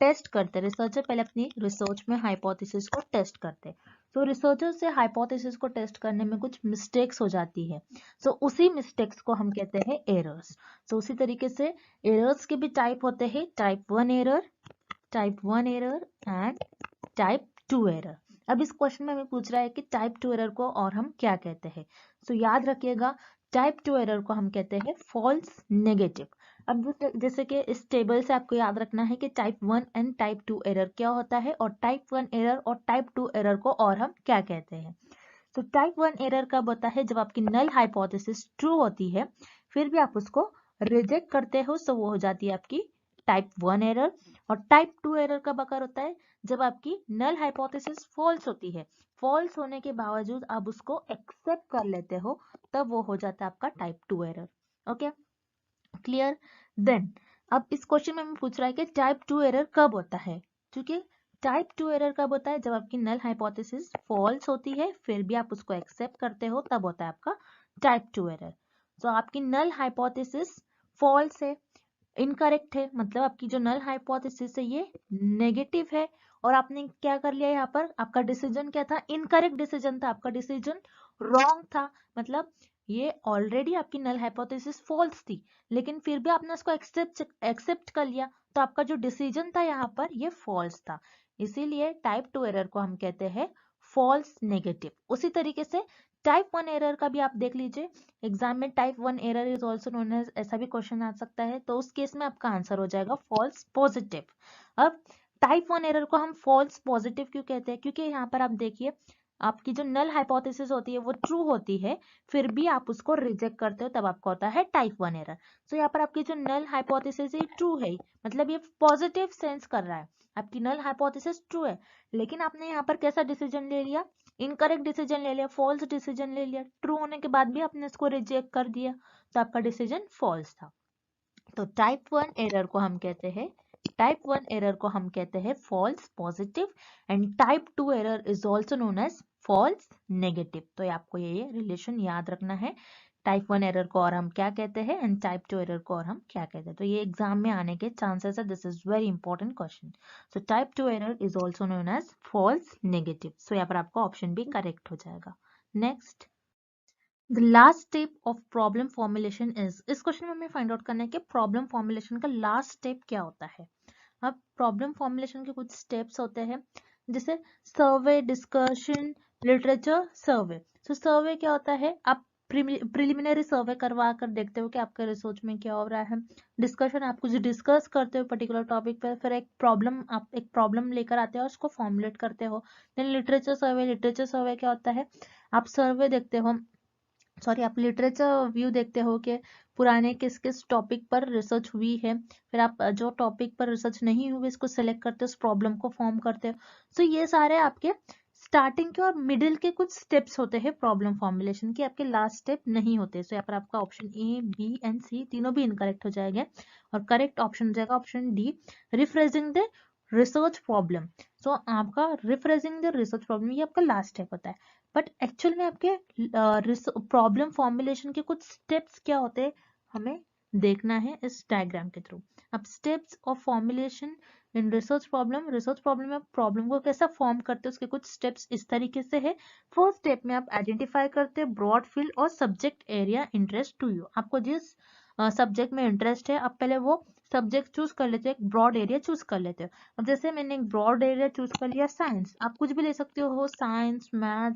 टेस्ट करते, रिसर्चर पहले अपनी रिसर्च में हाइपोथेसिस को टेस्ट करते, तो रिसर्चर से हाइपोथेसिस को टेस्ट करने में कुछ मिस्टेक्स हो जाती है। सो उसी मिस्टेक्स को हम कहते हैं एरर्स। सो उसी तरीके से एरर्स के भी टाइप होते हैं, type 1 error, type 1 error and type 2 error. अब इस क्वेश्चन में हमें पूछ रहा है कि टाइप 2 एरर को और हम क्या कहते हैं। सो याद रखिएगा, टाइप 2 एरर को हम कहते हैं फॉल्स नेगेटिव। अब जैसे कि इस टेबल से आपको याद रखना है कि टाइप 1 एंड टाइप 2 एरर क्या होता है, और टाइप 1 एरर और टाइप 2 एरर को और हम क्या कहते हैं। तो टाइप 1 एरर कब होता है, जब आपकी नल हाइपोथेसिस ट्रू होती है फिर भी आप उसको रिजेक्ट करते हो, सो वो हो जाती है आपकी टाइप 1 एरर। और टाइप 2 एरर कब अकर होता है, जब आपकी नल हाइपोथेसिस फॉल्स होती है, फॉल्स होने के बावजूद आप उसको एक्सेप्ट कर लेते हो, तब वो हो जाता है आपका type 2 error. Okay, clear. Then अब इस क्वेश्चन में हमें पूछ रहा है कि टाइप 2 एरर कब होता है, क्योंकि टाइप 2 एरर कब होता है, जब आपकी नल हाइपोथेसिस फॉल्स होती है फिर भी आप उसको एक्सेप्ट करते हो, तब होता है आपका टाइप 2 एरर। तो आपकी नल हाइपोथेसिस फॉल्स है, इनकरेक्ट है, मतलब आपकी जो नल हाइपोथेसिस है ये नेगेटिव है, और आपने क्या कर लिया यहाँ पर, आपका डिसीजन क्या था, इनकरेक्ट डिसीजन था, आपका डिसीजन रॉन्ग था। मतलब ये ऑलरेडी आपकी नल हाइपोथेसिस फॉल्स थी, लेकिन फिर भी आपने उसको एक्सेप्ट कर लिया, तो आपका जो डिसीजन था यहाँ पर ये फॉल्स था। इसीलिए टाइप 2 एरर को हम कहते हैं फॉल्स नेगेटिव। उसी तरीके से टाइप 1 एरर का भी आप देख लीजिए, एग्जाम में type 1 error is also known as, ऐसा भी क्वेश्चन आ सकता है, तो उस केस में आपका आंसर हो जाएगा फॉल्स पॉजिटिव। अब टाइप 1 एरर को हम फॉल्स पॉजिटिव क्यों कहते हैं, क्योंकि यहाँ पर आप देखिए आपकी जो नल हाइपोथेसिस होती है वो ट्रू होती है, फिर भी आप उसको रिजेक्ट करते हो, तब आपका होता है टाइप 1 एरर। सो यहाँ पर आपकी जो नल हाइपोथेसिस है ट्रू है, मतलब ये पॉजिटिव सेंस कर रहा है, आपकी नल हाइपोथेसिस ट्रू है, लेकिन आपने यहाँ पर कैसा डिसीजन ले लिया, इनकरेक्ट डिसीजन ले लिया, फॉल्स डिसीजन ले लिया, ट्रू होने के बाद भी आपने इसको रिजेक्ट कर दिया, तो आपका डिसीजन फॉल्स था। तो टाइप 1 एरर को हम कहते हैं, टाइप 1 एरर को हम कहते हैं false positive, and type 2 error is also known as false negative. तो आपको ये रिलेशन याद रखना है, टाइप 1 एरर को और हम क्या कहते हैं एंड टाइप 2 एरर को और हम क्या कहते हैं, तो ये एग्जाम में आने के चांसेस है, this is very important question. So type 2 error is also known as false negative. So यहाँ पर आपका ऑप्शन भी करेक्ट हो जाएगा। Next, the last step of problem formulation is. इस क्वेश्चन में हमें फाइंड आउट करना है कि प्रॉब्लम फॉर्मुलेशन का लास्ट स्टेप क्या होता है। अब प्रॉब्लम फॉर्मुलेशन के कुछ स्टेप्स होते हैं, जैसे सर्वे, डिस्कशन, लिटरेचर, सर्वे। तो सर्वे क्या होता है, आप प्रिलिमिनरी सर्वे करवा कर देखते हो कि आपके रिसर्च में क्या हो रहा है। डिस्कशन, आप कुछ डिस्कस करते हो पर्टिकुलर टॉपिक पर, फिर आप एक प्रॉब्लम लेकर आते हो और उसको फॉर्मुलेट करते हो। देन लिटरेचर सर्वे क्या होता है, आप सर्वे देखते हो, सॉरी आप लिटरेचर व्यू देखते हो कि पुराने किस किस टॉपिक पर रिसर्च हुई है, फिर आप जो टॉपिक पर रिसर्च नहीं हुई इसको सिलेक्ट करते हो, उस प्रॉब्लम को फॉर्म करते हो। सो ये सारे आपके स्टार्टिंग के और मिडिल के कुछ स्टेप्स होते हैं प्रॉब्लम फॉर्मुलेशन के, आपके लास्ट स्टेप नहीं होते। सो यहाँ पर आपका ऑप्शन ए, बी एंड सी तीनों भी इनकरेक्ट हो जाएंगे और करेक्ट ऑप्शन हो जाएगा option D, rephrasing the research problem. So आपका रिफ्रेजिंग द रिसर्च प्रॉब्लम ये आपका लास्ट स्टेप होता है, बट एक्चुअल में आपके प्रॉब्लम फॉर्मुलेशन के कुछ स्टेप्स क्या होते हैं हमें देखना है इस डायग्राम के थ्रू। अब steps of formulation in research problem में प्रॉब्लम को कैसा फॉर्म करते हैं उसके कुछ स्टेप्स इस तरीके से है। फर्स्ट स्टेप में आप आइडेंटिफाई करते हैं ब्रॉड फील्ड और subject area interest to you. आपको जिस सब्जेक्ट में इंटरेस्ट है आप पहले वो सब्जेक्ट चूज कर लेते हो, एक ब्रॉड एरिया चूज कर लेते हो। अब जैसे मैंने एक ब्रॉड एरिया चूज कर लिया साइंस, आप कुछ भी ले सकते हो, science, math,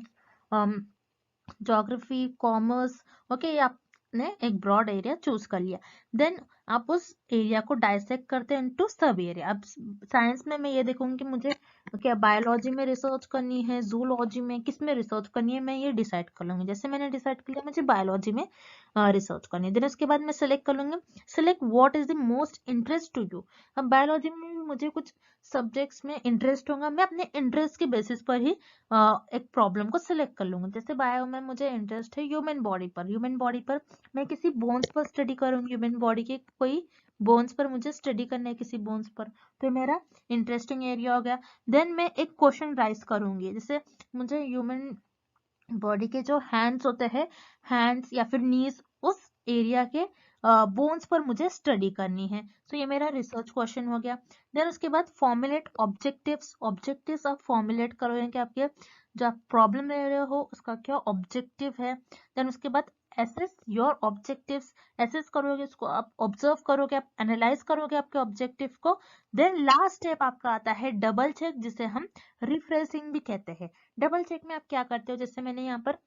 geography, commerce, okay, आपने एक ब्रॉड एरिया चूज कर लिया। देन आप उस एरिया को डाइसेक्ट करते हैं इनटू सब एरिया। अब साइंस में मैं ये देखूंगी कि मुझे क्या बायोलॉजी में रिसर्च करनी है, जूलॉजी में, किस में रिसर्च करनी है, मैं ये डिसाइड कर लूंगी। जैसे मैंने डिसाइड कर लिया मुझे बायोलॉजी में रिसर्च करनी है, देन उसके बाद मैं सेलेक्ट कर लूंगी, select what is the most interest to you. अब बायोलॉजी में भी मुझे कुछ सब्जेक्ट्स में इंटरेस्ट होगा, मैं अपने इंटरेस्ट के बेसिस पर ही एक प्रॉब्लम को सिलेक्ट कर लूंगी। जैसे बायो में मुझे इंटरेस्ट है ह्यूमन बॉडी पर मैं किसी बोन्स पर स्टडी करूंगी, ह्यूमन बॉडी के कोई बोन्स पर मुझे स्टडी करना है, किसी बोन्स पर, तो मेरा इंटरेस्टिंग एरिया हो गया। देन मैं एक क्वेश्चन राइज करूंगी, जैसे मुझे ह्यूमन बॉडी के जो हैंड्स होते हैं, हैंड्स या फिर नीज, उस एरिया के बोन्स पर मुझे स्टडी करनी है। तो ये मेरा रिसर्च क्वेश्चन हो गया। देन उसके बाद फॉर्मुलेट ऑब्जेक्टिव्स आप फॉर्मुलेट करोगे कि आपके जो आप प्रॉब्लम ले रहे हो उसका क्या ऑब्जेक्टिव है। देन उसके बाद एसेस योर ऑब्जेक्टिव्स, एसेस करोगे उसको, आप ऑब्जर्व करोगे, आप एनालाइज करोगे आपके ऑब्जेक्टिव को। देन लास्ट स्टेप आपका आता है डबल चेक, जिसे हम रिफ्रेशिंग भी कहते हैं। डबल चेक में आप क्या करते हो, जैसे मैंने यहाँ पर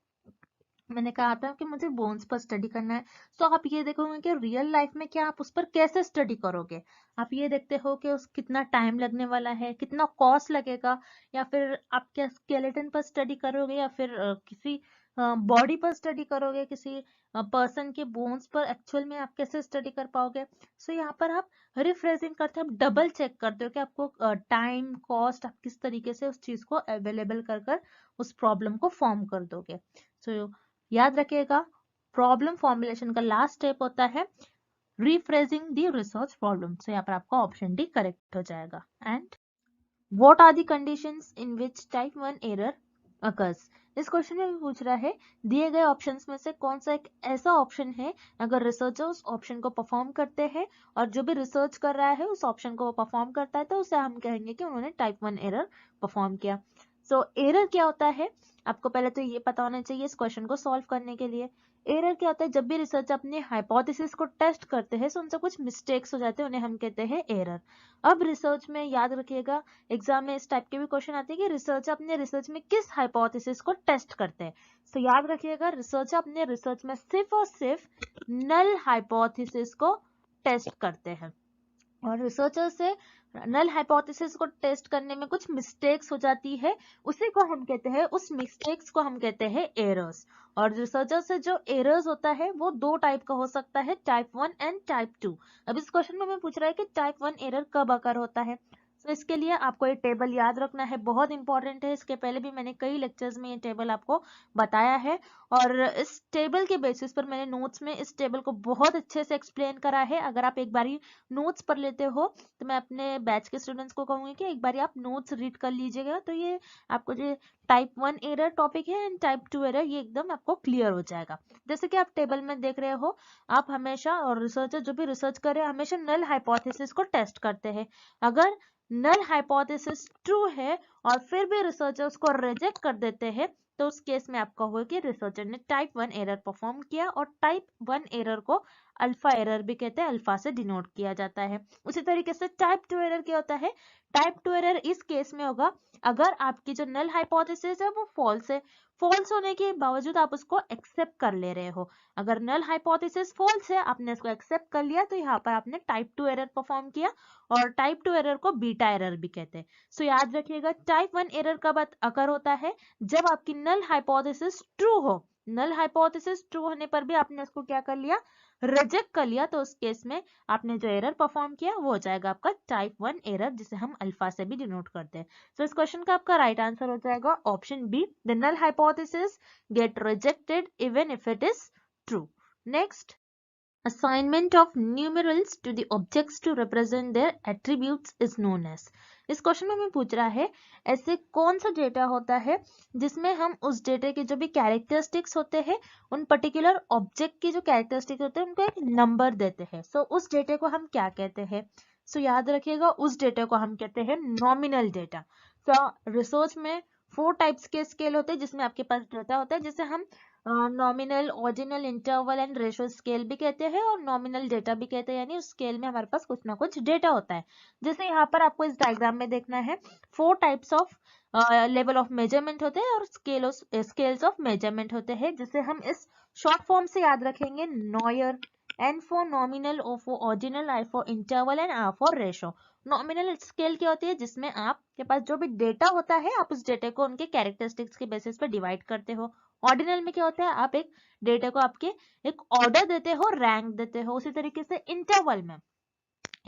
मैंने कहा था कि मुझे बोन्स पर स्टडी करना है, तो आप ये देखोगे कि रियल लाइफ में क्या आप उस पर कैसे स्टडी करोगे। आप ये देखते हो कि उस कितना टाइम लगने वाला है, कितना कॉस्ट लगेगा, या फिर आप क्या स्केलेटन पर स्टडी करोगे या फिर किसी बॉडी पर स्टडी करोगे, किसी पर्सन के बोन्स पर एक्चुअल में आप कैसे स्टडी कर पाओगे। सो यहाँ पर आप रिफ्रेशिंग करते हो, आप डबल चेक करते हो कि आपको टाइम, कॉस्ट, आप किस तरीके से उस चीज को अवेलेबल कर उस प्रॉब्लम को फॉर्म कर दोगे। सो याद रखिएगा, प्रॉब्लम फॉर्मुलेशन का लास्ट स्टेप होता है rephrasing the research problem. So यहाँ पर आपका ऑप्शन डी करेक्ट हो जाएगा। And what are the conditions in which type 1 error occurs. इस क्वेश्चन में भी पूछ रहा है दिए गए ऑप्शंस में से कौन सा एक ऐसा ऑप्शन है अगर रिसर्चर उस ऑप्शन को परफॉर्म करते हैं और जो भी रिसर्च कर रहा है उस ऑप्शन को परफॉर्म करता है, तो उसे हम कहेंगे कि उन्होंने टाइप 1 एरर परफॉर्म किया। सो एरर क्या होता है, आपको पहले तो ये पता होना चाहिए इस क्वेश्चन को सॉल्व करने के लिए। एरर क्या होता है, जब भी रिसर्चर अपने हाइपोथेसिस को टेस्ट करते हैं तो उनसे कुछ मिस्टेक्स हो जाते हैं, उन्हें हम कहते हैं एरर। अब रिसर्च में याद रखिएगा, एग्जाम में इस टाइप के भी क्वेश्चन आते हैं कि रिसर्चर अपने रिसर्च में किस हाइपोथेसिस को टेस्ट करते हैं। तो याद रखिएगा, रिसर्चर अपने रिसर्च में सिर्फ और सिर्फ नल हाइपोथेसिस को टेस्ट करते हैं, और रिसर्चर से नल हाइपोथेसिस को टेस्ट करने में कुछ मिस्टेक्स हो जाती है, उसी को हम कहते हैं, उस मिस्टेक्स को हम कहते हैं एरर्स। और रिसर्चर से जो एरर्स होता है वो दो टाइप का हो सकता है, टाइप 1 एंड टाइप 2। अब इस क्वेश्चन में हमें पूछ रहा है कि टाइप 1 एरर कब अकर होता है। तो इसके लिए आपको ये टेबल याद रखना है, बहुत इंपॉर्टेंट है। इसके पहले भी मैंने कई लेक्चर्स में ये टेबल आपको बताया है, और इस टेबल के बेसिस पर मैंने नोट्स में इस टेबल को बहुत अच्छे से एक्सप्लेन करा है। अगर आप एक बारी नोट्स पढ़ लेते हो तो मैं अपने बैच के स्टूडेंट्स को कहूंगी कि एक बार आप नोट्स रीड कर लीजिएगा, तो ये आपको जो टाइप 1 एरर टॉपिक है एंड टाइप 2 एरर ये एकदम आपको क्लियर हो जाएगा। जैसे कि आप टेबल में देख रहे हो, आप हमेशा, और रिसर्चर जो भी रिसर्च करे हमेशा नल हाइपोथेसिस को टेस्ट करते हैं। अगर नल हाइपोथेसिस ट्रू है और फिर भी रिसर्चर उसको रिजेक्ट कर देते हैं, तो उस केस में आपका होगा कि रिसर्चर ने टाइप 1 एरर परफॉर्म किया और टाइप 1 एरर को अल्फा एरर भी कहते हैं, अल्फा से डिनोट किया जाता है। उसी तरीके से टाइप 2 एरर क्या होता है? टाइप 2 एरर इस केस में होगा अगर आपकी जो नल हाइपोथेसिस है वो फॉल्स है, फॉल्स होने के बावजूद आप उसको एक्सेप्ट कर ले रहे हो। अगर नल हाइपोथेसिस फॉल्स है, आपने इसको एक्सेप्ट कर लिया, तो यहाँ पर आपने टाइप 2 एरर परफॉर्म किया, और टाइप 2 एरर को बीटा एरर भी कहते हैं। सो याद रखिएगा, टाइप 1 एरर कब अकर होता है? जब आपकी नल हाइपोथेसिस ट्रू हो। नल हाइपोथेसिस ट्रू होने पर भी आपने उसको क्या कर लिया? रिजेक्ट कर लिया, तो उस केस में आपने जो एरर परफॉर्म किया वो हो जाएगा आपका टाइप 1 एरर, जिसे हम अल्फा से भी डिनोट करते हैं। तो इस क्वेश्चन का आपका राइट आंसर हो जाएगा option B, the null hypothesis get rejected even if it is true. Next, assignment of numerals to the objects to represent their attributes is known as। इस क्वेश्चन में हमें पूछ रहा है ऐसे कौन सा डेटा होता है जिसमें हम उस डेटा के जो भी कैरेक्टरिस्टिक्स होते हैं, उन पर्टिकुलर ऑब्जेक्ट की जो कैरेक्टरिस्टिक्स होते हैं उनको एक नंबर देते हैं। सो उस डेटा को हम क्या कहते हैं? सो याद रखिएगा, उस डेटा को हम कहते हैं नॉमिनल डेटा। सो रिसर्च में 4 टाइप्स के स्केल होते हैं जिसमें आपके पास डेटा होता है, जिसे हम nominal, ordinal, interval and ratio scale भी कहते हैं, और नॉमिनल डेटा भी कहते हैं, यानी उस स्केल में हमारे पास कुछ ना कुछ डेटा होता है। जैसे यहाँ पर आपको इस डायग्राम में देखना है, 4 types of level of measurement होते हैं और स्केल्स ऑफ मेजरमेंट होते हैं, जिसे हम इस शॉर्ट फॉर्म से याद रखेंगे NOIR, N for nominal, O for ordinal, I for interval and R for ratio. Nominal scale क्या होती है? जिसमें आपके पास जो भी डेटा होता है आप उस डेटा को उनके कैरेक्टरिस्टिक्स के बेसिस पे डिवाइड करते हो। ऑर्डिनल में क्या होता है? आप एक डेटा को आपके एक ऑर्डर देते हो, रैंक देते हो। उसी तरीके से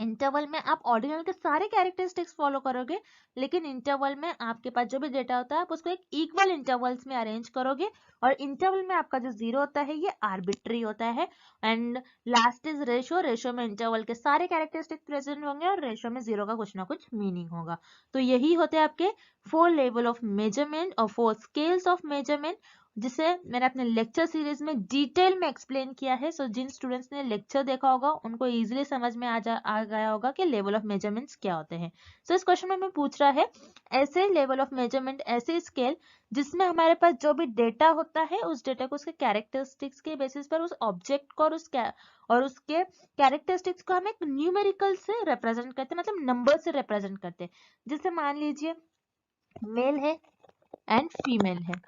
इंटरवल में आप ऑर्डिनल के सारे कैरेक्टरिस्टिक्स फॉलो करोगे, लेकिन इंटरवल में आपके पास जो भी डेटा होता है आप उसको एक इक्वल इंटरवल्स में अरेंज करोगे, और इंटरवल में आपका जो जीरो होता है ये आर्बिट्री होता है। And last is ratio. Ratio में इंटरवल के सारे कैरेक्टरिस्टिक्स प्रेजेंट होंगे और रेशो में जीरो का कुछ ना कुछ मीनिंग होगा। तो यही होते हैं आपके 4 लेवल ऑफ मेजरमेंट और 4 स्केल्स ऑफ मेजरमेंट, जिसे मैंने अपने लेक्चर सीरीज में डिटेल में एक्सप्लेन किया है। सो जिन स्टूडेंट्स ने लेक्चर देखा होगा उनको इजीली समझ में आ गया होगा कि लेवल ऑफ मेजरमेंट्स क्या होते हैं। सो इस क्वेश्चन में हमें पूछ रहा है ऐसे लेवल ऑफ मेजरमेंट, ऐसे स्केल जिसमें हमारे पास जो भी डेटा होता है उस डेटा को उसके कैरेक्टरिस्टिक्स के बेसिस पर उस ऑब्जेक्ट को और उसके कैरेक्टरिस्टिक्स को हम एक न्यूमेरिकल से रिप्रेजेंट करते हैं, मतलब नंबर से रिप्रेजेंट करते हैं। जैसे मान लीजिए मेल है एंड फीमेल है,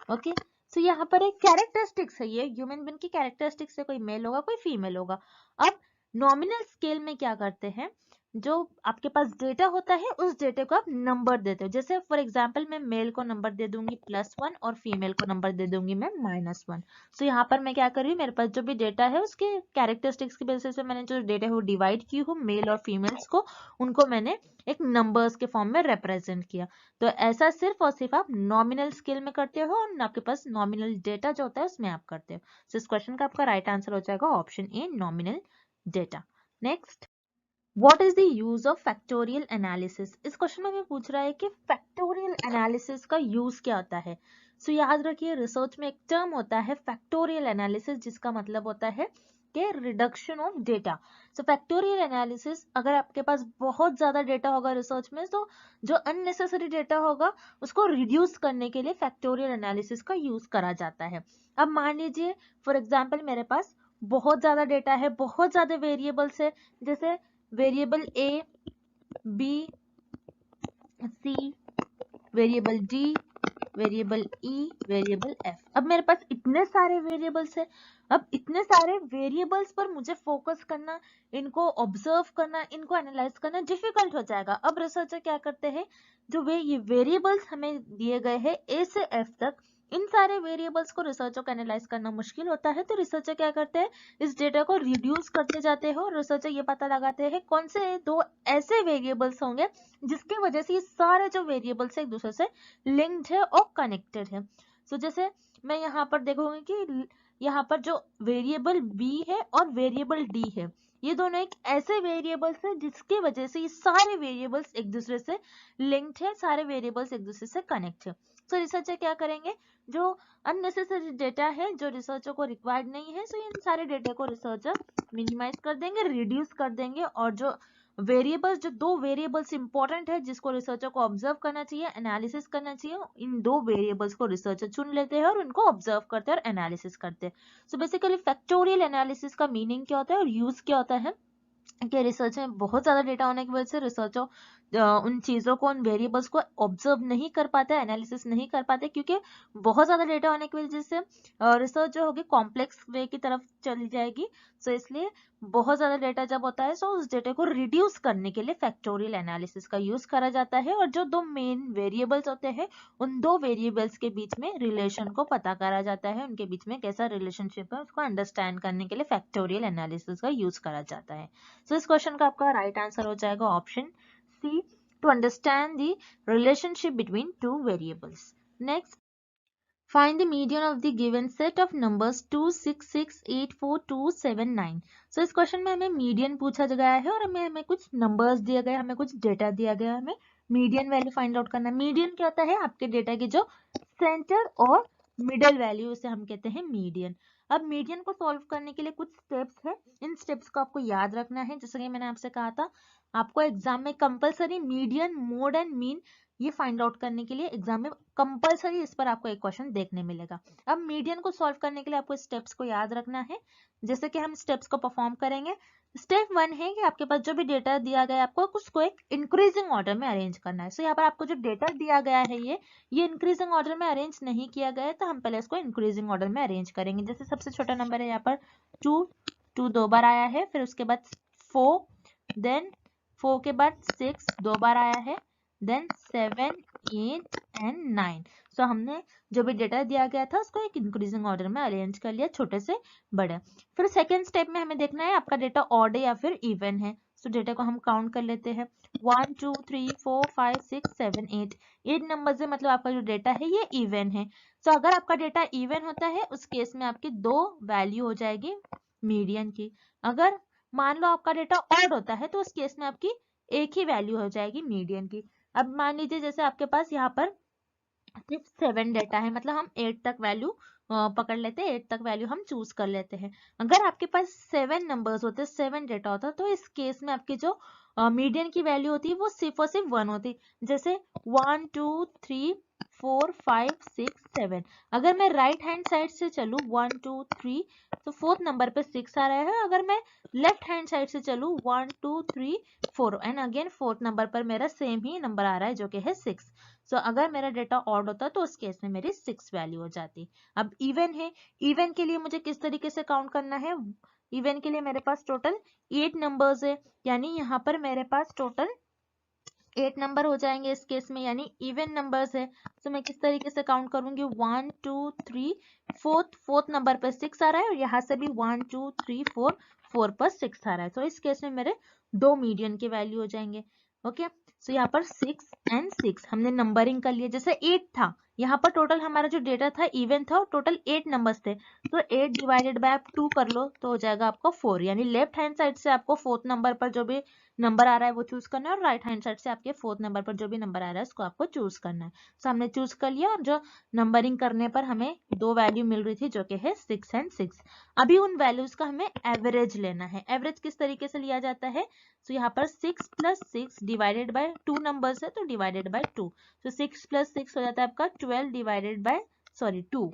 ओके। सो यहाँ पर एक कैरेक्टरिस्टिक्स है, ये ह्यूमन बीइंग की कैरेक्टरिस्टिक्स है, कोई मेल होगा कोई फीमेल होगा। अब नॉमिनल स्केल में क्या करते हैं, जो आपके पास डेटा होता है उस डेटा को आप नंबर देते हो। जैसे फॉर एग्जांपल मैं मेल को नंबर दे दूंगी +1 और फीमेल को नंबर दे दूंगी मैं -1। सो यहाँ पर मैं क्या कर रही हूँ, मेरे पास जो भी डेटा है उसके कैरेक्टरिस्टिक्स की बेसिस पे मैंने जो डेटा है वो डिवाइड की हूँ मेल और फीमेल्स को, उनको मैंने एक नंबर्स के फॉर्म में रिप्रेजेंट किया। तो ऐसा सिर्फ और सिर्फ आप नॉमिनल स्केल में करते हो और आपके पास नॉमिनल डेटा जो होता है उसमें आप करते हो। सो इस क्वेश्चन का आपका राइट आंसर हो जाएगा option A, nominal data. Next, what is the use of factorial analysis. इस क्वेश्चन में हमें पूछ रहा है कि फैक्टोरियल एनालिसिस का यूज क्या होता है। सो याद रखिए, रिसर्च में एक टर्म होता है फैक्टोरियल एनालिसिस, जिसका मतलब होता है कि reduction of data. So factorial analysis, अगर आपके पास बहुत ज्यादा डेटा होगा रिसर्च में, तो जो अननेसेसरी डेटा होगा उसको रिड्यूस करने के लिए फैक्टोरियल एनालिसिस का यूज करा जाता है। अब मान लीजिए फॉर एग्जाम्पल मेरे पास बहुत ज्यादा डेटा है, बहुत ज्यादा वेरिएबल्स है, जैसे वेरिएबल ए, बी, सी, वेरिएबल डी, वेरिएबल ई, वेरिएबल एफ। अब मेरे पास इतने सारे वेरिएबल्स है, अब इतने सारे वेरिएबल्स पर मुझे फोकस करना, इनको ऑब्जर्व करना, इनको एनालाइज करना डिफिकल्ट हो जाएगा। अब रिसर्चर क्या करते हैं, जो ये वेरिएबल्स हमें दिए गए हैं ए से एफ तक, इन सारे वेरिएबल्स को रिसर्चर को एनालाइज करना मुश्किल होता है, तो रिसर्चर क्या करते हैं, इस डेटा को रिड्यूस करते जाते हैं और रिसर्चर ये पता लगाते हैं कौन से 2 ऐसे वेरिएबल्स होंगे जिसकी वजह से ये सारे जो वेरिएबल्स एक दूसरे से लिंक्ड है और कनेक्टेड है। सो जैसे मैं यहाँ पर देखूंगी कि यहाँ पर जो वेरिएबल बी है और वेरिएबल डी है, ये दोनों एक ऐसे वेरिएबल्स है जिसकी वजह से ये सारे वेरिएबल्स एक दूसरे से लिंक्ड है, सारे वेरिएबल्स एक दूसरे से कनेक्ट है। सो रिसर्चर क्या करेंगे, जो अननेसेसरी डेटा है जो रिसर्चर को रिक्वायर्ड नहीं है, सो इन सारे डेटा को रिसर्चर मिनिमाइज कर देंगे, रिड्यूस कर देंगे, और जो वेरिएबल्स, जो दो वेरिएबल्स इंपॉर्टेंट है जिसको रिसर्चर को ऑब्जर्व करना चाहिए, एनालिसिस करना चाहिए, इन दो वेरिएबल्स को रिसर्चर चुन लेते हैं और उनको ऑब्जर्व करते हैं और एनालिसिस करते हैं। सो बेसिकली फैक्टोरियल एनालिसिस का मीनिंग क्या होता है और यूज क्या होता है कि रिसर्च में बहुत ज्यादा डेटा होने की वजह से रिसर्चर उन चीजों को, उन वेरिएबल्स को ऑब्जर्व नहीं कर पाते, एनालिसिस नहीं कर पाते, क्योंकि बहुत ज्यादा डेटा होने की वजह से रिसर्च जो होगी कॉम्प्लेक्स वे की तरफ चली जाएगी। सो इसलिए बहुत ज्यादा डेटा जब होता है, सो उस डेटा को रिड्यूस करने के लिए फैक्टोरियल एनालिसिस का यूज करा जाता है। और जो दो मेन वेरिएबल्स होते हैं, उन दो वेरिएबल्स के बीच में रिलेशन को पता करा जाता है, उनके बीच में कैसा रिलेशनशिप है उसको अंडरस्टैंड करने के लिए फैक्टोरियल एनालिसिस का यूज करा जाता है। सो इस क्वेश्चन का आपका राइट आंसर हो जाएगा option C, to understand the relationship between two variables. Next, find the median of the given set of numbers 2, 6, 6, 8, 4, 2, 7, 9। So इस क्वेश्चन में हमें मीडियन पूछा गया है और हमें कुछ नंबर्स दिया गया है, हमें कुछ डेटा दिया गया है, हमें मीडियन वैल्यू फाइंड आउट करना है। मीडियन क्या होता है? आपके डेटा की जो सेंटर और मिडल वैल्यू, उसे हम कहते हैं मीडियन। अब मीडियन को सॉल्व करने के लिए कुछ स्टेप्स है, इन स्टेप्स को आपको याद रखना है। जैसे कि मैंने आपसे कहा था, आपको एग्जाम में compulsory median, mode and mean ये फाइंड आउट करने के लिए एग्जाम में कंपलसरी इस पर आपको एक क्वेश्चन देखने मिलेगा। अब मीडियन को सॉल्व करने के लिए आपको स्टेप्स को याद रखना है। जैसे कि हम स्टेप्स को परफॉर्म करेंगे। स्टेप 1 है कि आपके पास जो भी डेटा दिया गया है, आपको उसको एक इंक्रीजिंग ऑर्डर में अरेंज करना है। सो यहाँ पर आपको जो डेटा दिया गया है ये इंक्रीजिंग ऑर्डर में अरेंज नहीं किया गया है, तो हम पहले इसको इंक्रीजिंग ऑर्डर में अरेंज करेंगे। जैसे सबसे छोटा नंबर है यहाँ पर 2 दो बार आया है, फिर उसके बाद 4, देन 4 के बाद 6 दो बार आया है, देन 7, 8 एंड 9। सो हमने जो भी डेटा दिया गया था उसको एक इंक्रीजिंग ऑर्डर में अरेंज कर लिया, छोटे से बड़े। फिर सेकेंड स्टेप में हमें देखना है आपका डेटा ऑड है या फिर इवन है। सो डेटा को हम काउंट कर लेते हैं, 1, 2, 3, 4, 5, 6, 7, 8। 8 नंबर से मतलब आपका जो डेटा है ये इवन है। सो अगर आपका डेटा इवन होता है, उस केस में आपकी दो वैल्यू हो जाएगी मीडियन की। अगर मान लो आपका डेटा ऑड होता है, तो उस केस में आपकी एक ही वैल्यू हो जाएगी मीडियन की। अब मान लीजिए जैसे आपके पास यहाँ पर सिर्फ 7 डेटा है, मतलब हम 8 तक वैल्यू पकड़ लेते हैं, 8 तक वैल्यू हम चूज कर लेते हैं। अगर आपके पास 7 नंबर्स होते, 7 डेटा होता, तो इस केस में आपकी जो मीडियन की वैल्यू होती है वो सिर्फ और सिर्फ 1 होती। जैसे 1, 2, 3, 4, 5, 6, 7। अगर मैं राइट हैंड साइड से चलूँ 1, 2, 3, तो फोर्थ नंबर पे 6 आ रहा है। अगर मैं लेफ्ट हैंड साइड से चलूँ 1, 2, 3, 4 एंड अगेन फोर्थ नंबर पर मेरा सेम ही नंबर आ रहा है जो कि है 6। सो अगर मेरा डेटा ऑड होता तो उस केस में मेरी 6 वैल्यू हो जाती। अब इवन है, इवन के लिए मुझे किस तरीके से काउंट करना है? इवन के लिए मेरे पास टोटल 8 नंबर्स है, यानी यहाँ पर मेरे पास टोटल 8 नंबर हो जाएंगे इस केस में, यानी इवन नंबर्स है। तो मैं किस तरीके से काउंट करूंगी? 1, 2, 3, फोर्थ नंबर पर 6 आ रहा है और यहाँ से भी 1, 2, 3, 4 पर 6 आ रहा है। तो इस केस में मेरे दो मीडियन के वैल्यू हो जाएंगे। ओके, सो यहाँ पर 6 एंड 6 हमने नंबरिंग कर लिया। जैसे 8 था, यहाँ पर टोटल हमारा जो डेटा था इवन था और टोटल 8 नंबर्स थे, तो 8 डिवाइडेड बाय 2 कर लो तो हो जाएगा आपका 4। यानी लेफ्ट हैंड साइड से आपको फोर्थ नंबर पर जो भी नंबर आ रहा है वो चूज करना है और राइट हैंड साइड से आपके फोर्थ नंबर पर जो भी नंबर आ रहा है उसको आपको चूज करना है। सो हमने चूज कर लिया और जो नंबरिंग करने पर हमें दो वैल्यू मिल रही थी जो कि है 6 एंड 6। अभी उन वैल्यूज का हमें एवरेज लेना है। एवरेज किस तरीके से लिया जाता है? सो यहाँ पर 6 + 6 डिवाइडेड बाय 2 नंबर्स है तो डिवाइडेड बाय 2। सो 6 + 6 हो जाता है आपका 12 divided by 2।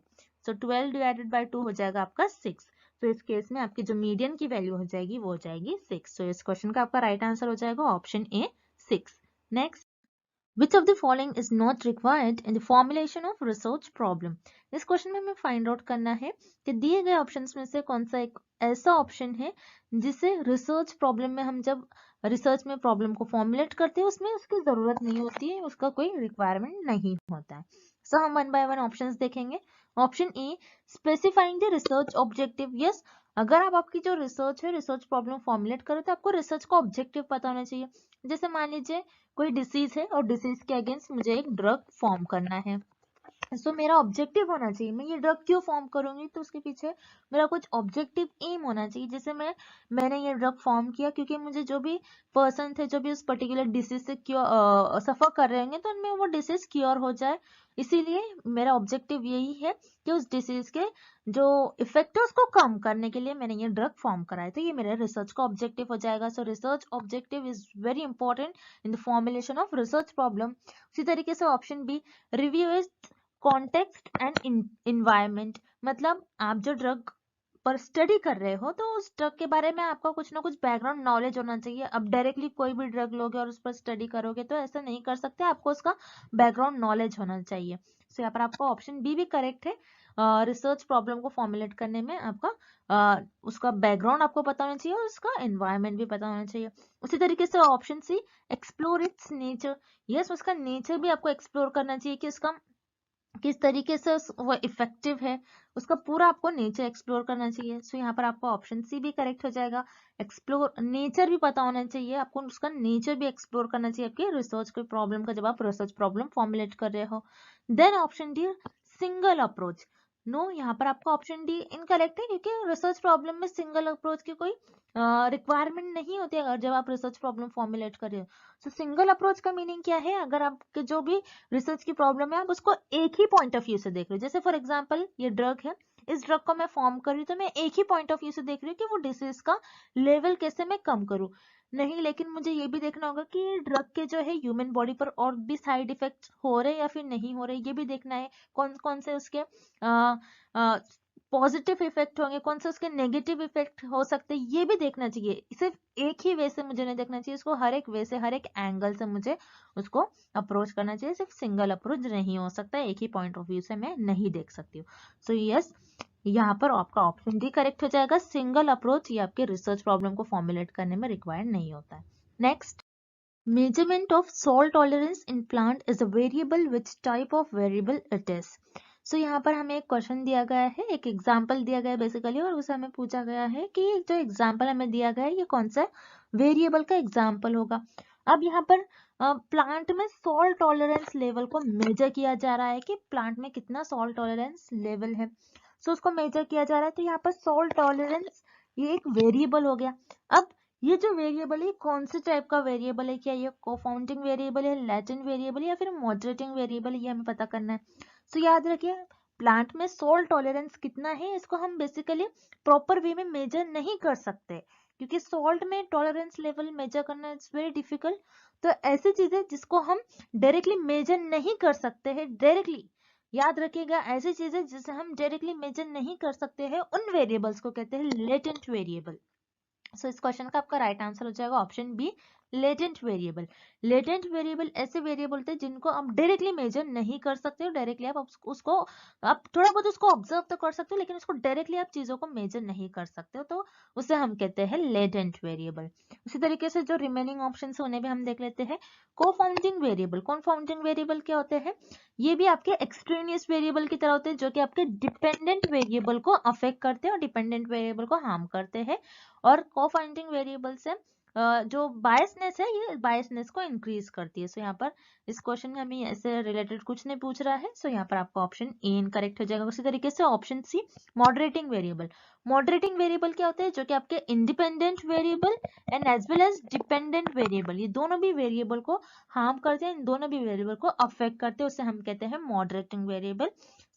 So 12 divided by 2 हो जाएगा आपका 6। तो इस केस में आपकी जो मीडियन की वैल्यू हो जाएगी वो हो जाएगी 6। तो इस क्वेश्चन का आपका राइट आंसर हो जाएगा option A 6। Next, Which of the following is not required in the formulation of research problem? इस क्वेश्चन में हमें फाइंड आउट करना है कि दिए गए ऑप्शंस में से कौन सा एक ऐसा ऑप्शन है जिसे रिसर्च प्रॉब्लम में हम जब रिसर्च में प्रॉब्लम को फॉर्मुलेट करते हैं उसमें उसकी जरूरत नहीं होती है, उसका कोई रिक्वायरमेंट नहीं होता है। सो हम वन बाय वन ऑप्शंस देखेंगे। Option A, specifying the research objective. Yes, अगर आप आपकी जो रिसर्च है, रिसर्च प्रॉब्लम फॉर्मुलेट करो तो आपको रिसर्च का ऑब्जेक्टिव पता होना चाहिए। जैसे मान लीजिए कोई डिसीज है और डिसीज के अगेंस्ट मुझे एक ड्रग फॉर्म करना है, सो मेरा ऑब्जेक्टिव होना चाहिए मैं ये ड्रग क्यों फॉर्म करूंगी, तो उसके पीछे मेरा कुछ ऑब्जेक्टिव एम होना चाहिए। जैसे मैंने ये ड्रग फॉर्म किया क्योंकि मुझे जो भी पर्सन थे जो भी उस पर्टिकुलर डिसीज से क्योर सफर कर रहे होंगे तो उनमें वो डिसीज क्योर हो जाए इसीलिए मेरा ऑब्जेक्टिव यही है कि उस डिसीज के जो इफेक्ट है उसको कम करने के लिए मैंने ये ड्रग फॉर्म कराया। तो ये मेरा रिसर्च का ऑब्जेक्टिव हो जाएगा। So research objective is very important in the formulation of research problem. उसी तरीके से option B, review is context and environment, मतलब आप जो ड्रग पर स्टडी कर रहे हो तो उस ड्रग के बारे में आपका कुछ ना कुछ बैकग्राउंड नॉलेज होना चाहिए। अब डायरेक्टली कोई भी ड्रग लोगे और उस पर स्टडी करोगे तो ऐसा नहीं कर सकते, आपको उसका बैकग्राउंड नॉलेज होना चाहिए। सो यहाँ पर आपका ऑप्शन बी भी करेक्ट है। रिसर्च प्रॉब्लम को फॉर्मुलेट करने में आपका उसका बैकग्राउंड आपको पता होना चाहिए और उसका एनवायरनमेंट भी पता होना चाहिए। उसी तरीके से option C, explore its nature, yes उसका नेचर भी आपको एक्सप्लोर करना चाहिए कि उसका किस तरीके से वो इफेक्टिव है, उसका पूरा आपको नेचर एक्सप्लोर करना चाहिए। सो यहाँ पर आपका ऑप्शन सी भी करेक्ट हो जाएगा। एक्सप्लोर नेचर भी पता होना चाहिए आपको, उसका नेचर भी एक्सप्लोर करना चाहिए आपके रिसर्च के प्रॉब्लम का जब आप रिसर्च प्रॉब्लम फॉर्मुलेट कर रहे हो। Then option D, single approach, no यहाँ पर आपका ऑप्शन डी इनकरेक्ट है, क्योंकि रिसर्च प्रॉब्लम में सिंगल अप्रोच की कोई रिक्वायरमेंट नहीं होती अगर जब आप रिसर्च प्रॉब्लम फॉर्मुलेट कर रहे हो। सो सिंगल अप्रोच का मीनिंग क्या है, अगर आपके जो भी रिसर्च की प्रॉब्लम है आप उसको एक ही पॉइंट ऑफ व्यू से देख रहे हो। जैसे फॉर एग्जांपल ये ड्रग है, इस ड्रग को मैं फॉर्म कर रही हूँ तो मैं एक ही पॉइंट ऑफ व्यू से देख रही हूँ कि वो डिसीज का लेवल कैसे मैं कम करूँ, नहीं लेकिन मुझे ये भी देखना होगा कि ड्रग के जो है ह्यूमन बॉडी पर और भी साइड इफेक्ट्स हो रहे या फिर नहीं हो रहे, ये भी देखना है। कौन कौन से उसके पॉजिटिव इफेक्ट होंगे, कौन से उसके नेगेटिव इफेक्ट हो सकते हैं, ये भी देखना चाहिए। सिर्फ एक ही वे से मुझे नहीं देखना चाहिए, इसको हर एक वे से हर एक एंगल से मुझे उसको अप्रोच करना चाहिए। सिर्फ सिंगल अप्रोच नहीं हो सकता, एक ही पॉइंट ऑफ व्यू से मैं नहीं देख सकती हूँ। सो यस, यहाँ पर आपका ऑप्शन डी करेक्ट हो जाएगा। सिंगल अप्रोच ये आपके रिसर्च प्रॉब्लम को फॉर्मुलेट करने में रिक्वायर्ड नहीं होता है। Next, measurement of salt tolerance in plant is a variable, which type of variable it is। सो यहाँ पर हमें एक क्वेश्चन दिया गया है, एक एग्जाम्पल दिया गया है बेसिकली, और उसे हमें पूछा गया है कि जो एग्जाम्पल हमें दिया गया है ये कौन सा वेरिएबल का एग्जाम्पल होगा। अब यहाँ पर प्लांट में सॉल्ट टॉलरेंस लेवल को मेजर किया जा रहा है कि प्लांट में कितना सॉल्ट टॉलरेंस लेवल है। सो उसको मेजर किया जा रहा है, तो यहाँ पर सॉल्ट टॉलरेंस ये एक वेरिएबल हो गया। अब ये जो वेरिएबल है कौन से टाइप का वेरिएबल है, क्या ये कोफाउंडिंग वेरिएबल है, लैटेंट वेरिएबल है या फिर मॉडरेटिंग वेरिएबल है, ये हमें पता करना है। सो याद रखिए, प्लांट में सॉल्ट टॉलरेंस कितना है इसको हम बेसिकली प्रॉपर वे में मेजर नहीं कर सकते, क्योंकि सॉल्ट में टॉलरेंस लेवल मेजर करना इट्स वेरी डिफिकल्ट। तो ऐसी चीजें जिसको हम डायरेक्टली मेजर नहीं कर सकते हैं, डायरेक्टली याद रखिएगा, ऐसी चीजें जिसे हम डायरेक्टली मेजर नहीं कर सकते हैं उन वेरिएबल्स को कहते हैं लेटेंट वेरिएबल। सो इस क्वेश्चन का आपका राइट आंसर हो जाएगा option B, latent variable. Latent variable ऐसे वेरिएबल होते हैं जिनको आप डायरेक्टली मेजर नहीं कर सकते हो, डायरेक्टली आप उसको आप थोड़ा बहुत उसको ऑब्जर्व तो कर सकते हो, लेकिन उसको डायरेक्टली आप चीजों को मेजर नहीं कर सकते हो, तो उसे हम कहते हैं लेटेंट वेरिएबल। उसी तरीके से जो रिमेनिंग ऑप्शन उन्हें भी हम देख लेते हैं। कोफाउंडिंग वेरिएबल, कोफाउंडिंग वेरिएबल क्या होते हैं, ये भी आपके एक्सट्रेनियस वेरिएबल की तरह होते हैं, जो कि आपके डिपेंडेंट वेरिएबल को अफेक्ट करते हैं और डिपेंडेंट वेरिएबल को हार्म करते हैं। और कोफाउंडिंग वेरिएबल से जो बायसनेस है ये बायसनेस को इंक्रीज करती है। सो यहाँ पर इस क्वेश्चन में हमें ऐसे रिलेटेड कुछ नहीं पूछ रहा है, सो यहाँ पर आपका ऑप्शन ए इनकरेक्ट हो जाएगा। उसी तरीके से option C, moderating variable. Moderating variable क्या होते हैं, जो कि आपके independent variable and as well as dependent variable, ये दोनों भी वेरिएबल को हार्म करते हैं, इन दोनों भी वेरिएबल को अफेक्ट करते हैं, उसे हम कहते हैं मॉडरेटिंग वेरिएबल।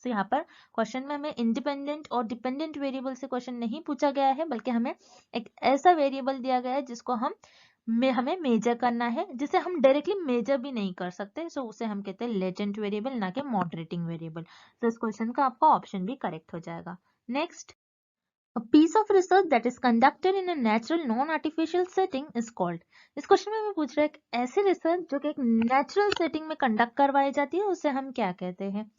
सो यहाँ पर क्वेश्चन में हमें इंडिपेंडेंट और डिपेंडेंट वेरिएबल से क्वेश्चन नहीं पूछा गया है, बल्कि हमें एक ऐसा वेरिएबल दिया गया है जिसको हमें मेजर करना है, जिसे हम डायरेक्टली मेजर भी नहीं कर सकते, सो उसे हम कहते हैं लेटेंट वेरिएबल, ना कि मॉडरेटिंग वेरिएबल। तो इस क्वेश्चन का आपका ऑप्शन भी करेक्ट हो जाएगा। Next, A piece of research that is conducted in a natural non-artificial setting is called। इस क्वेश्चन में हमें पूछ रहा है कि ऐसी रिसर्च जो कि एक नेचुरल सेटिंग में कंडक्ट करवाई जाती है उसे हम क्या कहते हैं।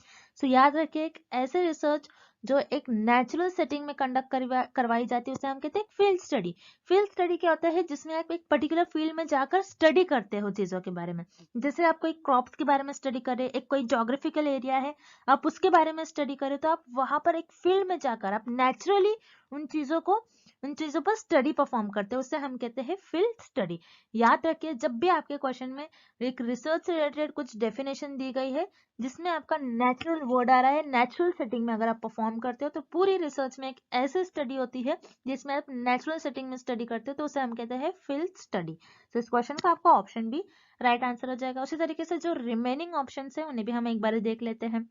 सो याद रखिए, एक ऐसे रिसर्च जो एक नेचुरल सेटिंग में कंडक्ट करवाई जाती है उसे हम कहते हैं फील्ड स्टडी। फील्ड स्टडी क्या होता है, जिसमें आप एक पर्टिकुलर फील्ड में जाकर स्टडी करते हो चीजों के बारे में। जैसे आप कोई क्रॉप्स के बारे में स्टडी कर रहे हैं, एक कोई जोग्राफिकल एरिया है आप उसके बारे में स्टडी करें, तो आप वहां पर एक फील्ड में जाकर आप नेचुरली उन चीजों को उन चीजों पर स्टडी परफॉर्म करते हैं, उसे हम कहते हैं फील्ड स्टडी। याद रखिए, जब भी आपके क्वेश्चन में एक रिसर्च से रिलेटेड कुछ डेफिनेशन दी गई है जिसमें आपका नेचुरल वर्ड आ रहा है, नेचुरल सेटिंग में अगर आप परफॉर्म करते हो, तो पूरी रिसर्च में एक ऐसी स्टडी होती है जिसमें आप नेचुरल सेटिंग में स्टडी करते हो, तो उसे हम कहते हैं फील्ड स्टडी। तो इस क्वेश्चन का आपका ऑप्शन भी राइट आंसर हो जाएगा। उसी तरीके से जो रिमेनिंग ऑप्शन है उन्हें भी हम एक बार देख लेते हैं।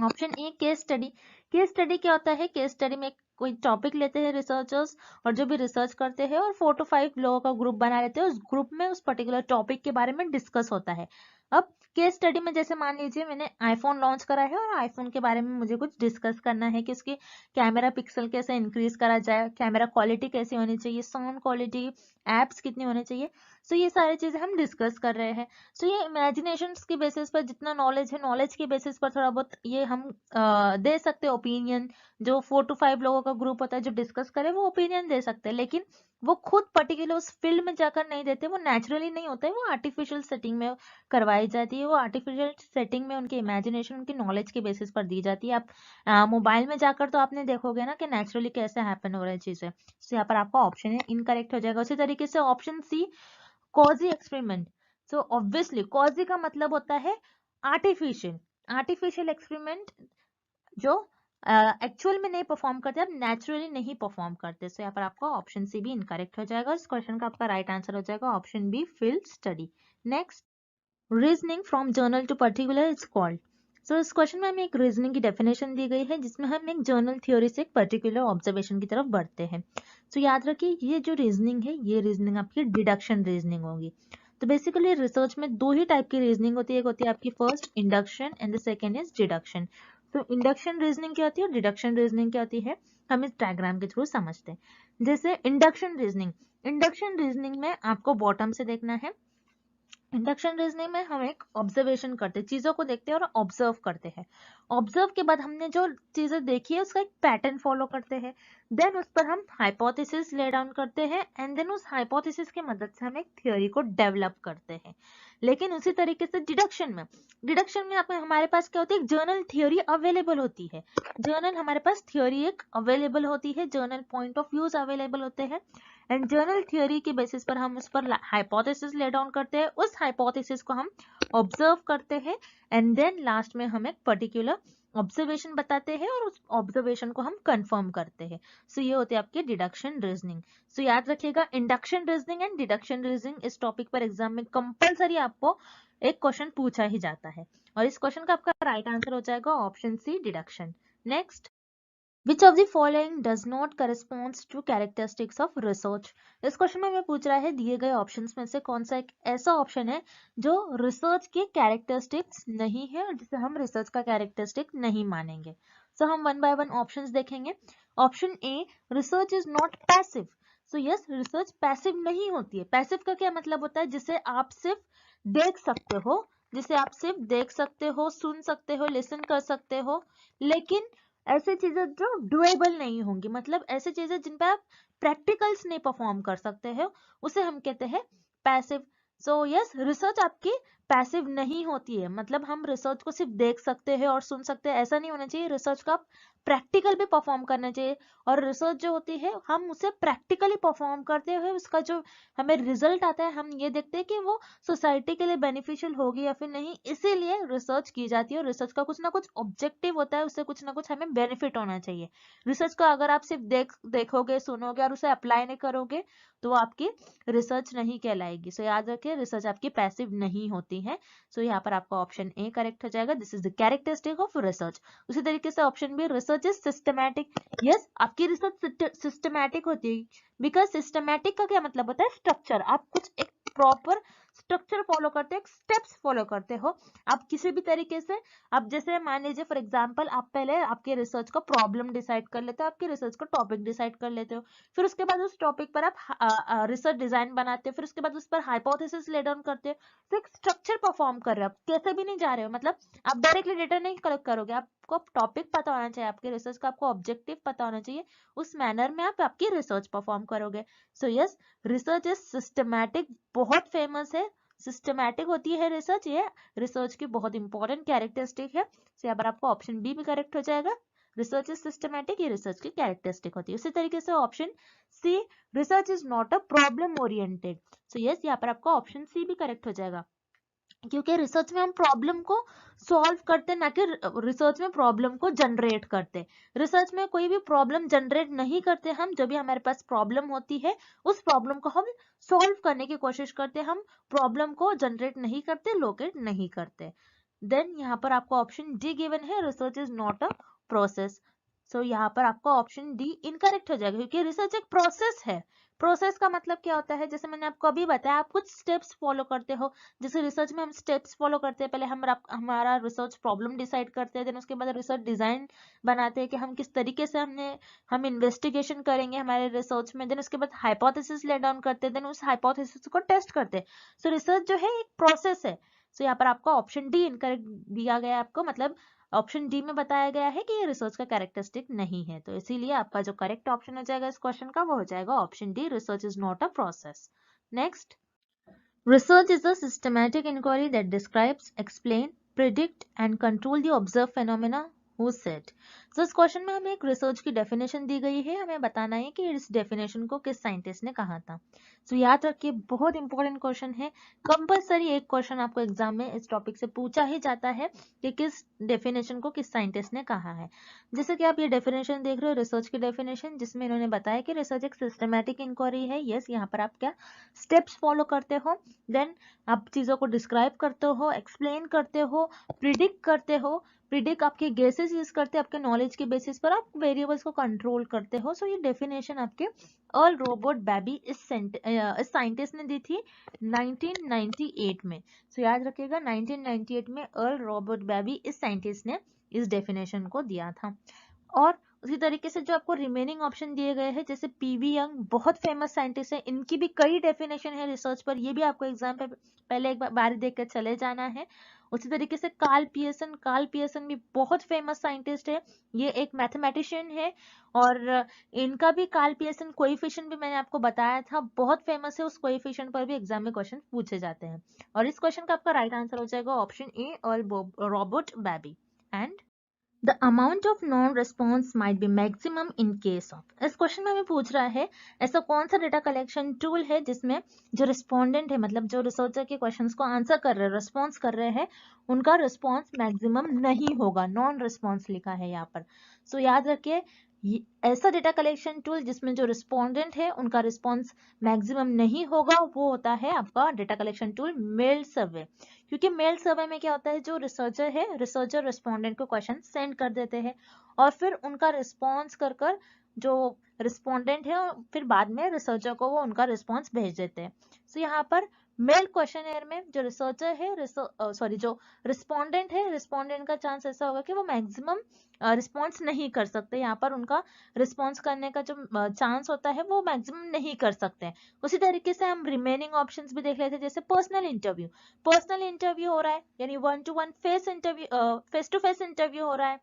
ऑप्शन ए, केस स्टडी। केस स्टडी क्या होता है? केस स्टडी में कोई टॉपिक लेते हैं रिसर्चर्स, और जो भी रिसर्च करते हैं और 4 to 5 लोगों का ग्रुप बना लेते हैं, उस ग्रुप में उस पर्टिकुलर टॉपिक के बारे में डिस्कस होता है। अब केस स्टडी में जैसे मान लीजिए मैंने आईफोन लॉन्च करा है और आईफोन के बारे में मुझे कुछ डिस्कस करना है कि उसकी कैमरा पिक्सल कैसे इंक्रीज करा जाए, कैमरा क्वालिटी कैसी होनी चाहिए, साउंड क्वालिटी, एप्स कितनी होनी चाहिए। सो ये सारी चीजें हम डिस्कस कर रहे हैं। सो ये इमेजिनेशन की बेसिस पर जितना नॉलेज है, नॉलेज के बेसिस पर थोड़ा बहुत ये हम दे सकते हैं ओपिनियन। जो 4 to 5 लोगों का ग्रुप होता है जो डिस्कस करे, वो ओपिनियन दे सकते हैं, लेकिन वो खुद पर्टिकुलर उस फील्ड में जाकर नहीं देते, वो नेचुरली नहीं होता है, वो आर्टिफिशियल सेटिंग में करवाई जाती है, वो आर्टिफिशियल सेटिंग में उनकी इमेजिनेशन, उनकी नॉलेज के बेसिस पर दी जाती है। आप मोबाइल में जाकर तो आपने देखोगे ना कि नेचुरली कैसे हैपन हो रही है चीजें। तो यहाँ पर आपका ऑप्शन है इनकरेक्ट हो जाएगा। उसी तरीके से option C, quasi experiment. So obviously quasi का मतलब होता है आर्टिफिशियल। आर्टिफिशियल एक्सपेरिमेंट जो एक्चुअल में नहीं परफॉर्म करते, आप नेचुरली नहीं परफॉर्म करते। सो यहाँ पर आपका ऑप्शन सी भी इनकरेक्ट हो जाएगा। इस क्वेश्चन का आपका राइट आंसर हो जाएगा option B, field study. Next, reasoning from general to particular is called. So इस क्वेश्चन में हमें एक रीजनिंग की डेफिनेशन दी गई है जिसमें हम एक जर्नल थ्योरी से एक पर्टिकुलर ऑब्जर्वेशन की तरफ बढ़ते हैं। तो याद रखिए, ये जो रीजनिंग है, ये रीजनिंग आपकी डिडक्शन रीजनिंग होगी। तो बेसिकली रिसर्च में दो ही टाइप की रीजनिंग होती है, एक होती है आपकी first induction and the second is deduction. तो इंडक्शन रीजनिंग क्या होती है और डिडक्शन रीजनिंग क्या होती है, हम इस डायग्राम के थ्रू समझते हैं। जैसे इंडक्शन रीजनिंग, इंडक्शन रीजनिंग में आपको बॉटम से देखना है। इंडक्शन रीजनिंग में हम एक ऑब्जर्वेशन करते हैं, चीजों को देखते हैं और ऑब्जर्व करते हैं। ऑब्जर्व के बाद हमने जो चीजें देखी है उसका एक पैटर्न फॉलो करते हैं, देन उस पर हम हाइपोथेसिस ले डाउन करते हैं, एंड देन उस हाइपोथेसिस की मदद से हम एक थ्योरी को डेवलप करते हैं। लेकिन उसी तरीके से डिडक्शन में हमारे पास क्या होती है, जर्नल थ्योरी अवेलेबल होती है। जर्नल हमारे पास थ्योरी एक अवेलेबल होती है, general point of views available होते हैं, एंड जर्नल थ्योरी के बेसिस पर हम उस पर हाइपोथेसिस ले डाउन करते हैं, उस हाइपोथेसिस को हम ऑब्जर्व करते हैं, एंड देन लास्ट में हम एक पर्टिकुलर ऑब्जर्वेशन बताते हैं और उस ऑब्जर्वेशन को हम कंफर्म करते हैं। सो ये होती है आपकी डिडक्शन रीजनिंग। सो याद रखिएगा, induction reasoning and deduction reasoning इस टॉपिक पर एग्जाम में कंपलसरी आपको एक क्वेश्चन पूछा ही जाता है, और इस क्वेश्चन का आपका राइट आंसर हो जाएगा option C, deduction. Next, Which of the following does not corresponds to characteristics of research? इस क्वेश्चन में हमें पूछ रहा है दिए गए ऑप्शंस में से कौन सा एक ऐसा ऑप्शन है जो रिसर्च के कैरेक्टरिस्टिक्स नहीं है और जिसे हम रिसर्च का कैरेक्टरिस्टिक नहीं मानेंगे। सो हम वन बाय वन ऑप्शंस देखेंगे। Option A, research is not passive. So yes, research passive नहीं होती है। पैसिव का क्या मतलब होता है, जिसे आप सिर्फ देख सकते हो, जिसे आप सिर्फ देख सकते हो, सुन सकते हो, लिसन कर सकते हो, लेकिन ऐसी चीजें जो डुएबल नहीं होंगी, मतलब ऐसी चीजें जिन पर आप प्रैक्टिकल्स नहीं परफॉर्म कर सकते हो, उसे हम कहते हैं पैसिव। सो यस, रिसर्च आपकी पैसिव नहीं होती है, मतलब हम रिसर्च को सिर्फ देख सकते हैं और सुन सकते हैं ऐसा नहीं होना चाहिए। रिसर्च का प्रैक्टिकल भी परफॉर्म करना चाहिए, और रिसर्च जो होती है हम उसे प्रैक्टिकली परफॉर्म करते हुए उसका जो हमें रिजल्ट आता है, हम ये देखते हैं कि वो सोसाइटी के लिए बेनिफिशियल होगी या फिर नहीं, इसीलिए रिसर्च की जाती है। और रिसर्च का कुछ ना कुछ ऑब्जेक्टिव होता है, उससे कुछ ना कुछ हमें बेनिफिट होना चाहिए। रिसर्च का अगर आप सिर्फ देखोगे, सुनोगे और उसे अप्लाई नहीं करोगे, तो वो आपकी रिसर्च नहीं कहलाएगी। सो याद रखिए, रिसर्च आपकी पैसिव नहीं होती है। सो यहाँ पर आपका ऑप्शन ए करेक्ट हो जाएगा, this is the characteristic of research. उसी तरीके से option B, research is systematic. Yes, आपकी रिसर्च सिस्टमैटिक होती है, बिकॉज सिस्टमैटिक का क्या मतलब होता है, स्ट्रक्चर। आप कुछ एक प्रॉपर स्ट्रक्चर फॉलो करते हो, स्टेप्स फॉलो करते हो। आप किसी भी तरीके से, आप जैसे मान लीजिए फॉर एग्जांपल, आप पहले आपके रिसर्च का प्रॉब्लम डिसाइड कर लेते हो, आपके रिसर्च का टॉपिक डिसाइड कर लेते हो, फिर उसके बाद उस टॉपिक पर आप रिसर्च डिजाइन बनाते हो, फिर उसके बाद उस पर हाइपोथेसिस ले डाउन करते हो। तो एक स्ट्रक्चर परफॉर्म कर रहे हो, आप कैसे भी नहीं जा रहे हो, मतलब आप डायरेक्टली डेटा नहीं कलेक्ट करोगे, आपको टॉपिक पता होना चाहिए, आपके रिसर्च का आपको ऑब्जेक्टिव पता होना चाहिए, उस मैनर में आप आपकी रिसर्च परफॉर्म करोगे। So yes, research is systematic, बहुत फेमस है, सिस्टमैटिक होती है रिसर्च, ये रिसर्च की बहुत इंपॉर्टेंट कैरेक्टरिस्टिक है। यहाँ पर आपको ऑप्शन बी भी करेक्ट हो जाएगा, रिसर्च इज सिस्टमैटिक, ये रिसर्च की कैरेक्टरिस्टिक होती है। उसी तरीके से option C, research is not a problem oriented. So yes, यहाँ पर आपका ऑप्शन सी भी करेक्ट हो जाएगा, क्योंकि रिसर्च में हम प्रॉब्लम को सॉल्व करते, ना कि रिसर्च में प्रॉब्लम को जनरेट करते। रिसर्च में कोई भी प्रॉब्लम जनरेट नहीं करते हम, जब भी हमारे पास प्रॉब्लम होती है उस प्रॉब्लम को हम सॉल्व करने की कोशिश करते, हम प्रॉब्लम को जनरेट नहीं करते, लोकेट नहीं करते। देन यहाँ पर आपको ऑप्शन डी गिवन है, research is not a process. So यहाँ पर आपका ऑप्शन डी इनकरेक्ट हो जाएगा, क्योंकि रिसर्च एक प्रोसेस है। प्रोसेस का मतलब क्या होता है, जैसे मैंने आपको अभी बताया, आप कुछ स्टेप्स फॉलो करते हो। जैसे रिसर्च में हम स्टेप्स फॉलो करते हैं, पहले हम हमारा रिसर्च प्रॉब्लम डिसाइड करते हैं, देन उसके बाद रिसर्च डिजाइन बनाते हैं कि हम किस तरीके से हम इन्वेस्टिगेशन करेंगे हमारे रिसर्च में, देन उसके बाद हाइपोथेसिस ले डाउन करते हैं, देन उस हाइपोथेसिस को टेस्ट करते हैं। सो रिसर्च जो है एक प्रोसेस है। सो यहाँ पर आपका ऑप्शन डी इनकरेक्ट दिया गया है आपको, मतलब ऑप्शन डी में बताया गया है कि ये रिसर्च का कैरेक्टरिस्टिक नहीं है, तो इसीलिए आपका जो करेक्ट ऑप्शन हो जाएगा इस क्वेश्चन का, वो हो जाएगा option D, research is not a process. Next, research is a systematic inquiry that describes, explain, predict and control the observed phenomena. Who said? So इस क्वेश्चन में हमें एक रिसर्च की डेफिनेशन दी गई है, हमें बताना है कि इस डेफिनेशन को किस साइंटिस्ट ने कहा था। तो याद रखिए, बहुत इंपॉर्टेंट क्वेश्चन है, कंपलसरी एक क्वेश्चन आपको एग्जाम में इस टॉपिक से पूछा ही जाता है कि किस डेफिनेशन को किस साइंटिस्ट ने कहा है। जैसे कि आप ये डेफिनेशन देख रहे हो, रिसर्च की डेफिनेशन, जिसमें इन्होंने बताया कि रिसर्च एक सिस्टमैटिक इंक्वायरी है। यस, यहाँ पर आप क्या स्टेप्स फॉलो करते हो, देन आप चीजों को डिस्क्राइब करते हो, एक्सप्लेन करते हो, प्रिडिक्ट करते हो। प्रिडिक्ट आपके गेसेस यूज करते हैं, आपके नॉलेज के बेसिस पर आप वेरिएबल्स को कंट्रोल करते हो। सो ये डेफिनेशन आपके अर्ल रॉबर्ट बेबी इस साइंटिस्ट ने दी थी 1998 में। सो याद रखिएगा, 1998 में अर्ल रॉबर्ट बेबी इस साइंटिस्ट ने इस डेफिनेशन को दिया था। और उसी तरीके से जो आपको रिमेनिंग ऑप्शन दिए गए हैं, जैसे पीवी यंग बहुत फेमस साइंटिस्ट है, इनकी भी कई डेफिनेशन है रिसर्च पर, ये भी आपको एग्जाम पे पहले एक बार देख कर चले जाना है। उसी तरीके से कार्ल पियर्सन भी बहुत फेमस साइंटिस्ट है, ये एक मैथमेटिशियन है, और इनका भी कार्ल पियर्सन कोएफिशिएंट भी मैंने आपको बताया था, बहुत फेमस है, उस कोएफिशिएंट पर भी एग्जाम में क्वेश्चन पूछे जाते हैं। और इस क्वेश्चन का आपका राइट आंसर हो जाएगा option A, Robert baby. And The amount of non-response might be maximum in case of. इस क्वेश्चन में हमें पूछ रहा है, ऐसा कौन सा डेटा कलेक्शन टूल है जिसमें जो रिस्पोंडेंट है, मतलब जो रिसर्चर के क्वेश्चंस को आंसर कर रहे हैं, रिस्पॉन्स कर रहे हैं, उनका रिस्पॉन्स मैक्सिमम नहीं होगा, नॉन रिस्पॉन्स लिखा है यहाँ पर। सो याद रखिए, ऐसा डेटा कलेक्शन टूल जिसमें जो रिस्पोंडेंट है उनका रिस्पॉन्स मैक्सिमम नहीं होगा, वो होता है आपका डेटा कलेक्शन टूल मेल सर्वे। क्योंकि मेल सर्वे में क्या होता है, जो रिसर्चर है, रिसर्चर रिस्पोंडेंट को क्वेश्चन सेंड कर देते हैं, और फिर उनका रिस्पॉन्स कर कर जो रिस्पोंडेंट है फिर बाद में रिसर्चर को वो उनका रिस्पॉन्स भेज देते हैं। सो यहाँ पर मेल क्वेश्चनर में जो रिसर्चर है, जो रिस्पोंडेंट है, रिस्पोंडेंट का चांस ऐसा होगा कि वो मैक्सिमम रिस्पॉन्स नहीं कर सकते, यहाँ पर उनका रिस्पॉन्स करने का जो चांस होता है वो मैक्सिमम नहीं कर सकते हैं। उसी तरीके से हम रिमेनिंग ऑप्शंस भी देख लेते हैं, जैसे पर्सनल इंटरव्यू हो रहा है, यानी 1-to-1 face to face interview हो रहा है।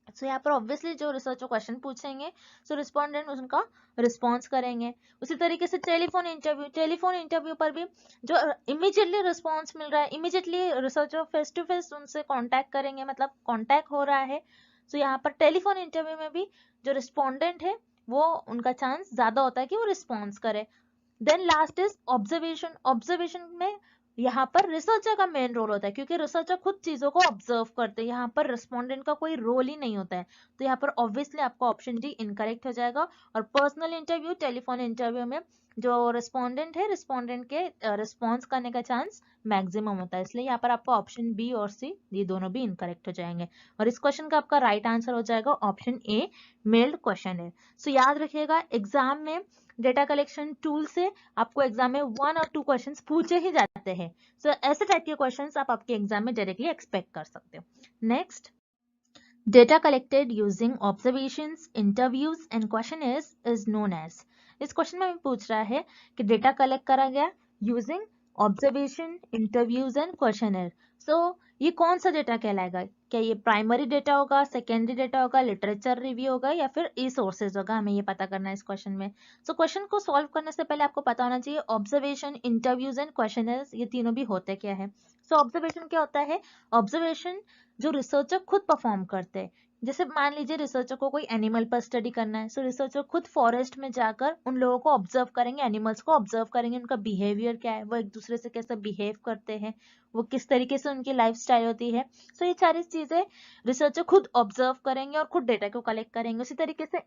सो यहाँ पर ऑब्वियसली जो रिसर्चर क्वेश्चन पूछेंगे, सो रिस्पोंडेंट उनका रिस्पॉन्स करेंगे। उसी तरीके से टेलीफोन इंटरव्यू पर भी जो इमीडिएटली रिस्पॉन्स मिल रहा है, immediately researcher face to face उनसे कांटेक्ट करेंगे, मतलब कांटेक्ट हो रहा है। सो यहाँ पर टेलीफोन इंटरव्यू में भी जो रिस्पोंडेंट है वो उनका चांस ज्यादा होता है कि वो रिस्पॉन्स करे। देन लास्ट इज ऑब्जर्वेशन में यहाँ पर रिसर्चर का मेन रोल होता है, क्योंकि रिसर्चर खुद चीजों को ऑब्जर्व करते हैं, यहाँ पर रिस्पोंडेंट का कोई रोल ही नहीं होता है। तो यहाँ पर ऑब्वियसली आपका ऑप्शन डी इनकरेक्ट हो जाएगा। और पर्सनल इंटरव्यू, टेलीफोन इंटरव्यू में जो रिस्पोंडेंट है, रिस्पोंडेंट के रिस्पॉन्स करने का चांस मैक्सिमम होता है, इसलिए यहाँ पर आपका ऑप्शन बी और सी ये दोनों भी इनकरेक्ट हो जाएंगे। और इस क्वेश्चन का आपका राइट आंसर हो जाएगा ऑप्शन ए, मेल्ड क्वेश्चन है। सो याद रखिएगा, एग्जाम में डेटा कलेक्शन टूल से आपको एग्जाम में 1 और 2 क्वेश्चंस पूछे ही जाते हैं। सो ऐसे टाइप के क्वेश्चंस आप आपके एग्जाम में डायरेक्टली एक्सपेक्ट कर सकते हो। Next, data collected using observations, interviews and questionnaires is known as. इस क्वेश्चन में पूछ रहा है कि डेटा कलेक्ट करा गया using observation, interviews and questionnaire. So ये कौन सा डेटा कहलाएगा? क्या ये प्राइमरी डेटा होगा, सेकेंडरी डेटा होगा, लिटरेचर रिव्यू होगा, या फिर ई सोर्सेज होगा? हमें ये पता करना है इस क्वेश्चन में। सो क्वेश्चन को सॉल्व करने से पहले आपको पता होना चाहिए ऑब्जर्वेशन, इंटरव्यूज एंड क्वेश्चनर्स ये तीनों भी होते क्या है। सो ऑब्जर्वेशन क्या होता है? ऑब्जर्वेशन जो रिसर्चर खुद परफॉर्म करते हैं, जैसे मान लीजिए रिसर्चर को कोई एनिमल पर स्टडी करना है, सो रिसर्चर खुद फॉरेस्ट में जाकर उन लोगों को ऑब्जर्व करेंगे, एनिमल्स को ऑब्जर्व करेंगे, उनका बिहेवियर क्या है, वो एक दूसरे से कैसे बिहेव करते हैं, वो किस तरीके से उनकी लाइफस्टाइल होती है। सो ये सारी चीजें रिसर्चर खुद ऑब्जर्व करेंगे और खुद डेटा को कलेक्ट करेंगे। उसी तरीके से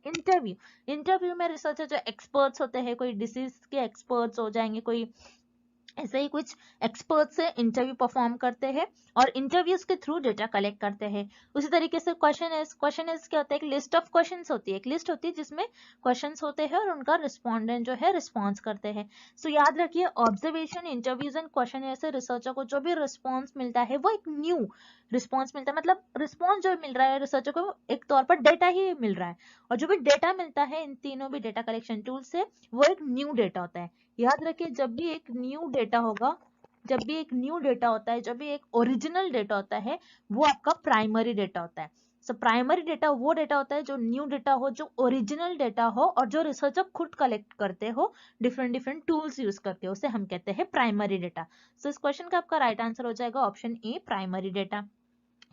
इंटरव्यू में रिसर्चर जो एक्सपर्ट्स होते हैं, कोई डिसीज के एक्सपर्ट्स हो जाएंगे, कोई ऐसे ही कुछ एक्सपर्ट से इंटरव्यू परफॉर्म करते हैं और इंटरव्यूज के थ्रू डेटा कलेक्ट करते हैं। उसी तरीके से क्वेश्चन इज क्या होता है, एक लिस्ट ऑफ क्वेश्चंस होती है, एक लिस्ट होती है जिसमें क्वेश्चंस होते हैं और उनका रिस्पोंडेंट जो है रिस्पॉन्स करते हैं। सो याद रखिए, ऑब्जर्वेशन, इंटरव्यूज एंड क्वेश्चन से रिसर्चर को जो भी रिस्पॉन्स मिलता है वो एक न्यू रिस्पॉन्स मिलता है, मतलब रिस्पॉन्स जो मिल रहा है रिसर्चर को एक तौर पर डेटा ही मिल रहा है, और जो भी डेटा मिलता है इन तीनों भी डेटा कलेक्शन टूल से वो एक न्यू डेटा होता है। याद रखिए, जब भी एक न्यू डेटा होगा, जब भी एक न्यू डेटा होता है, जब भी एक ओरिजिनल डेटा होता है, वो आपका प्राइमरी डेटा होता है। सो प्राइमरी डेटा वो डेटा होता है जो न्यू डेटा हो, जो ओरिजिनल डेटा हो और जो रिसर्चर खुद कलेक्ट करते हो डिफरेंट डिफरेंट टूल्स यूज करते हो, उसे हम कहते हैं प्राइमरी डेटा। सो इस क्वेश्चन का आपका राइट आंसर हो जाएगा ऑप्शन ए, प्राइमरी डेटा।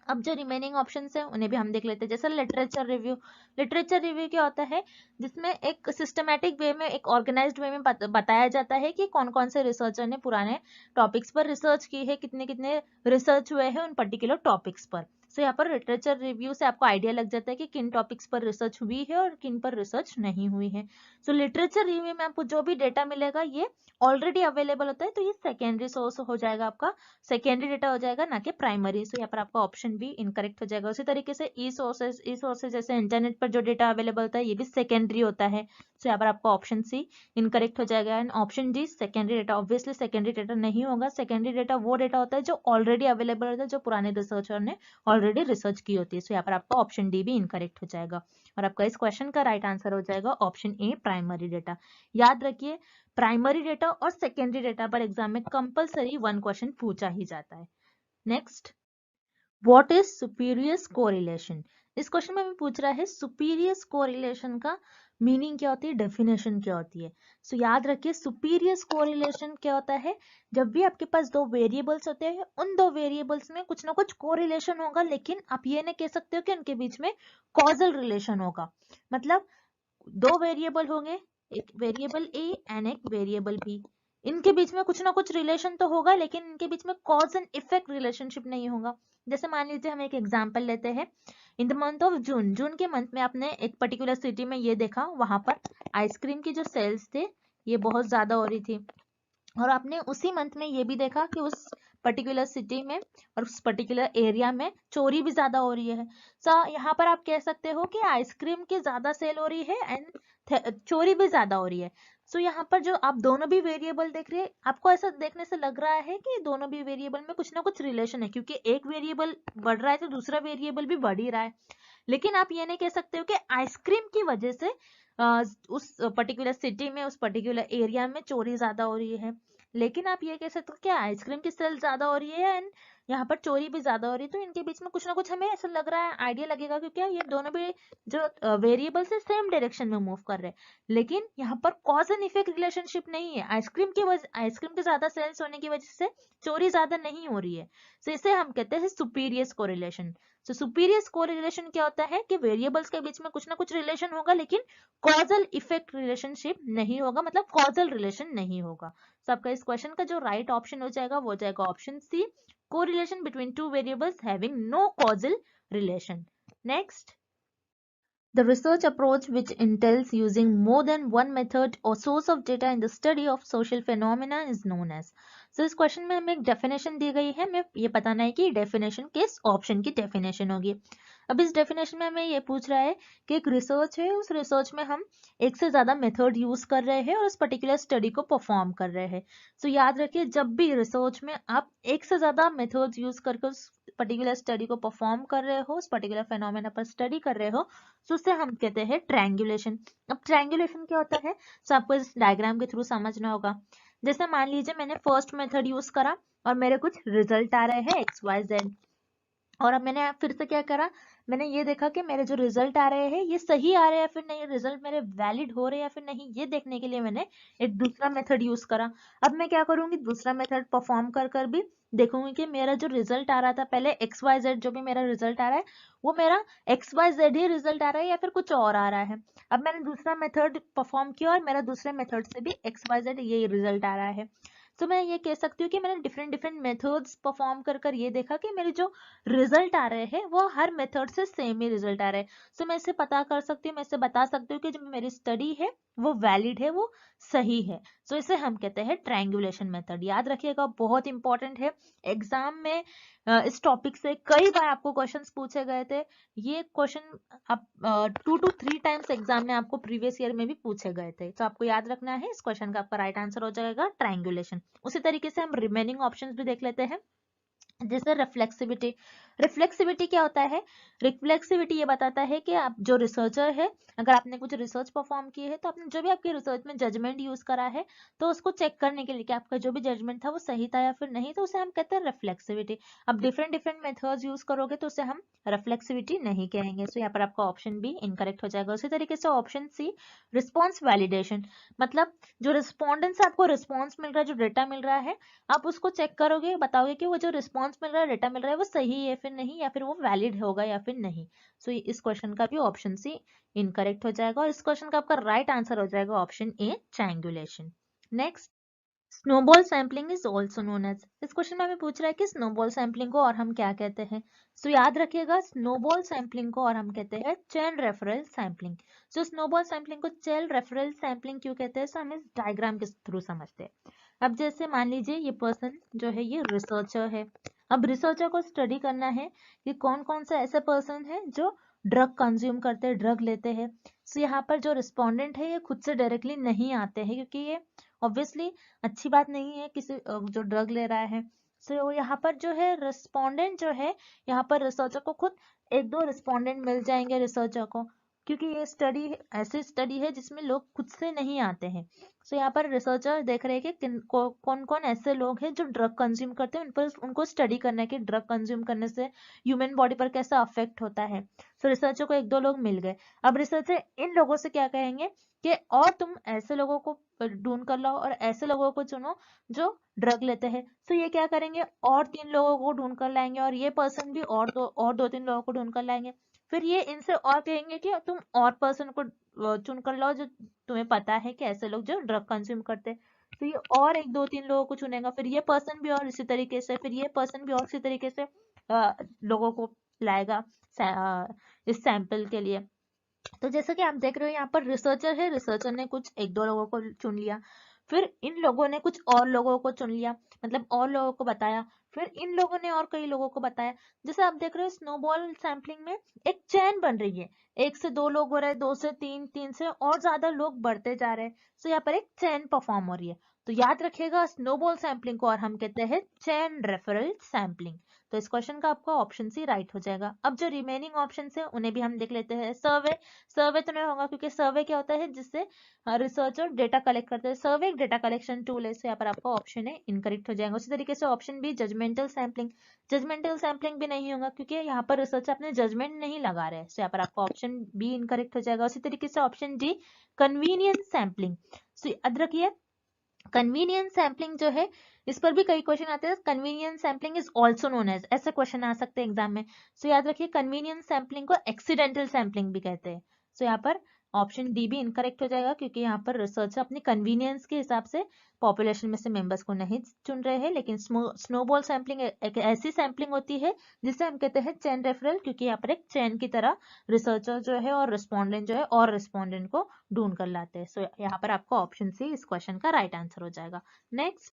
अब जो रिमेनिंग ऑप्शंस है उन्हें भी हम देख लेते हैं। जैसे लिटरेचर रिव्यू क्या होता है, जिसमें एक सिस्टमैटिक वे में, एक ऑर्गेनाइज्ड वे में बताया जाता है कि कौन कौन से रिसर्चर ने पुराने टॉपिक्स पर रिसर्च की है, कितने कितने रिसर्च हुए हैं उन पर्टिकुलर टॉपिक्स पर। सो यहाँ पर लिटरेचर रिव्यू से आपको आइडिया लग जाता है कि किन टॉपिक्स पर रिसर्च हुई है और किन पर रिसर्च नहीं हुई है। सो लिटरेचर रिव्यू में आपको जो भी डेटा मिलेगा ये ऑलरेडी अवेलेबल होता है, तो ये सेकेंडरी सोर्स हो जाएगा, आपका सेकेंडरी डेटा हो जाएगा, ना कि प्राइमरी। सो यहाँ पर आपका ऑप्शन बी इनकरेक्ट हो जाएगा। उसी तरीके से ई सोर्सेज जैसे इंटरनेट पर जो डेटा अवेलेबल होता है ये भी सेकेंडरी होता है। सो यहाँ पर आपका ऑप्शन सी इनकरेक्ट हो जाएगा and option D secondary data. Obviously secondary data नहीं होगा, सेकेंडरी डेटा वो डेटा होता है जो ऑलरेडी अवेलेबल होता है, जो पुराने रिसर्चर ने ऑलरेडी रिसर्च की होती है। सो यहाँ पर आपका ऑप्शन डी भी इनकरेक्ट हो जाएगा और आपका इस क्वेश्चन का राइट आंसर हो जाएगा ऑप्शन ए, प्राइमरी डेटा। याद रखिए, प्राइमरी डेटा और सेकेंडरी डेटा पर एग्जाम में कंपलसरी वन क्वेश्चन पूछा ही जाता है। Next, what is spurious correlation. इस क्वेश्चन में हमें पूछ रहा है सुपीरियस कोरिलेशन का मीनिंग क्या होती है, डेफिनेशन क्या होती है। सो याद रखिए, सुपीरियस कोरिलेशन क्या होता है, जब भी आपके पास दो वेरिएबल्स होते हैं, उन दो वेरिएबल्स में कुछ ना कुछ कोरिलेशन होगा, लेकिन आप ये नहीं कह सकते हो कि उनके बीच में कॉजल रिलेशन होगा। मतलब दो वेरिएबल होंगे, एक वेरिएबल ए एंड एक वेरिएबल बी, इनके बीच में कुछ ना कुछ रिलेशन तो होगा, लेकिन इनके बीच में कॉज एंड इफेक्ट रिलेशनशिप नहीं होगा। जैसे मान लीजिए हम एक एग्जांपल लेते हैं, in the month of June, जून के मंथ में आपने एक पर्टिकुलर सिटी में ये देखा, वहां पर आइसक्रीम की जो सेल्स थे ये बहुत ज्यादा हो रही थी, और आपने उसी मंथ में ये भी देखा कि उस पर्टिकुलर सिटी में और उस पर्टिकुलर एरिया में चोरी भी ज्यादा हो रही है। सो यहाँ पर आप कह सकते हो कि आइसक्रीम की ज्यादा सेल हो रही है एंड चोरी भी ज्यादा हो रही है। सो यहाँ पर जो आप दोनों भी वेरिएबल देख रहे हैं, आपको ऐसा देखने से लग रहा है कि दोनों भी वेरिएबल में कुछ ना कुछ रिलेशन है, क्योंकि एक वेरिएबल बढ़ रहा है तो दूसरा वेरिएबल भी बढ़ ही रहा है। लेकिन आप ये नहीं कह सकते हो कि आइसक्रीम की वजह से उस पर्टिकुलर सिटी में, उस पर्टिकुलर एरिया में चोरी ज्यादा हो रही है। लेकिन आप ये कह सकते हो कि आइसक्रीम की सेल ज्यादा हो रही है एंड यहाँ पर चोरी भी ज्यादा हो रही है, तो इनके बीच में कुछ ना कुछ हमें ऐसा लग रहा है, आइडिया लगेगा, क्योंकि ये दोनों भी जो वेरिएबल से सेम डायरेक्शन में मूव कर रहे हैं। लेकिन यहाँ पर कॉज एंड इफेक्ट रिलेशनशिप नहीं है, आइसक्रीम के ज्यादा सेल्स होने की वजह से चोरी ज्यादा नहीं हो रही है। तो इसे हम कहते हैं सुपीरियस कोरिलेशन। तो सुपीरियस कोरिलेशन क्या होता है कि वेरिएबल्स के बीच में कुछ ना कुछ रिलेशन होगा, लेकिन कॉजल इफेक्ट रिलेशनशिप नहीं होगा, मतलब कॉजल रिलेशन नहीं होगा। तो आपका इस क्वेश्चन का जो राइट ऑप्शन हो जाएगा वो हो जाएगा option C, correlation between two variables having no causal relation. Next, the research approach, which entails using more than one method or source of data in the study of social phenomena, is known as। So इस question में हमें एक definition दी गई है, हमें ये बताना है कि डेफिनेशन किस ऑप्शन की डेफिनेशन होगी। अब इस डेफिनेशन में हमें ये पूछ रहा है कि एक रिसर्च है, उस रिसर्च में हम एक से ज्यादा मेथड यूज कर रहे हैं और उस पर्टिकुलर स्टडी को परफॉर्म कर रहे हैं। सो याद रखिए, जब भी रिसर्च में आप एक से ज्यादा मेथड्स यूज करके उस पर्टिकुलर स्टडी को परफॉर्म कर रहे हो, उस पर्टिकुलर फेनोमेना पर स्टडी कर रहे हो, तो उससे हम कहते हैं ट्रायंगुलेशन। अब ट्रायंगुलेशन क्या होता है, सो आपको इस डायग्राम के थ्रू समझना होगा। जैसे मान लीजिए मैंने फर्स्ट मेथड यूज करा और मेरे कुछ रिजल्ट आ रहे हैं XYZ, और अब मैंने फिर से क्या करा, मैंने ये देखा कि मेरे जो रिजल्ट आ रहे हैं ये सही आ रहे हैं या फिर नहीं, रिजल्ट मेरे वैलिड हो रहे हैं या फिर नहीं, ये देखने के लिए मैंने एक दूसरा मेथड यूज करा। अब मैं क्या करूंगी, दूसरा मेथड परफॉर्म कर कर भी देखूंगी कि मेरा जो रिजल्ट आ रहा था पहले XYZ, जो भी मेरा रिजल्ट आ रहा है वो मेरा XYZ ही रिजल्ट आ रहा है या फिर कुछ और आ रहा है। अब मैंने दूसरा मेथड परफॉर्म किया और मेरा दूसरे मेथड से भी XYZ यही रिजल्ट आ रहा है। तो मैं ये कह सकती हूँ कि मैंने डिफरेंट डिफरेंट मेथड्स परफॉर्म कर कर ये देखा कि मेरे जो रिजल्ट आ रहे हैं वो हर मेथड से सेम ही रिजल्ट आ रहे हैं। सो मैं इसे पता कर सकती हूँ, मैं इसे बता सकती हूँ कि जो मेरी स्टडी है वो वैलिड है, वो सही है। सो इसे हम कहते हैं ट्रायंगुलेशन मेथड। याद रखिएगा, बहुत इंपॉर्टेंट है। एग्जाम में इस टॉपिक से कई बार आपको क्वेश्चंस पूछे गए थे। ये क्वेश्चन आप 2 to 3 टाइम्स एग्जाम में आपको प्रीवियस ईयर में भी पूछे गए थे। तो आपको याद रखना है, इस क्वेश्चन का आपका राइट आंसर हो जाएगा ट्रायंगुलेशन। उसी तरीके से हम रिमेनिंग ऑप्शंस भी देख लेते हैं, जैसे रिफ्लेक्सिविटी। रिफ्लेक्सिविटी क्या होता है? रिफ्लेक्सिविटी ये बताता है कि आप जो रिसर्चर है, अगर आपने कुछ रिसर्च परफॉर्म की है तो आपने जो भी आपकी रिसर्च में जजमेंट यूज करा है तो उसको चेक करने के लिए कि आपका जो भी जजमेंट था वो सही था या फिर नहीं, तो उसे हम कहते हैं रिफ्लेक्सिविटी। अब डिफरेंट डिफरेंट मेथड्स यूज करोगे तो उसे हम रिफ्लेक्सिविटी नहीं कहेंगे। सो यहाँ पर आपका ऑप्शन बी इनकरेक्ट हो जाएगा। उसी तरीके से ऑप्शन सी रिस्पॉन्स वैलिडेशन, मतलब जो रिस्पॉन्डेंट से आपको रिस्पॉन्स मिल रहा है, जो डेटा मिल रहा है, आप उसको चेक करोगे, बताओगे कि वो जो रिस्पॉन्स मिल रहा है, डेटा मिल रहा है, वो सही है फिर नहीं, या फिर वो वैलिड होगा या फिर नहीं। सो इस क्वेश्चन का भी ऑप्शन सी इनकरेक्ट हो जाएगा और इस क्वेश्चन का आपका राइट आंसर हो जाएगा option A triangulation. Next, snowball sampling is also known as. इस क्वेश्चन में हमें पूछ रहा है कि स्नोबॉल सैम्पलिंग को और हम क्या कहते हैं। सो याद रखिएगा, स्नोबॉल सैम्पलिंग को और हम कहते हैं चेन रेफरल सैम्पलिंग। सो स्नोबॉल सैम्पलिंग को चेन रेफरल सैम्पलिंग क्यों कहते हैं, सो हम इस डायग्राम के थ्रू समझते हैं। अब जैसे मान लीजिए ये पर्सन जो है ये रिसर्चर है। अब रिसर्चर को स्टडी करना है कि कौन कौन से ऐसे पर्सन है जो ड्रग कंज्यूम करते हैं, ड्रग लेते हैं। सो यहाँ पर जो रिस्पोंडेंट है ये खुद से डायरेक्टली नहीं आते हैं, क्योंकि ये ऑब्वियसली अच्छी बात नहीं है किसी जो ड्रग ले रहा है। सो यहाँ पर जो है रिस्पोंडेंट जो है, यहाँ पर रिसर्चर को खुद एक दो रिस्पोंडेंट मिल जाएंगे रिसर्चर को, क्योंकि ये स्टडी ऐसी स्टडी है जिसमें लोग खुद से नहीं आते हैं। सो यहाँ पर रिसर्चर देख रहे हैं कि कौन कौन ऐसे लोग हैं जो ड्रग कंज्यूम करते हैं, उन पर उनको स्टडी करना है कि ड्रग कंज्यूम करने से ह्यूमन बॉडी पर कैसा अफेक्ट होता है। सो रिसर्चर को एक दो लोग मिल गए। अब रिसर्चर इन लोगों से क्या कहेंगे कि और तुम ऐसे लोगों को ढूंढ कर लाओ और ऐसे लोगों को चुनो जो ड्रग लेते हैं। सो ये क्या करेंगे, और 3 लोगों को ढूंढ कर लाएंगे और ये पर्सन भी और दो तीन लोगों को ढूंढ कर लाएंगे। फिर ये इनसे और कहेंगे कि तुम और पर्सन को चुन कर लाओ जो तुम्हें पता है कि ऐसे लोग जो ड्रग कंज्यूम करते हैं। तो ये और एक दो तीन लोगों को चुनेगा, फिर ये पर्सन भी और इसी तरीके से, फिर ये पर्सन भी और इसी तरीके से लोगों को लाएगा इस सैंपल के लिए। तो जैसा कि आप देख रहे हो यहाँ पर रिसर्चर है, रिसर्चर ने कुछ एक दो लोगों को चुन लिया, फिर इन लोगों ने कुछ और लोगों को चुन लिया, मतलब और लोगों को बताया, फिर इन लोगों ने और कई लोगों को बताया। जैसे आप देख रहे हो स्नोबॉल सैम्पलिंग में एक चेन बन रही है, 1 से 2 लोग हो रहे हैं, 2 से 3, 3 से और ज्यादा लोग बढ़ते जा रहे हैं। तो यहाँ पर एक चेन परफॉर्म हो रही है। तो याद रखिएगा, स्नोबॉल सैम्पलिंग को और हम कहते हैं चेन रेफरल सैम्पलिंग। तो इस क्वेश्चन का आपका ऑप्शन सी राइट हो जाएगा। अब जो रिमेनिंग ऑप्शन है उन्हें भी हम देख लेते हैं। सर्वे, सर्वे तो नहीं होगा क्योंकि सर्वे क्या होता है जिससे रिसर्चर डेटा कलेक्ट करते हैं। सर्वे एक डेटा कलेक्शन टूल है, तो यहाँ पर आपका ऑप्शन है इनकरेक्ट हो जाएगा। उसी तरीके से option B judgemental sampling, judgemental sampling भी नहीं होगा क्योंकि यहाँ पर रिसर्चर अपने जजमेंट नहीं लगा रहे हैं। तो यहाँ पर आपका ऑप्शन बी इनकरेक्ट हो जाएगा। उसी तरीके से ऑप्शन डी कन्वीनियंस सैम्पलिंग। तो याद रखिए, कन्वीनियंस सैम्पलिंग जो है इस पर भी कई क्वेश्चन आते हैं। Convenience sampling is also known as, ऐसे क्वेश्चन आ सकते हैं एग्जाम में। सो याद रखिए, कन्वीनियंस सैम्पलिंग को एक्सीडेंटल सैम्पलिंग भी कहते हैं। सो यहाँ पर ऑप्शन डी भी इनकरेक्ट हो जाएगा क्योंकि यहाँ पर रिसर्चर अपनी कन्वीनियंस के हिसाब से पॉपुलेशन में से मेंबर्स को नहीं चुन रहे हैं। लेकिन स्नोबॉल सैम्पलिंग एक ऐसी सैम्पलिंग होती है जिसे हम कहते हैं चेन रेफरल, क्योंकि यहाँ पर एक चेन की तरह रिसर्चर जो है और रिस्पॉन्डेंट जो है और रिस्पॉन्डेंट को ढूंढ कर लाते हैं। सो यहाँ पर आपका ऑप्शन सी इस क्वेश्चन का राइट आंसर हो जाएगा। Next,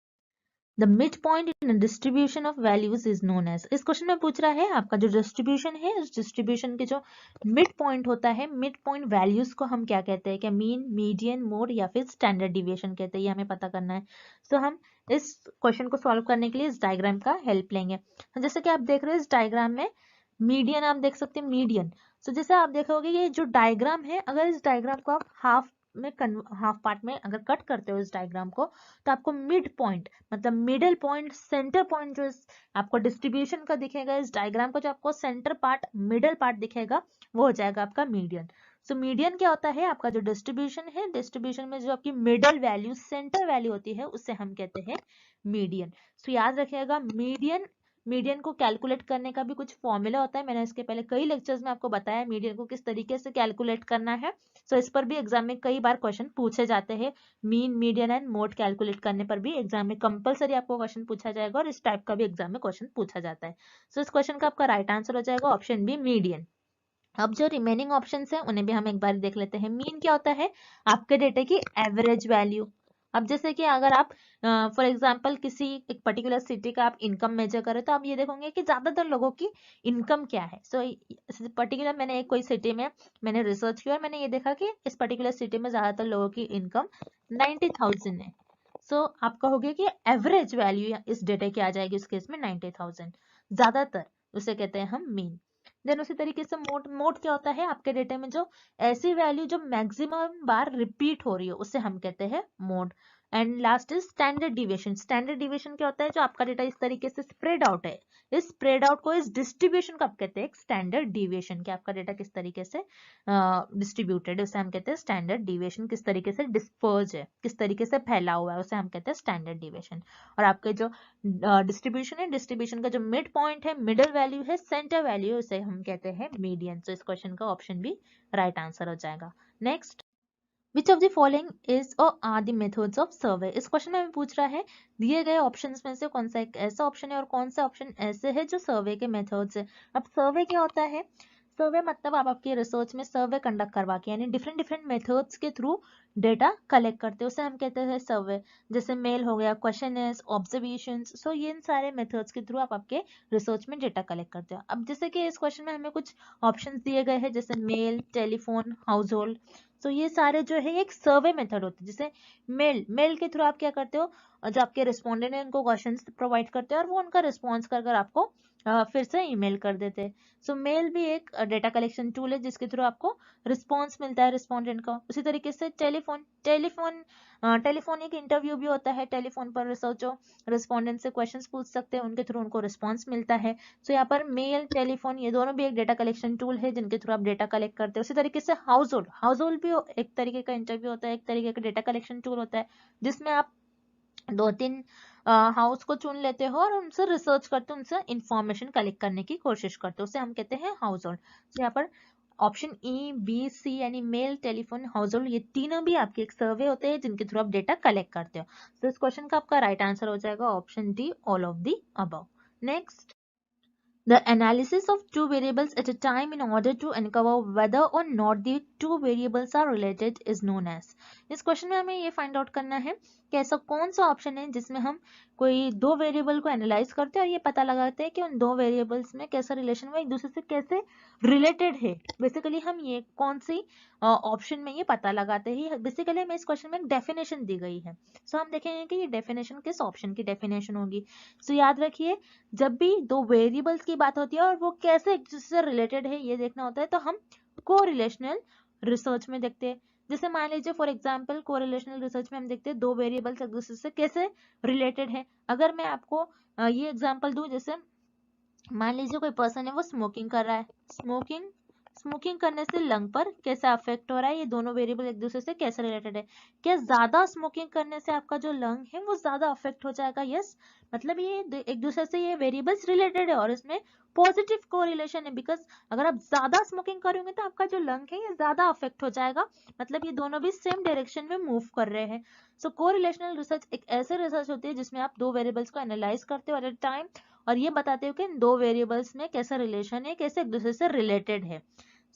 the mid point in distribution of values is known as. इस क्वेश्चन में पूछ रहा है आपका जो डिस्ट्रीब्यूशन है, इस डिस्ट्रीब्यूशन के जो मिड पॉइंट होता है, मिड पॉइंट वैल्यूज को हम क्या कहते हैं, क्या मीन, मीडियन, मोड या फिर स्टैंडर्ड डिविएशन कहते हैं, ये हमें पता करना है। तो हम इस क्वेश्चन को सॉल्व करने के लिए इस डायग्राम का हेल्प लेंगे। जैसे कि आप देख रहे हैं इस डायग्राम में मीडियन आप देख सकते हैं, मीडियन। तो जैसे आप देखोगे ये जो डायग्राम है, अगर इस डायग्राम को आप हाफ में हाफ पार्ट में अगर कट करते हो इस डायग्राम को, तो आपको मिड पॉइंट मतलब मिडिल पॉइंट, सेंटर पॉइंट जो आपको डिस्ट्रीब्यूशन का दिखेगा इस डायग्राम का, जो आपको सेंटर पार्ट, मिडिल पार्ट दिखेगा, वो हो जाएगा आपका मीडियन। सो मीडियन क्या होता है? आपका जो डिस्ट्रीब्यूशन है, डिस्ट्रीब्यूशन में जो आपकी मिडल वैल्यू, सेंटर वैल्यू होती है, उससे हम कहते हैं मीडियन। सो याद रखिएगा, मीडियन को कैलकुलेट करने का भी कुछ फॉर्मूला होता है। मैंने इसके पहले कई लेक्चर्स में आपको बताया मीडियन को किस तरीके से कैलकुलेट करना है। सो इस पर भी एग्जाम में कई बार क्वेश्चन पूछे जाते हैं। Mean, median and mode calculate करने पर भी एग्जाम में कंपलसरी आपको क्वेश्चन पूछा जाएगा, और इस टाइप का भी एग्जाम में क्वेश्चन पूछा जाता है। सो इस क्वेश्चन का आपका राइट आंसर हो जाएगा ऑप्शन बी, मीडियन। अब जो रिमेनिंग ऑप्शंस हैं उन्हें भी हम एक बार देख लेते हैं। मीन क्या होता है? आपके डेटा की एवरेज वैल्यू। अब जैसे कि अगर आप फॉर एग्जांपल किसी एक पर्टिकुलर सिटी का आप इनकम मेजर करें, तो आप ये देखोगे कि ज्यादातर लोगों की इनकम क्या है। सो पर्टिकुलर मैंने एक कोई सिटी में मैंने रिसर्च किया और मैंने ये देखा कि इस पर्टिकुलर सिटी में ज्यादातर लोगों की इनकम 90,000 है। सो आप कहोगे कि एवरेज वैल्यू इस डेटा की आ जाएगी इस केस में 90,000 ज्यादातर, उसे कहते हैं हम मीन। देन उसी तरीके से मोड क्या होता है? आपके डेटा में जो ऐसी वैल्यू जो मैक्सिमम बार रिपीट हो रही है, उसे हम कहते हैं mode. And last is standard deviation. Standard deviation क्या होता है? जो आपका डेटा इस तरीके से स्प्रेड आउट है, इस स्प्रेड आउट को, इस डिस्ट्रीब्यूशन को आप कहते हैं स्टैंडर्ड डिविएशन। कि आपका डेटा किस तरीके से डिस्ट्रीब्यूटेड है, उसे हम कहते हैं स्टैंडर्ड डिविएशन। किस तरीके से डिस्पर्ज है, किस तरीके से फैला हुआ है, उसे हम कहते हैं स्टैंडर्ड डिविएशन। और आपके जो डिस्ट्रीब्यूशन है, डिस्ट्रीब्यूशन का जो मिड पॉइंट है, मिडल वैल्यू है, सेंटर वैल्यू, उसे हम कहते हैं मीडियन। तो इस क्वेश्चन का ऑप्शन भी राइट आंसर हो जाएगा। Next, which of the following is or are the methods of survey. इस क्वेश्चन में हमें पूछ रहा है दिए गए ऑप्शंस में से कौन सा एक ऐसा ऑप्शन है और कौन सा ऑप्शन ऐसे है जो सर्वे के मेथड्स है। अब सर्वे क्या होता है? सर्वे मतलब आप आपकी रिसर्च में सर्वे कंडक्ट करवा के, यानी डिफरेंट डिफरेंट मेथड्स के थ्रू डेटा कलेक्ट करते हैं, उसे हम कहते हैं सर्वे। जैसे मेल हो गया, क्वेश्चनर्स, ऑब्जर्वेशंस। सो ये इन सारे मेथड्स के थ्रू आप आपके रिसर्च में डेटा कलेक्ट करते हो। अब जैसे कि इस क्वेश्चन में हमें कुछ ऑप्शंस दिए गए हैं, जैसे मेल, टेलीफोन, हाउस होल्ड। तो ये सारे जो है एक सर्वे मेथड होते हैं। जैसे मेल के थ्रू आप क्या करते हो, जो आपके रिस्पोंडेंट है उनको क्वेश्चंस प्रोवाइड करते हैं और वो उनका रिस्पॉन्स कर कर आपको फिर से ईमेल कर देते हैं। सो मेल भी एक डेटा कलेक्शन टूल है जिसके थ्रू आपको रिस्पॉन्स मिलता है रिस्पोंडेंट का। उसी तरीके से टेलीफोन एक इंटरव्यू भी होता है। टेलीफोन पर रिसर्चर रिस्पोंडेंट से क्वेश्चंस पूछ सकते हैं, उनके थ्रू उनको रिस्पॉन्स मिलता है। सो यहाँ पर मेल, टेलीफोन, ये दोनों भी एक डेटा कलेक्शन टूल है जिनके थ्रू आप डेटा कलेक्ट करते हैं। उसी तरीके से हाउस होल्ड भी एक तरीके का इंटरव्यू होता है, एक तरीके का डेटा कलेक्शन टूल होता है, जिसमें आप 2-3 हाउस को चुन लेते हो और उनसे रिसर्च करते हो, उनसे इंफॉर्मेशन कलेक्ट करने की कोशिश करते हो, उसे हम कहते हैं हाउस होल्ड। तो यहाँ पर ऑप्शन ई, बी, सी यानी मेल, टेलीफोन, हाउस होल्ड, ये तीनों भी आपके एक सर्वे होते हैं जिनके थ्रू आप डेटा कलेक्ट करते हो। तो इस क्वेश्चन का आपका राइट आंसर हो जाएगा option D, all of the above. Next, the analysis of two variables at a time in order to uncover whether or not the two variables are related is known as। इस question में हमें ये find out करना है कि ऐसा कौन सा ऑप्शन है जिसमें हम कोई दो वेरिएबल को एनालाइज करते हैं और ये पता लगाते हैं कि उन दो वेरिएबल्स में कैसा रिलेशन है, एक दूसरे से कैसे रिलेटेड है। बेसिकली हम ये कौन सी ऑप्शन में ये पता लगाते हैं। बेसिकली हमें इस क्वेश्चन में एक डेफिनेशन दी गई है। सो हम देखेंगे कि ये डेफिनेशन किस ऑप्शन की डेफिनेशन होगी। सो याद रखिए, जब भी दो वेरिएबल्स की बात होती है और वो कैसे एक दूसरे से रिलेटेड है ये देखना होता है, तो हम कोरिलेशनल रिसर्च में देखते हैं। जैसे मान लीजिए फॉर एग्जांपल कोरिलेशनल रिसर्च में हम देखते हैं दो वेरिएबल्स एक दूसरे से कैसे रिलेटेड है। अगर मैं आपको ये एग्जांपल दूं, जैसे मान लीजिए कोई पर्सन है वो स्मोकिंग कर रहा है, स्मोकिंग करने से लंग पर कैसा अफेक्ट हो रहा है, ये दोनों वेरिएबल एक दूसरे से कैसे रिलेटेड है। क्या ज्यादा स्मोकिंग करने से आपका जो लंग है वो ज्यादा अफेक्ट हो जाएगा? यस, मतलब ये एक दूसरे से ये वेरिएबल्स रिलेटेड है और इसमें पॉजिटिव कोरिलेशन है। बिकॉज अगर आप ज्यादा स्मोकिंग करोगे तो आपका जो लंग है ये ज्यादा अफेक्ट हो जाएगा, मतलब ये दोनों भी सेम डायरेक्शन में मूव कर रहे हैं। सो कोरिलेशनल रिसर्च एक ऐसे रिसर्च होती है जिसमें आप दो वेरिएबल्स को एनालाइज करते हो एट अ टाइम और ये बताते हो कि इन दो वेरिएबल्स में कैसा रिलेशन है, कैसे एक दूसरे से रिलेटेड है।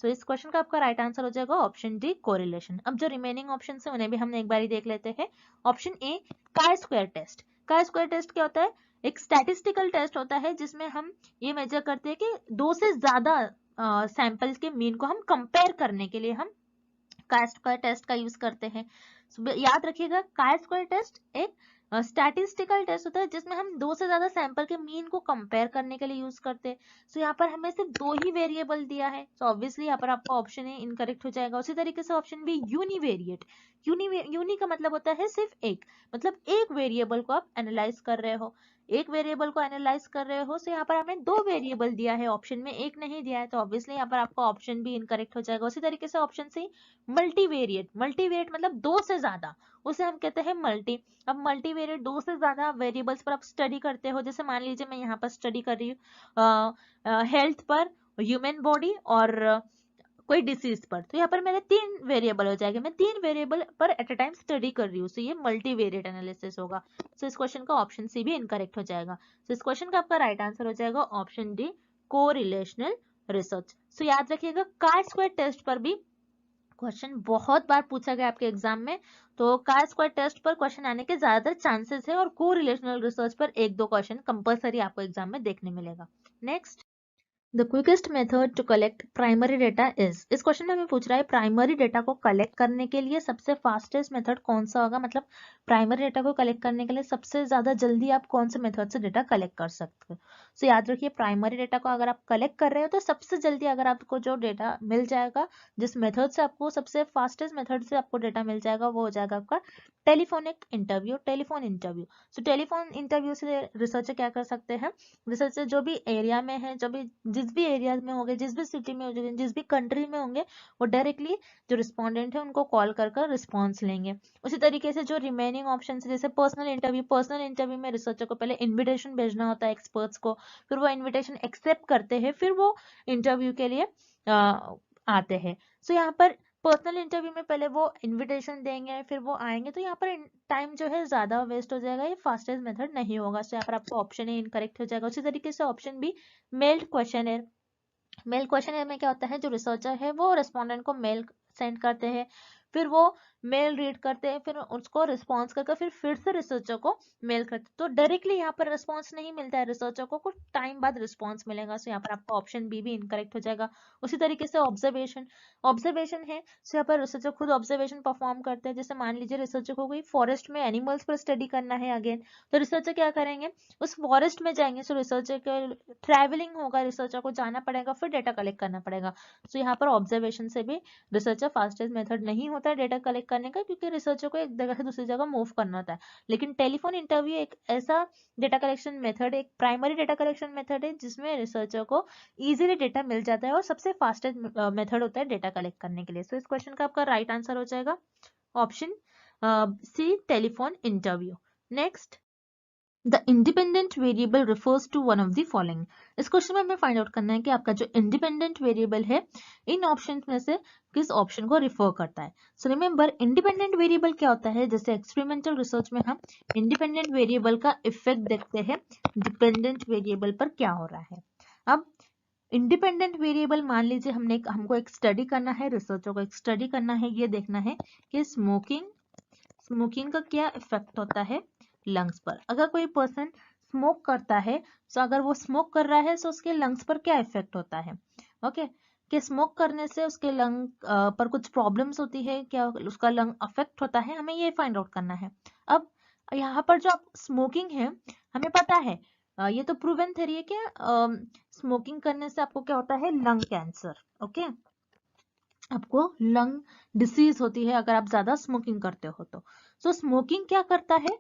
सो इस क्वेश्चन का आपका राइट आंसर हो जाएगा ऑप्शन डी, कोरिलेशन। अब जो रिमेनिंग ऑप्शन है उन्हें भी हम एक बार देख लेते हैं। Option A, chi square test. Chi square test क्या होता है? एक स्टैटिस्टिकल टेस्ट होता है जिसमें हम ये मेजर करते हैं कि दो से ज्यादा सैंपल्स के मीन को हम कंपेयर करने के लिए हम काई स्क्वायर टेस्ट का यूज करते हैं। याद रखिएगा, काई स्क्वायर टेस्ट एक स्टैटिस्टिकल टेस्ट होता है जिसमें हम 2 से ज्यादा सैंपल के मीन को कंपेयर करने के लिए यूज करते हैं। सो यहाँ पर हमें सिर्फ 2 ही वेरिएबल दिया है, सो ऑब्वियसली यहाँ पर आपका ऑप्शन है इनकरेक्ट हो जाएगा। उसी तरीके से ऑप्शन बी यूनिवेरिएट, यूनी का मतलब होता है सिर्फ एक, मतलब एक वेरिएबल को आप एनालाइज कर रहे हो, एक वेरिएबल को एनालाइज कर रहे हो। सो यहाँ पर हमें 2 वेरिएबल दिया है, ऑप्शन में एक नहीं दिया है, तो ऑब्वियसली यहाँ पर आपका ऑप्शन भी इनकरेक्ट हो जाएगा। उसी तरीके से ऑप्शन सी मल्टीवेरिएट, मल्टीवेरिएट मतलब 2 से ज्यादा, उसे हम कहते हैं मल्टी। अब मल्टीवेरिएट 2 से ज्यादा वेरिएबल्स पर आप स्टडी करते हो, जैसे मान लीजिए मैं यहाँ पर स्टडी कर रही हूँ हेल्थ पर, ह्यूमन बॉडी और कोई डिसीज पर, तो यहाँ पर मेरे 3 वेरिएबल हो जाएंगे, मैं 3 वेरिएबल पर एट अ टाइम स्टडी कर रही हूँ, सो ये मल्टीवेरिएट एनालिसिस होगा। सो इस क्वेश्चन का ऑप्शन सी भी इनकरेक्ट हो जाएगा। सो इस क्वेश्चन का आपका राइट आंसर हो जाएगा ऑप्शन डी, कोरिलेशनल रिसर्च। सो याद रखिएगा कार स्क्वायर टेस्ट पर भी क्वेश्चन बहुत बार पूछा गया आपके एग्जाम में, तो कार स्क्वायर टेस्ट पर क्वेश्चन आने के ज्यादातर चांसेस है, और को रिलेशनल रिसर्च पर 1-2 क्वेश्चन कंपलसरी आपको एग्जाम में देखने मिलेगा। Next, the quickest method to collect primary data is, इस क्वेश्चन में हमें पूछ रहा है प्राइमरी डेटा को कलेक्ट करने के लिए सबसे फास्टेस्ट मेथड कौन सा होगा, मतलब प्राइमरी डेटा को कलेक्ट करने के लिए सबसे ज्यादा जल्दी आप कौन से मेथड से डेटा कलेक्ट कर सकते हो। सो याद रखिए प्राइमरी डेटा को अगर आप कलेक्ट कर रहे हो तो सबसे जल्दी अगर आपको जो डेटा मिल जाएगा, जिस मेथड से आपको सबसे फास्टेस्ट मेथड से आपको डेटा मिल जाएगा, वो हो जाएगा आपका टेलीफोनिक इंटरव्यू, टेलीफोन इंटरव्यू। सो टेलीफोन इंटरव्यू से रिसर्चर क्या कर सकते हैं, रिसर्चर जो भी एरिया में है, जो भी जिस भी एरिया में होंगे, जिस भी सिटी में होंगे, जिस भी कंट्री में होंगे, वो डायरेक्टली जो रिस्पोंडेंट है उनको कॉल कर कर रिस्पॉन्स लेंगे। उसी तरीके से जो रिमेनिंग ऑप्शन है जैसे पर्सनल इंटरव्यू, पर्सनल इंटरव्यू में रिसर्चर को पहले इन्विटेशन भेजना होता है एक्सपर्ट्स को, फिर वो इन्विटेशन एक्सेप्ट करते हैं, फिर वो इंटरव्यू के लिए आते हैं। सो यहाँ पर पर्सनल इंटरव्यू में पहले वो इनविटेशन देंगे, फिर वो आएंगे, तो यहाँ पर टाइम जो है ज्यादा वेस्ट हो जाएगा, ये फास्टेस्ट मेथड नहीं होगा। तो यहाँ पर आपको ऑप्शन ए इनकरेक्ट हो जाएगा। उसी तरीके से option B mailed question, mail question में क्या होता है, जो रिसर्चर है वो रेस्पोंडेंट को मेल सेंड करते हैं, फिर वो मेल रीड करते हैं, फिर उसको रिस्पॉन्स करके फिर से रिसर्चर को मेल करते हैं, तो डायरेक्टली यहाँ पर रिस्पॉन्स नहीं मिलता है रिसर्चर को, कुछ टाइम बाद रिस्पॉन्स मिलेगा। सो यहाँ पर आपका ऑप्शन बी भी इनकरेक्ट हो जाएगा। उसी तरीके से ऑब्जर्वेशन, ऑब्जर्वेशन है, सो यहाँ पर रिसर्चर खुद ऑब्जर्वेशन परफॉर्म करते हैं। जैसे मान लीजिए रिसर्चर को कोई फॉरेस्ट में एनिमल्स पर स्टडी करना है अगेन, तो रिसर्चर क्या करेंगे, उस फॉरेस्ट में जाएंगे, सो रिसर्चर के ट्रैवलिंग होगा, रिसर्चर को जाना पड़ेगा, फिर डेटा कलेक्ट करना पड़ेगा। सो यहाँ पर ऑब्जर्वेशन से भी रिसर्चर फास्टेस्ट मेथड नहीं होता है डेटा कलेक्ट करने का, क्योंकि रिसर्चर को एक जगह से दूसरी जगह मूव करना होता है। लेकिन टेलीफोन इंटरव्यू एक ऐसा डेटा कलेक्शन मेथड, एक प्राइमरी डेटा कलेक्शन मेथड है जिसमें रिसर्चर को इजीली डेटा मिल जाता है और सबसे फास्टेस्ट मेथड होता है डेटा कलेक्ट करने के लिए। सो इस क्वेश्चन का आपका राइट आंसर हो जाएगा option C, telephone interview. Next, the independent variable refers to one of the following, इस क्वेश्चन में हमें फाइंड आउट करना है कि आपका जो इंडिपेंडेंट वेरिएबल है इन ऑप्शन में से किस ऑप्शन को रिफर करता है। सो रिमेंबर इंडिपेंडेंट वेरिएबल क्या होता है, जैसे एक्सपेरिमेंटल रिसर्च में हम इंडिपेंडेंट वेरिएबल का इफेक्ट देखते हैं डिपेंडेंट वेरिएबल पर क्या हो रहा है। अब इंडिपेंडेंट वेरिएबल मान लीजिए हमको एक स्टडी करना है, रिसर्चर को एक स्टडी करना है, ये देखना है कि स्मोकिंग का क्या इफेक्ट होता है लंग्स पर। अगर कोई पर्सन स्मोक करता है, तो अगर वो स्मोक कर रहा है तो उसके लंग्स पर क्या इफेक्ट होता है, ओके, कि स्मोक करने से उसके लंग पर कुछ प्रॉब्लम्स होती है, क्या उसका लंग अफेक्ट होता है, हमें ये फाइंड आउट करना है। अब यहाँ पर जो स्मोकिंग है, हमें पता है ये तो प्रूवन थ्योरी है कि स्मोकिंग करने से आपको क्या होता है, लंग कैंसर, ओके, आपको लंग डिसीज होती है अगर आप ज्यादा स्मोकिंग करते हो तो। सो स्मोकिंग क्या करता है,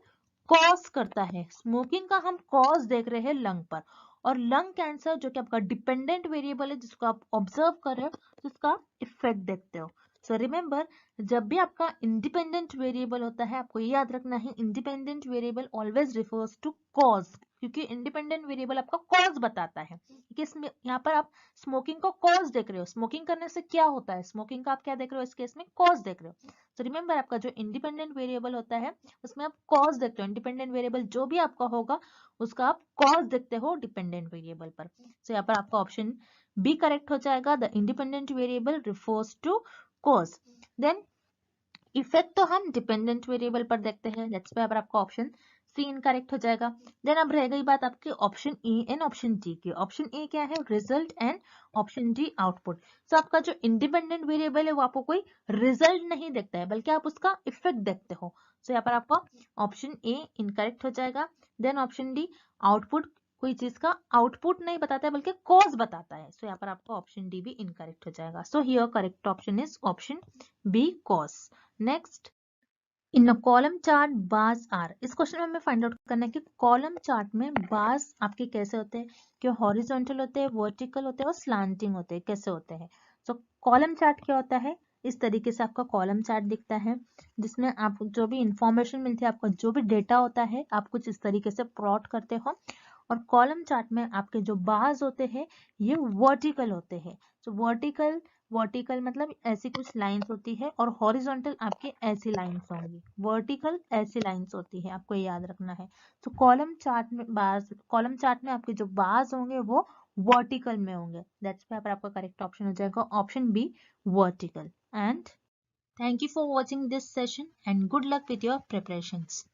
कॉज करता है, स्मोकिंग का हम कॉज देख रहे हैं लंग पर, और लंग कैंसर जो कि आपका डिपेंडेंट वेरिएबल है जिसको आप ऑब्जर्व कर रहे हो, जिसका इफेक्ट देखते हो। सो रिमेंबर जब भी आपका इंडिपेंडेंट वेरिएबल होता है, आपको ये याद रखना है independent variable always refers to cause, क्योंकि इंडिपेंडेंट वेरिएबल आपका कॉज बताता है कि इसमें यहाँ पर आप स्मोकिंग को कॉज देख रहे हो, स्मोकिंग करने से क्या होता है, स्मोकिंग का आप क्या देख रहे हो, इस केस में कॉज देख रहे हो। तो रिमेंबर आपका जो इंडिपेंडेंट वेरिएबल होता है उसमें आप कॉज देखते हो, इंडिपेंडेंट वेरिएबल जो भी आपका होगा उसका आप कॉज देखते हो डिपेंडेंट वेरिएबल पर। तो यहाँ पर आपका ऑप्शन बी करेक्ट हो जाएगा, the independent variable refers to cause. Then effect तो हम डिपेंडेंट वेरिएबल पर देखते हैं, लेट्स पे आपका ऑप्शन सी इनकरेक्ट हो जाएगा। देन अब रह गई बात आपके option A and option D की। ऑप्शन ए क्या है, result, and option D output. So आपका जो इंडिपेंडेंट वेरिएबल है वो आपको कोई रिजल्ट नहीं देखता है, बल्कि आप उसका इफेक्ट देखते हो। सो यहाँ पर आपका ऑप्शन ए इनकरेक्ट हो जाएगा। देन ऑप्शन डी आउटपुट, कोई चीज का आउटपुट नहीं बताता है बल्कि कॉज बताता है। सो यहाँ पर आपका ऑप्शन डी भी इनकरेक्ट हो जाएगा। So here correct option is option B, cause. Next, in a column chart bars are. इस क्वेश्चन में हमें फाइंड आउट करना है कि कॉलम चार्ट में बार्स आपके कैसे होते हैं, कि हॉरिजॉन्टल होते हैं, वर्टिकल होते हैं और स्लांटिंग होते हैं, कैसे होते हैं। सो कॉलम चार्ट क्या होता है, इस तरीके से आपका कॉलम चार्ट दिखता है, जिसमें आप जो भी इंफॉर्मेशन मिलती है, आपका जो भी डेटा होता है, आप कुछ इस तरीके से प्लॉट करते हो। और कॉलम चार्ट में आपके जो बार्स होते हैं ये वर्टिकल होते हैं। तो वर्टिकल मतलब ऐसी कुछ लाइंस होती है, और हॉरिजॉन्टल आपके ऐसी लाइंस होंगी। वर्टिकल ऐसी लाइंस होती है, आपको याद रखना है। तो कॉलम चार्ट में आपके जो बार्स होंगे वो वर्टिकल में होंगे। दैट्स व्हाई पर आपका करेक्ट ऑप्शन हो जाएगा option B, vertical. And thank you for watching this session and good luck with your preparations.